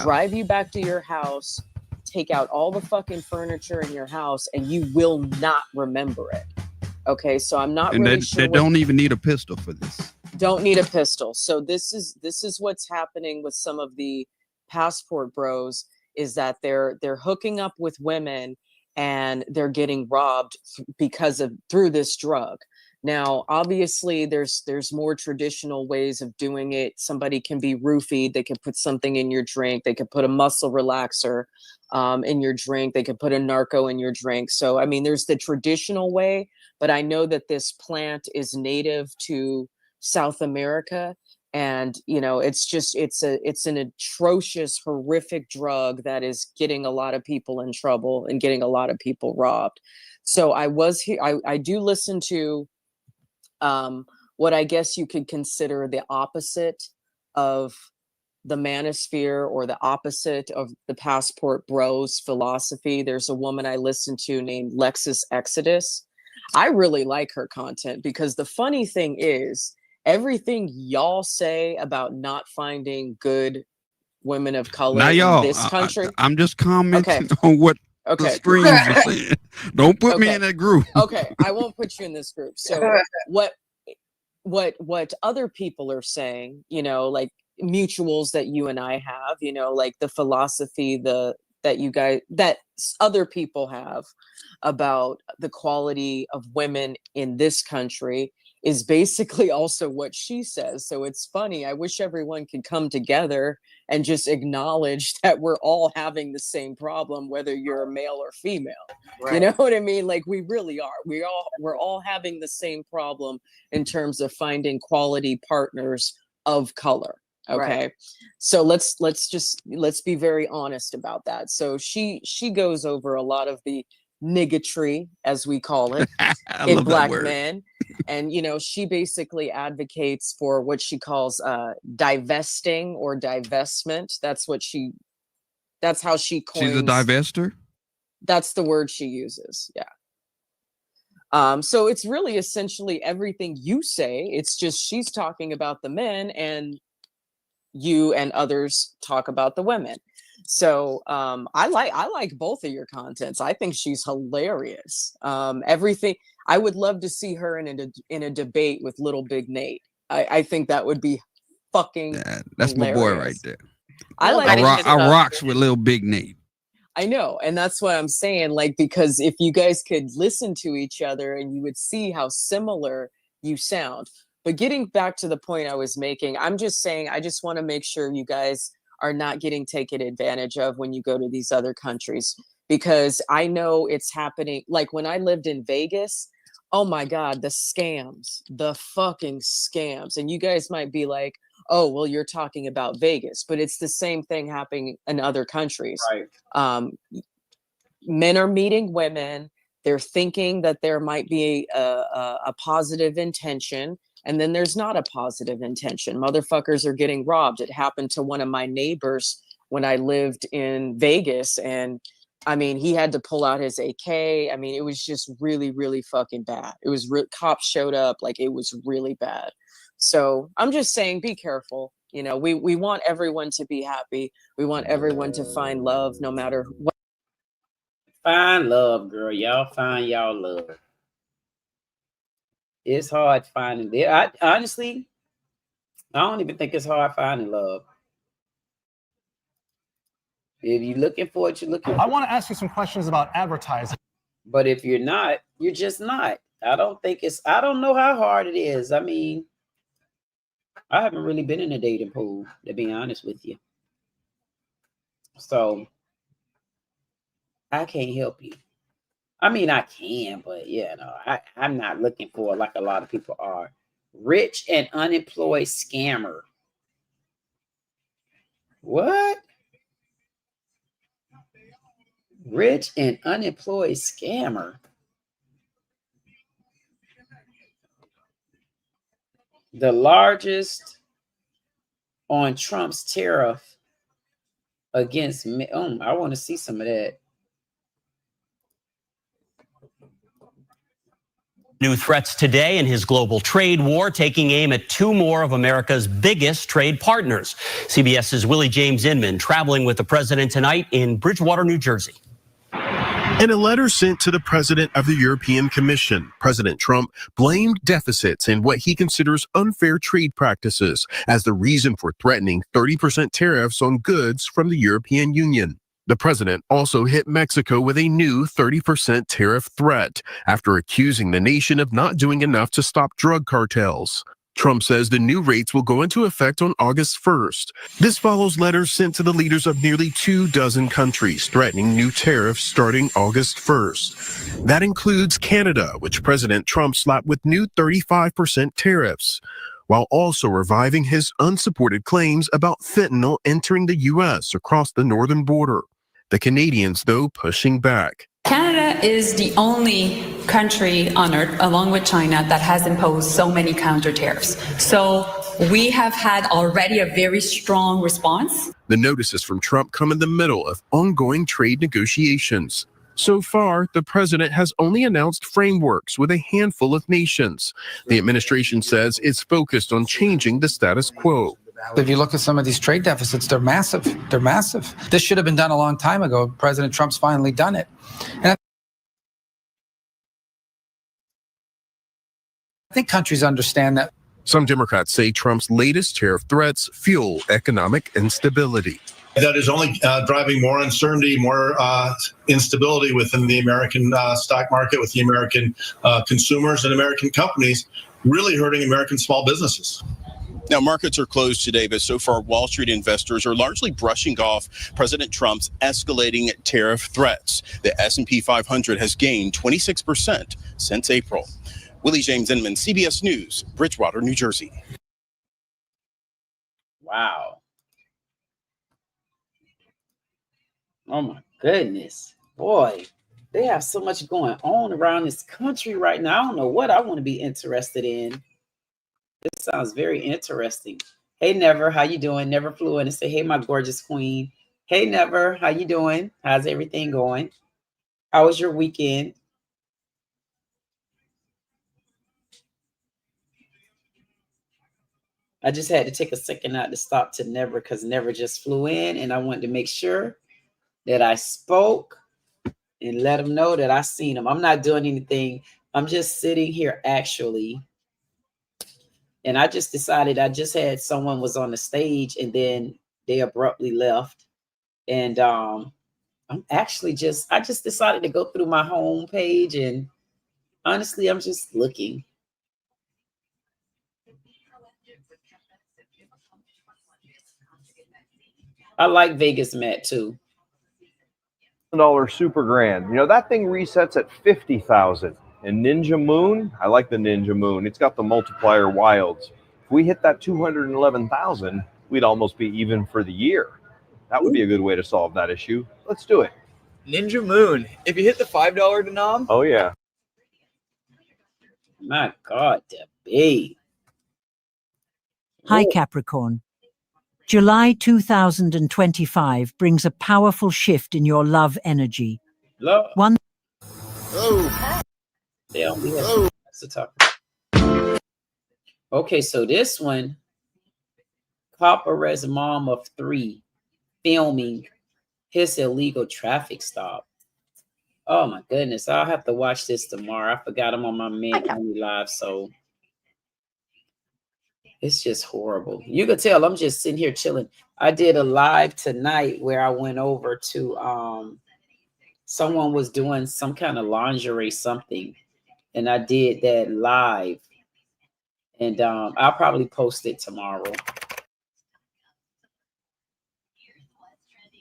drive you back to your house, take out all the fucking furniture in your house, and you will not remember it. Okay, so I'm not really sure. They don't even need a pistol for this. Don't need a pistol. So this is what's happening with some of the passport bros, is that they're hooking up with women and they're getting robbed through this drug. Now, obviously, there's more traditional ways of doing it. Somebody can be roofied. They can put something in your drink. They can put a muscle relaxer in your drink. They can put a narco in your drink. So, I mean, there's the traditional way, but I know that this plant is native to South America. And, you know, it's an atrocious, horrific drug that is getting a lot of people in trouble and getting a lot of people robbed. So I do listen to what I guess you could consider the opposite of the manosphere, or the opposite of the passport bros philosophy. There's a woman I listen to named Lexus Exodus. I really like her content, because the funny thing is, everything y'all say about not finding good women of color Now, y'all, in this country. I'm just commenting on what the streams are saying. Don't put me in that group. Okay, I won't put you in this group. So what other people are saying, you know, like mutuals that you and I have, you know, like the philosophy that other people have about the quality of women in this country is basically also what she says. So it's funny. I wish everyone could come together and just acknowledge that we're all having the same problem, whether you're a male or female. Right. You know what I mean? Like, we really are. We're all having the same problem in terms of finding quality partners of color. Okay. Right. So let's be very honest about that. So she goes over a lot of the niggatry, as we call it, in Black men. And, you know, she basically advocates for what she calls divesting or divestment. That's how she coins. She's a divester? That's the word she uses. Yeah. So it's really essentially everything you say. It's just she's talking about the men, and you and others talk about the women. So I like both of your contents. I think she's hilarious. Everything. I would love to see her in a debate with Little Big Nate. I think that would be fucking. That's hilarious. My boy right there. I rocks with Little Big Nate. I know, and that's what I'm saying. Like, because if you guys could listen to each other, and you would see how similar you sound. But getting back to the point I was making, I'm just saying, I just want to make sure you guys are not getting taken advantage of when you go to these other countries, because I know it's happening. Like, when I lived in Vegas, oh my God, the fucking scams. And you guys might be like, oh, well, you're talking about Vegas, but it's the same thing happening in other countries. Right. Men are meeting women. They're thinking that there might be a positive intention. And then there's not a positive intention. Motherfuckers are getting robbed. It happened to one of my neighbors when I lived in Vegas. And I mean, he had to pull out his AK. I mean, it was just really, really fucking bad. It was cops showed up. Like, it was really bad. So I'm just saying, be careful. You know, we want everyone to be happy. We want everyone to find love, no matter what. Find love, girl. Y'all find y'all love. It's hard finding it. Honestly, I don't even think it's hard finding love. If you're looking for it, you're looking for it. I want to ask you some questions about advertising. But if you're not, you're just not. I don't know how hard it is. I mean, I haven't really been in a dating pool, to be honest with you. So I can't help you. I mean, I can, but yeah, no, I'm not looking for it like a lot of people are. Rich and unemployed scammer. What? Rich and unemployed scammer. The largest on Trump's tariff against me. Oh, I want to see some of that. New threats today in his global trade war, taking aim at two more of America's biggest trade partners. CBS's Willie James Inman traveling with the president tonight in Bridgewater, New Jersey. In a letter sent to the president of the European Commission, President Trump blamed deficits and what he considers unfair trade practices as the reason for threatening 30% tariffs on goods from the European Union. The president also hit Mexico with a new 30% tariff threat after accusing the nation of not doing enough to stop drug cartels. Trump says the new rates will go into effect on August 1st. This follows letters sent to the leaders of nearly 24 countries threatening new tariffs starting August 1st. That includes Canada, which President Trump slapped with new 35% tariffs, while also reviving his unsupported claims about fentanyl entering the U.S. across the northern border. The Canadians, though, pushing back. Canada is the only country on earth, along with China, that has imposed so many counter tariffs. So we have had already a very strong response. The notices from Trump come in the middle of ongoing trade negotiations. So far, the president has only announced frameworks with a handful of nations. The administration says it's focused on changing the status quo. If you look at some of these trade deficits, they're massive. They're massive. This should have been done a long time ago. President Trump's finally done it. And I think countries understand that. Some Democrats say Trump's latest tariff threats fuel economic instability. That is only driving more uncertainty, more instability within the American stock market, with the American consumers and American companies, really hurting American small businesses. Now, markets are closed today, but so far, Wall Street investors are largely brushing off President Trump's escalating tariff threats. The S&P 500 has gained 26% since April. Willie James Inman, CBS News, Bridgewater, New Jersey. Wow. Oh, my goodness. Boy, they have so much going on around this country right now. I don't know what I want to be interested in. This sounds very interesting. Hey, Never, how you doing? Never flew in and say, hey, my gorgeous queen. Hey, Never, how you doing? How's everything going? How was your weekend? I just had to take a second out to stop to Never because Never just flew in, and I wanted to make sure that I spoke and let him know that I seen him. I'm not doing anything. I'm just sitting here actually. And I just decided, I just had someone was on the stage and then they abruptly left. And I'm actually I just decided to go through my home page, and honestly, I'm just looking. I like Vegas Matt too. $1 Super Grand. You know, that thing resets at 50,000. And Ninja Moon, I like the Ninja Moon. It's got the multiplier wilds. If we hit that 211,000, we'd almost be even for the year. That would be a good way to solve that issue. Let's do it. Ninja Moon. If you hit the $5 denom. Oh, yeah. My God, Debbie. Hi, Capricorn. July 2025 brings a powerful shift in your love energy. Love. One. Oh. That's the topic. Okay, so this one, Paparazzi mom of 3 filming his illegal traffic stop. Oh my goodness, I'll have to watch this tomorrow. I forgot I'm on my Man Only Live, so it's just horrible. You could tell I'm just sitting here chilling. I did a live tonight where I went over to someone was doing some kind of lingerie something, and I did that live. And I'll probably post it tomorrow.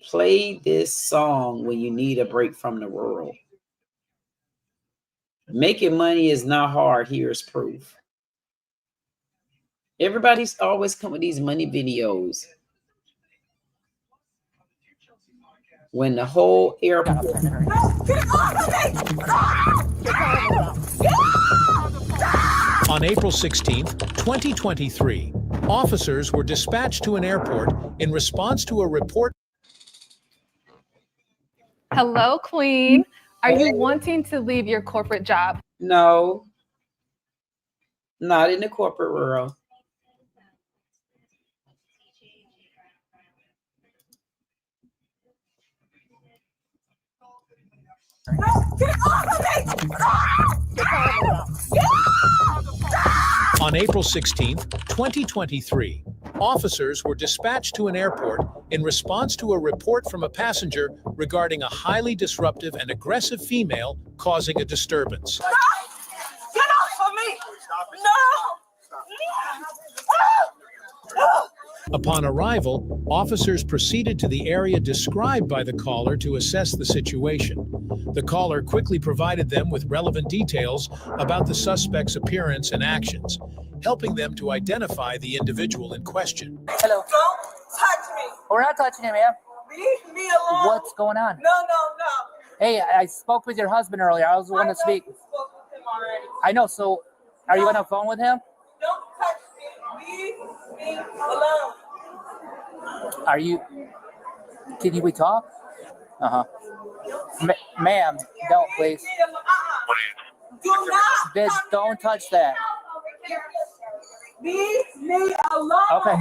Play this song when you need a break from the world. Making money is not hard. Here's proof. Everybody's always come with these money videos. when the whole airport. On April 16th, 2023, officers were dispatched to an airport in response to a report. Hello, Queen. Are you wanting to leave your corporate job? No, not in the corporate world. On April 16th, 2023, officers were dispatched to an airport in response to a report from a passenger regarding a highly disruptive and aggressive female causing a disturbance. Get off of me! No! Upon arrival, officers proceeded to the area described by the caller to assess the situation. The caller quickly provided them with relevant details about the suspect's appearance and actions, helping them to identify the individual in question. Hello. Don't touch me. We're not touching him, ma'am. Leave me alone. What's going on? No. Hey, I spoke with your husband earlier. I was the one to speak. You spoke with him already. I know, so are you on the phone with him? Don't touch me. Leave me alone. Are you? Can we talk? Ma'am, don't please. Do not. Bitch, don't touch that. Leave me alone. Okay.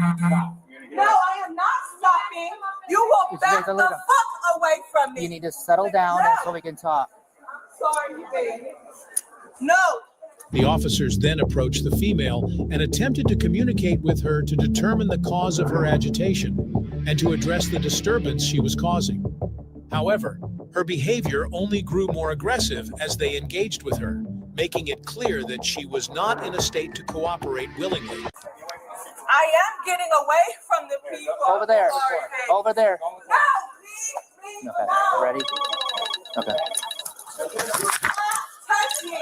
No, I am not stopping. You will back the fuck away from me. You need to settle down so we can talk. Sorry, baby. No. The officers then approached the female and attempted to communicate with her to determine the cause of her agitation and to address the disturbance she was causing. However, her behavior only grew more aggressive as they engaged with her, making it clear that she was not in a state to cooperate willingly. I am getting away from the people. Over there. Sorry, Over there. No, leave me alone. Ready? Okay. Touch me.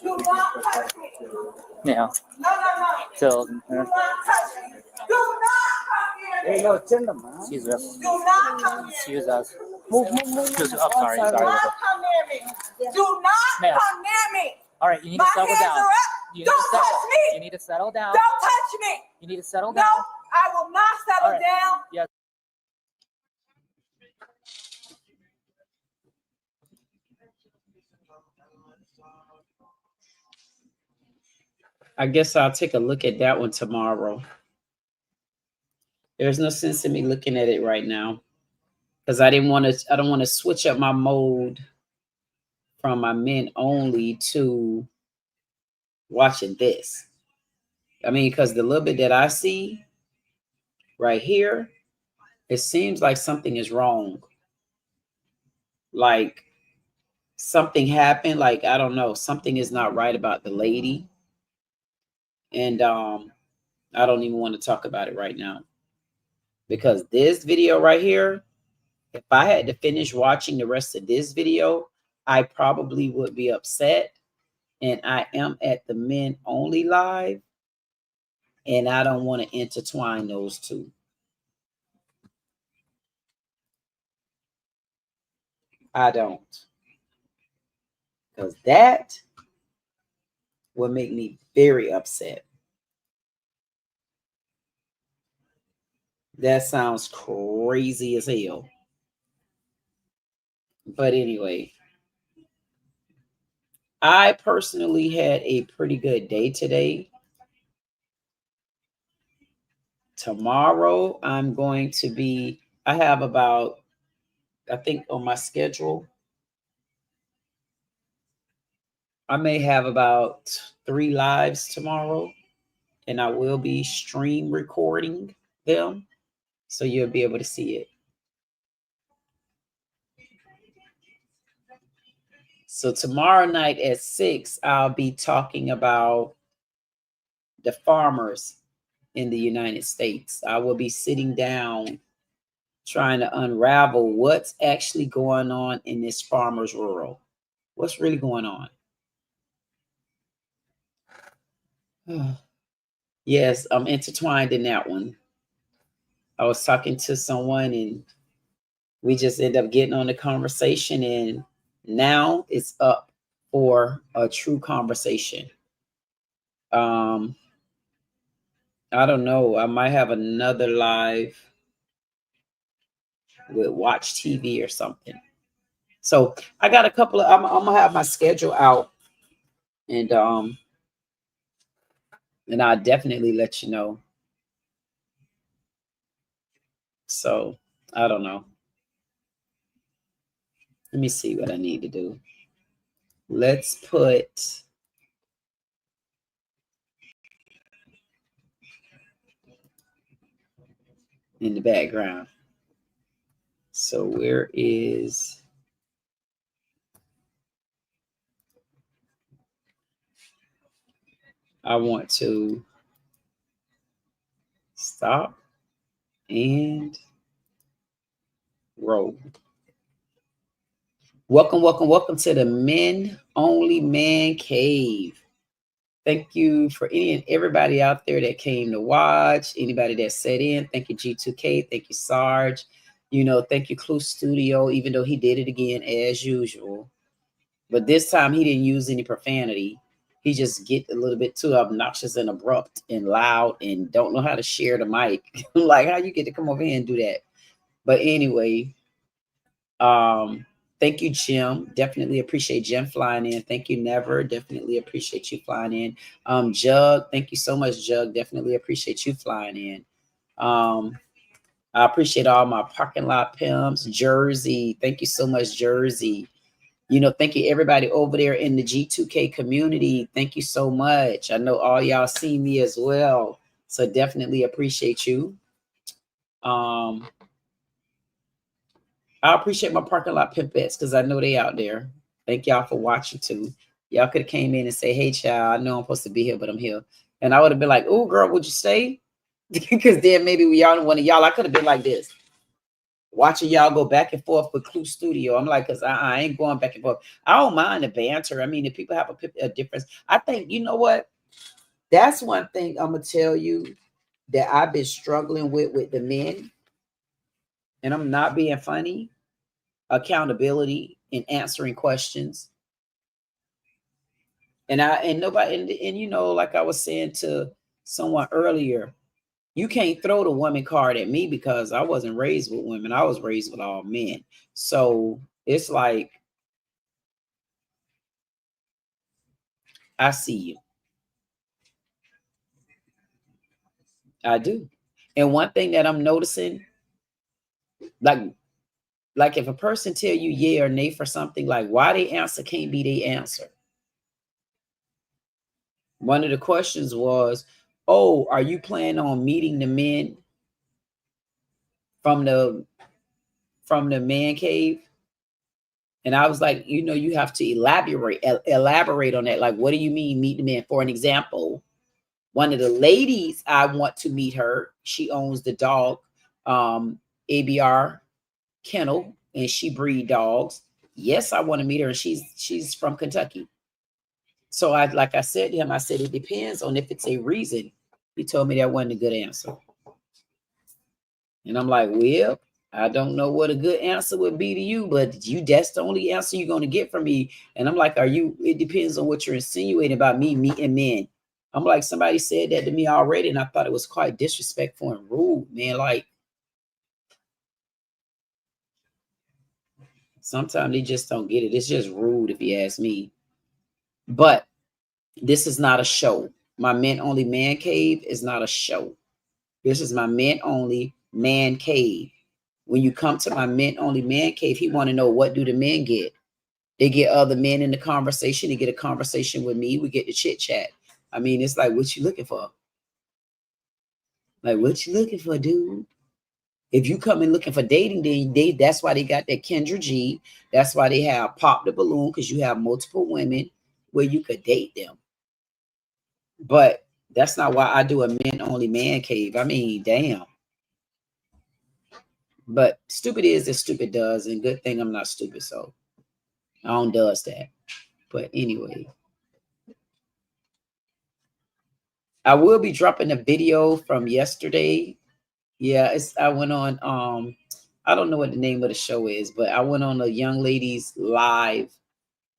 Do not touch me. Yeah. No. So. Do not touch me. Do not come near me. Excuse us. Do not come near me. Excuse us. Move. Excuse us. Oh, sorry. Do not come near me. Do not Ma'am. come near me. All right, you need My to settle hands down. are up. You need Don't to settle. touch me. You need to settle down. Don't touch me. You need to settle No, down. I will not settle All right. down. Yes. I guess I'll take a look at that one tomorrow. There's no sense in me looking at it right now because I don't want to switch up my mode from my men only to watching this. I mean, because the little bit that I see right here, it seems like something is wrong. Like something happened. Like, I don't know, something is not right about the lady. And I don't even want to talk about it right now. Because this video right here, if I had to finish watching the rest of this video, I probably would be upset. And I am at the men only live. And I don't want to intertwine those two. I don't. Because that would make me very upset. That sounds crazy as hell. But anyway, I personally had a pretty good day today. Tomorrow, I have about, I think on my schedule, I may have about 3 lives tomorrow, and I will be stream recording them, so you'll be able to see it. So tomorrow night at 6, I'll be talking about the farmers in the United States. I will be sitting down trying to unravel what's actually going on in this farmer's world. What's really going on? Yes, I'm intertwined in that one. I was talking to someone and we just ended up getting on the conversation, and now it's up for a true conversation. I don't know. I might have another live with Watch TV or something. So I got a couple of, I'm gonna have my schedule out, and I'll definitely let you know. So I don't know. Let me see what I need to do. Let's put in the background. So where is, I want to stop and roll. Welcome, welcome, welcome to the Men Only Man Cave. Thank you for any and everybody out there that came to watch, anybody that sat in. Thank you, G2K. Thank you, Sarge. You know, thank you, Clue Studio, even though he did it again as usual. But this time he didn't use any profanity. He just get a little bit too obnoxious and abrupt and loud and don't know how to share the mic. Like, how you get to come over here and do that? But anyway, thank you, Jim. Definitely appreciate Jim flying in. Thank you, Never. Definitely appreciate you flying in. Jug, thank you so much, Jug. Definitely appreciate you flying in. I appreciate all my parking lot pimps. Jersey, thank you so much, Jersey. You know, thank you everybody over there in the G2K community. Thank you so much. I know all y'all see me as well, so definitely appreciate you. I appreciate my parking lot pimpettes because I know they out there. Thank y'all for watching too. Y'all could have came in and say, "Hey, child, I know I'm supposed to be here, but I'm here." And I would have been like, "Oh, girl, would you stay?" Because then maybe one of y'all, I could have been like this, watching y'all go back and forth with Clue Studio. I'm like, because I ain't going back and forth. I don't mind the banter. I mean, if people have a difference, I think, you know what? That's one thing I'm going to tell you that I've been struggling with the men, and I'm not being funny. Accountability and answering questions. And nobody, and you know, like I was saying to someone earlier, you can't throw the woman card at me because I wasn't raised with women. I was raised with all men. So it's like, I see you. I do. And one thing that I'm noticing, like if a person tell you yeah or nay for something, like why they answer can't be they answer. One of the questions was, oh, are you planning on meeting the men from the man cave? And I was like, you know, you have to elaborate on that. Like, what do you mean meet the men? For an example, one of the ladies, I want to meet her. She owns the dog ABR kennel, and she breed dogs. Yes, I want to meet her. And she's from Kentucky. So like I said to him, I said, it depends on if it's a reason. He told me that wasn't a good answer. And I'm like, well, I don't know what a good answer would be to you, but that's the only answer you're going to get from me. And I'm like, it depends on what you're insinuating about me meeting men. I'm like, somebody said that to me already, and I thought it was quite disrespectful and rude, man. Like, sometimes they just don't get it. It's just rude if you ask me. But this is not a show. My Men Only Man Cave is not a show. This is my Men Only Man Cave. When you come to my Men Only Man Cave, he want to know, what do the men get? They get other men in the conversation. They get a conversation with me. We get to chit chat. I mean, it's like, what you looking for? Like, what you looking for, dude? If you come in looking for dating, then that's why they got that Kendra G. That's why they have Pop the Balloon, because you have multiple women where you could date them. But that's not why I do a Men Only Man Cave. I mean, damn. But stupid is as stupid does, and good thing I'm not stupid, so I don't does that. But anyway, I will be dropping a video from yesterday Yeah, I went on I don't know what the name of the show is, but I went on a young ladies live.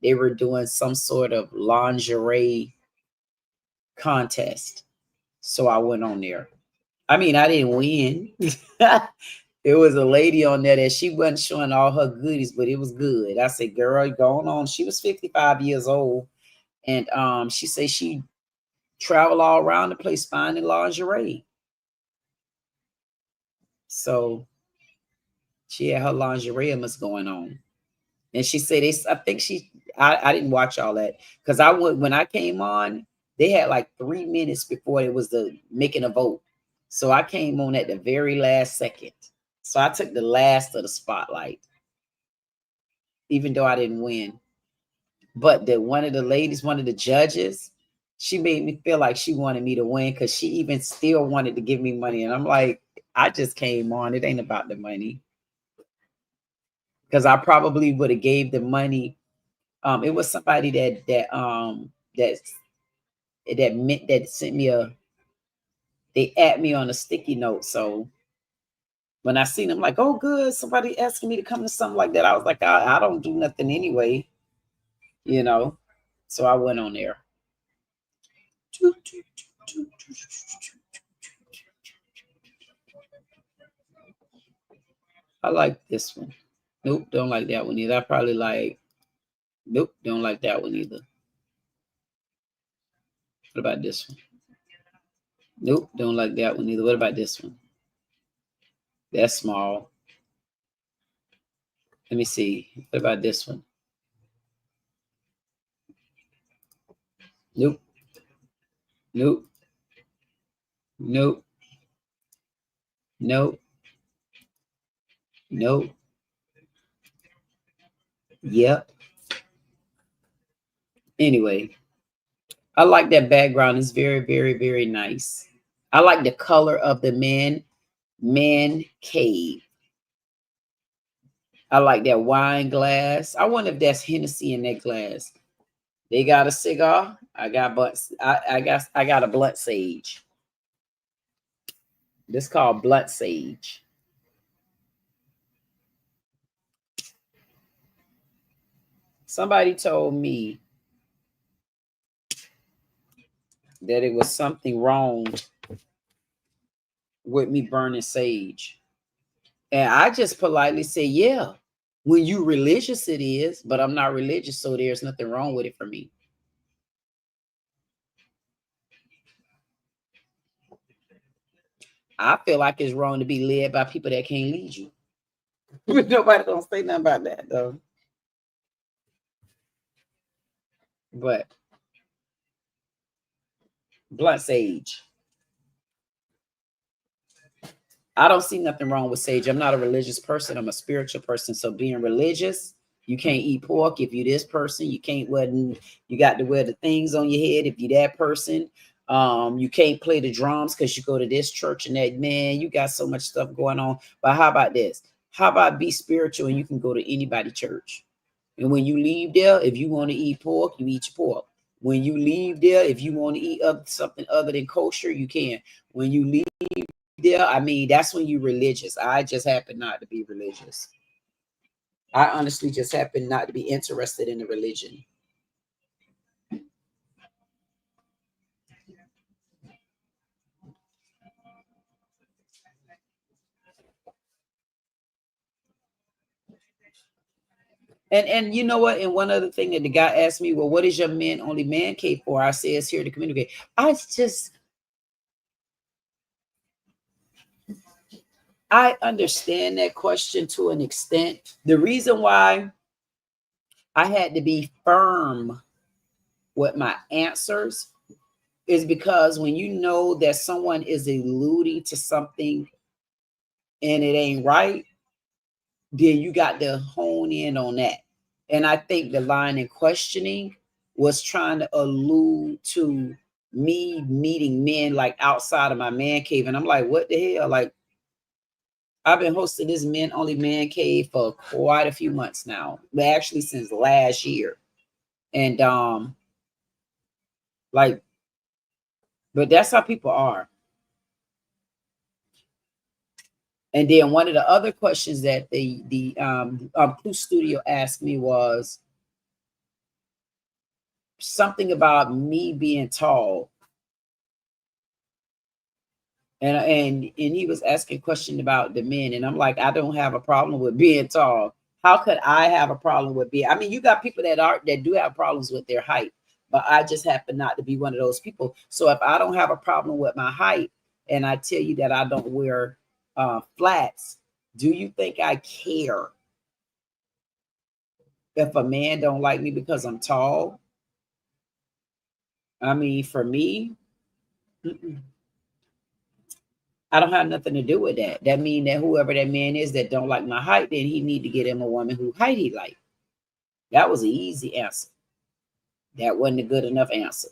They were doing some sort of lingerie contest. So I went on there. I mean, I didn't win. There was a lady on there that she wasn't showing all her goodies, but it was good. I said, girl, going on. She was 55 years old. And she said she traveled all around the place finding lingerie. So she had her lingerie must going on. And she said I think I didn't watch all that because when I came on, they had like 3 minutes before it was the making a vote. So I came on at the very last second. So I took the last of the spotlight, even though I didn't win. But one of the ladies, one of the judges, she made me feel like she wanted me to win because she even still wanted to give me money. And I'm like, I just came on. It ain't about the money. Because I probably would have gave the money. It was somebody that sent me they add me on a sticky note. So when I seen them, like, oh, good, somebody asking me to come to something like that, I was like, I don't do nothing anyway, you know. So I went on there. I like this one. Nope, don't like that one either. I probably like, nope, don't like that one either. What about this one? Nope, don't like that one either. What about this one? That's small. Let me see. What about this one? Nope. Nope. Nope. Nope. Nope. Yep. Anyway, I like that background. It's very, very, very nice. I like the color of the man cave. I like that wine glass. I wonder if that's Hennessy in that glass. They got a cigar. I got a blunt sage. This called blunt sage. Somebody told me that it was something wrong with me burning sage. And I just politely say, yeah, when you religious it is, but I'm not religious, so there's nothing wrong with it for me. I feel like it's wrong to be led by people that can't lead you. But nobody don't say nothing about that though. But blunt sage. I don't see nothing wrong with sage. I'm not a religious person. I'm a spiritual person. So being religious, you can't eat pork. If you this person, you can't you got to wear the things on your head. If you that person, you can't play the drums because you go to this church and that, man, you got so much stuff going on. But how about this? How about be spiritual and you can go to anybody church? And when you leave there, if you want to eat pork, you eat your pork. When you leave there, if you want to eat something other than kosher, you can. When you leave there, I mean, that's when you're religious. I just happen not to be religious. I honestly just happen not to be interested in the religion. And you know what? And one other thing that the guy asked me, well, what is your only man cave for? I say it's here to communicate. I understand that question to an extent. The reason why I had to be firm with my answers is because when you know that someone is alluding to something and it ain't right, then you got to hone in on that. And I think the line in questioning was trying to allude to me meeting men like outside of my man cave. And I'm like, what the hell? Like, I've been hosting this only man cave for quite a few months now, but actually since last year. And but that's how people are. And then one of the other questions that the Clue Studio asked me was something about me being tall. And he was asking a question about the men, and I'm like, I don't have a problem with being tall. How could I have a problem with being? I mean, you got people that do have problems with their height, but I just happen not to be one of those people. So if I don't have a problem with my height, and I tell you that I don't wear flats, do you think I care if a man don't like me because I'm tall? I mean, for me, I don't have nothing to do with that. That mean that whoever that man is that don't like my height, then he need to get him a woman who height he like. That was an easy answer. That wasn't a good enough answer.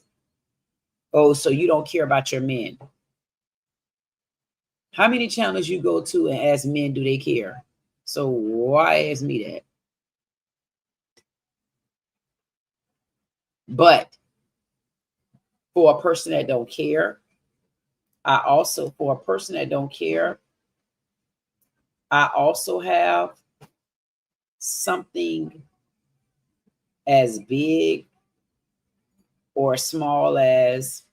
Oh, so you don't care about your men. How many channels you go to and ask men, do they care? So why ask me that? But for a person that don't care, I also have something as big or small as,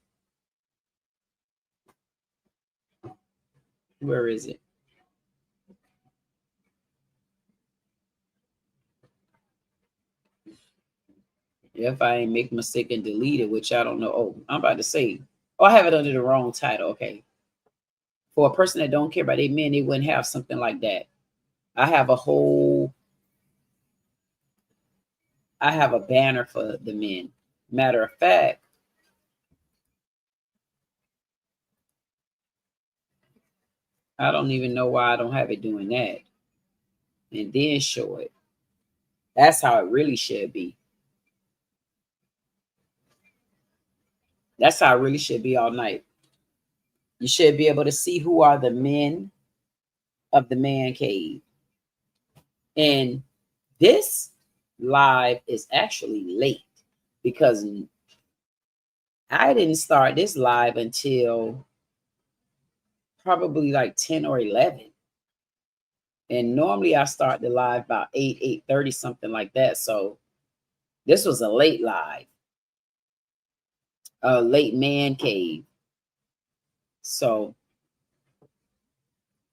where is it? If I ain't make a mistake and delete it, which I don't know. Oh, I'm about to say, oh, I have it under the wrong title. Okay. For a person that don't care about their men, they wouldn't have something like that. I have a banner for the men. Matter of fact, I don't even know why I don't have it doing that. And then show it. That's how it really should be. That's how it really should be all night. You should be able to see who are the men of the man cave. And this live is actually late because I didn't start this live until probably like 10 or 11. And normally I start the live about 8:30, something like that. So this was a late live, a late man cave. So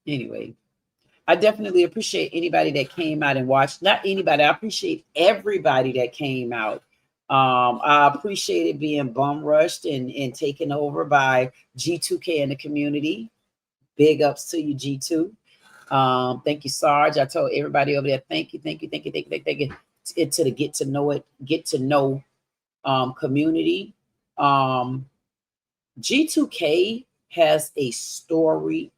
anyway, I definitely appreciate anybody that came out and watched. Not anybody, I appreciate everybody that came out. I appreciated being bum rushed and taken over by G2K in the community. Big ups to you, G2. Thank you, Sarge. I told everybody over there, thank you. It's to the get to know community. G2K has a story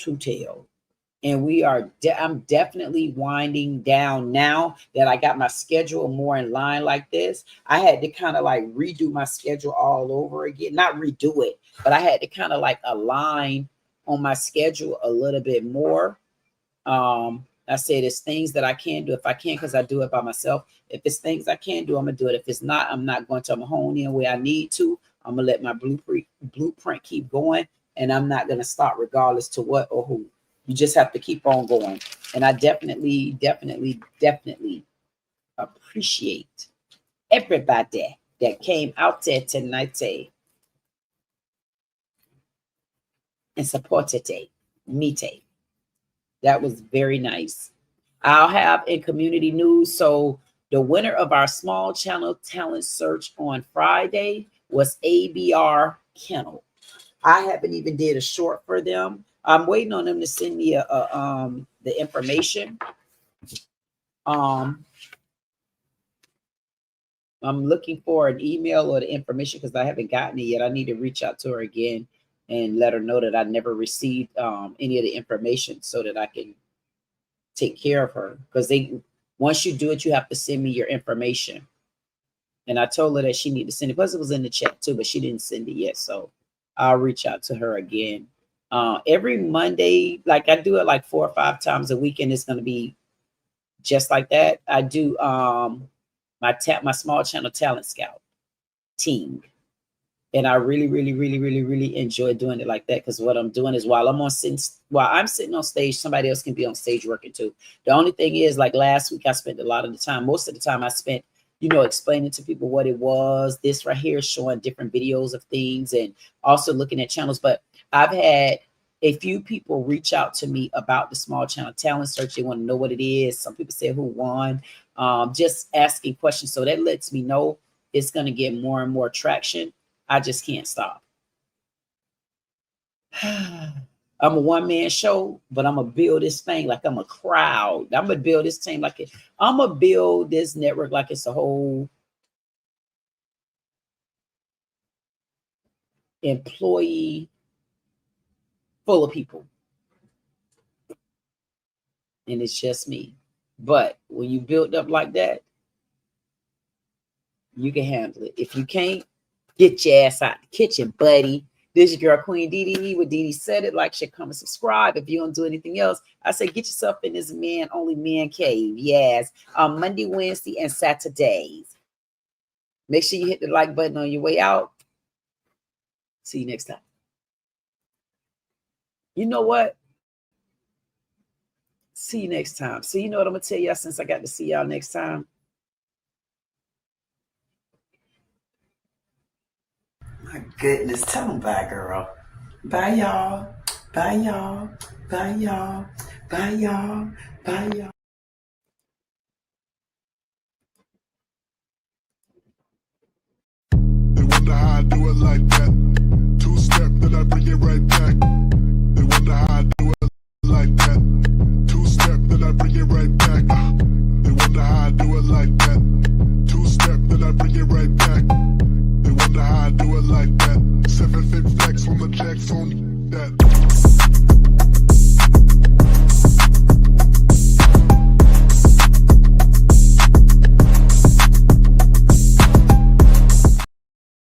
to tell. And I'm definitely winding down now that I got my schedule more in line like this. I had to kind of like redo my schedule all over again. Not redo it, but I had to kind of like align on my schedule a little bit more. I said there's things that I can do if I can, because I do it by myself. If it's things I can do, I'm gonna do it. If it's not, I'm not going to. I'm hone in where I need to. I'm gonna let my blueprint keep going, and I'm not gonna stop regardless to what or who. You just have to keep on going. And I definitely appreciate everybody that came out there tonight and supported me. That was very nice. I'll have in community news. So the winner of our small channel talent search on Friday was ABR Kennel. I haven't even did a short for them. I'm waiting on them to send me the information. I'm looking for an email or the information because I haven't gotten it yet. I need to reach out to her again and let her know that I never received any of the information so that I can take care of her. Because once you do it, you have to send me your information. And I told her that she needed to send it. Plus, it was in the chat too, but she didn't send it yet. So I'll reach out to her again. Every Monday, like I do it like 4 or 5 times a week, and it's going to be just like that. I do my small channel talent scout team. And I really, really, really, really, really enjoy doing it like that, because what I'm doing is while I'm sitting on stage, somebody else can be on stage working too. The only thing is, like last week, I spent a lot of the time, most of the time I spent, explaining to people what it was. This right here is showing different videos of things and also looking at channels. But I've had a few people reach out to me about the small channel talent search. They want to know what it is. Some people say who won, just asking questions. So that lets me know it's going to get more and more traction. I just can't stop. I'm a one-man show, but I'm going to build this thing like I'm a crowd. I'm going to build this team like I'm going to build this network like it's a whole employee full of people. And it's just me. But when you build up like that, you can handle it. If you can't, get your ass out the kitchen, buddy. This is your girl, Queen Dee. What Dee said it, like, share, comment, subscribe. If you don't do anything else, I say get yourself in this only man cave. Yes, on Monday, Wednesday, and Saturdays. Make sure you hit the like button on your way out. See you next time. You know what? See you next time. So you know what I'm going to tell y'all since I got to see y'all next time? My goodness, tell them bye, girl. Bye, y'all. Bye, y'all. Bye, y'all. Bye, y'all. Bye, y'all. They wonder how I do it like that. Two-step, then I bring it right back. They wonder how I do it like that. Two-step, then I bring it right back. They wonder how I do it like that. Two-step, then I bring it right back. They wonder how I do it like that. 7-fit flex on the jacks on that.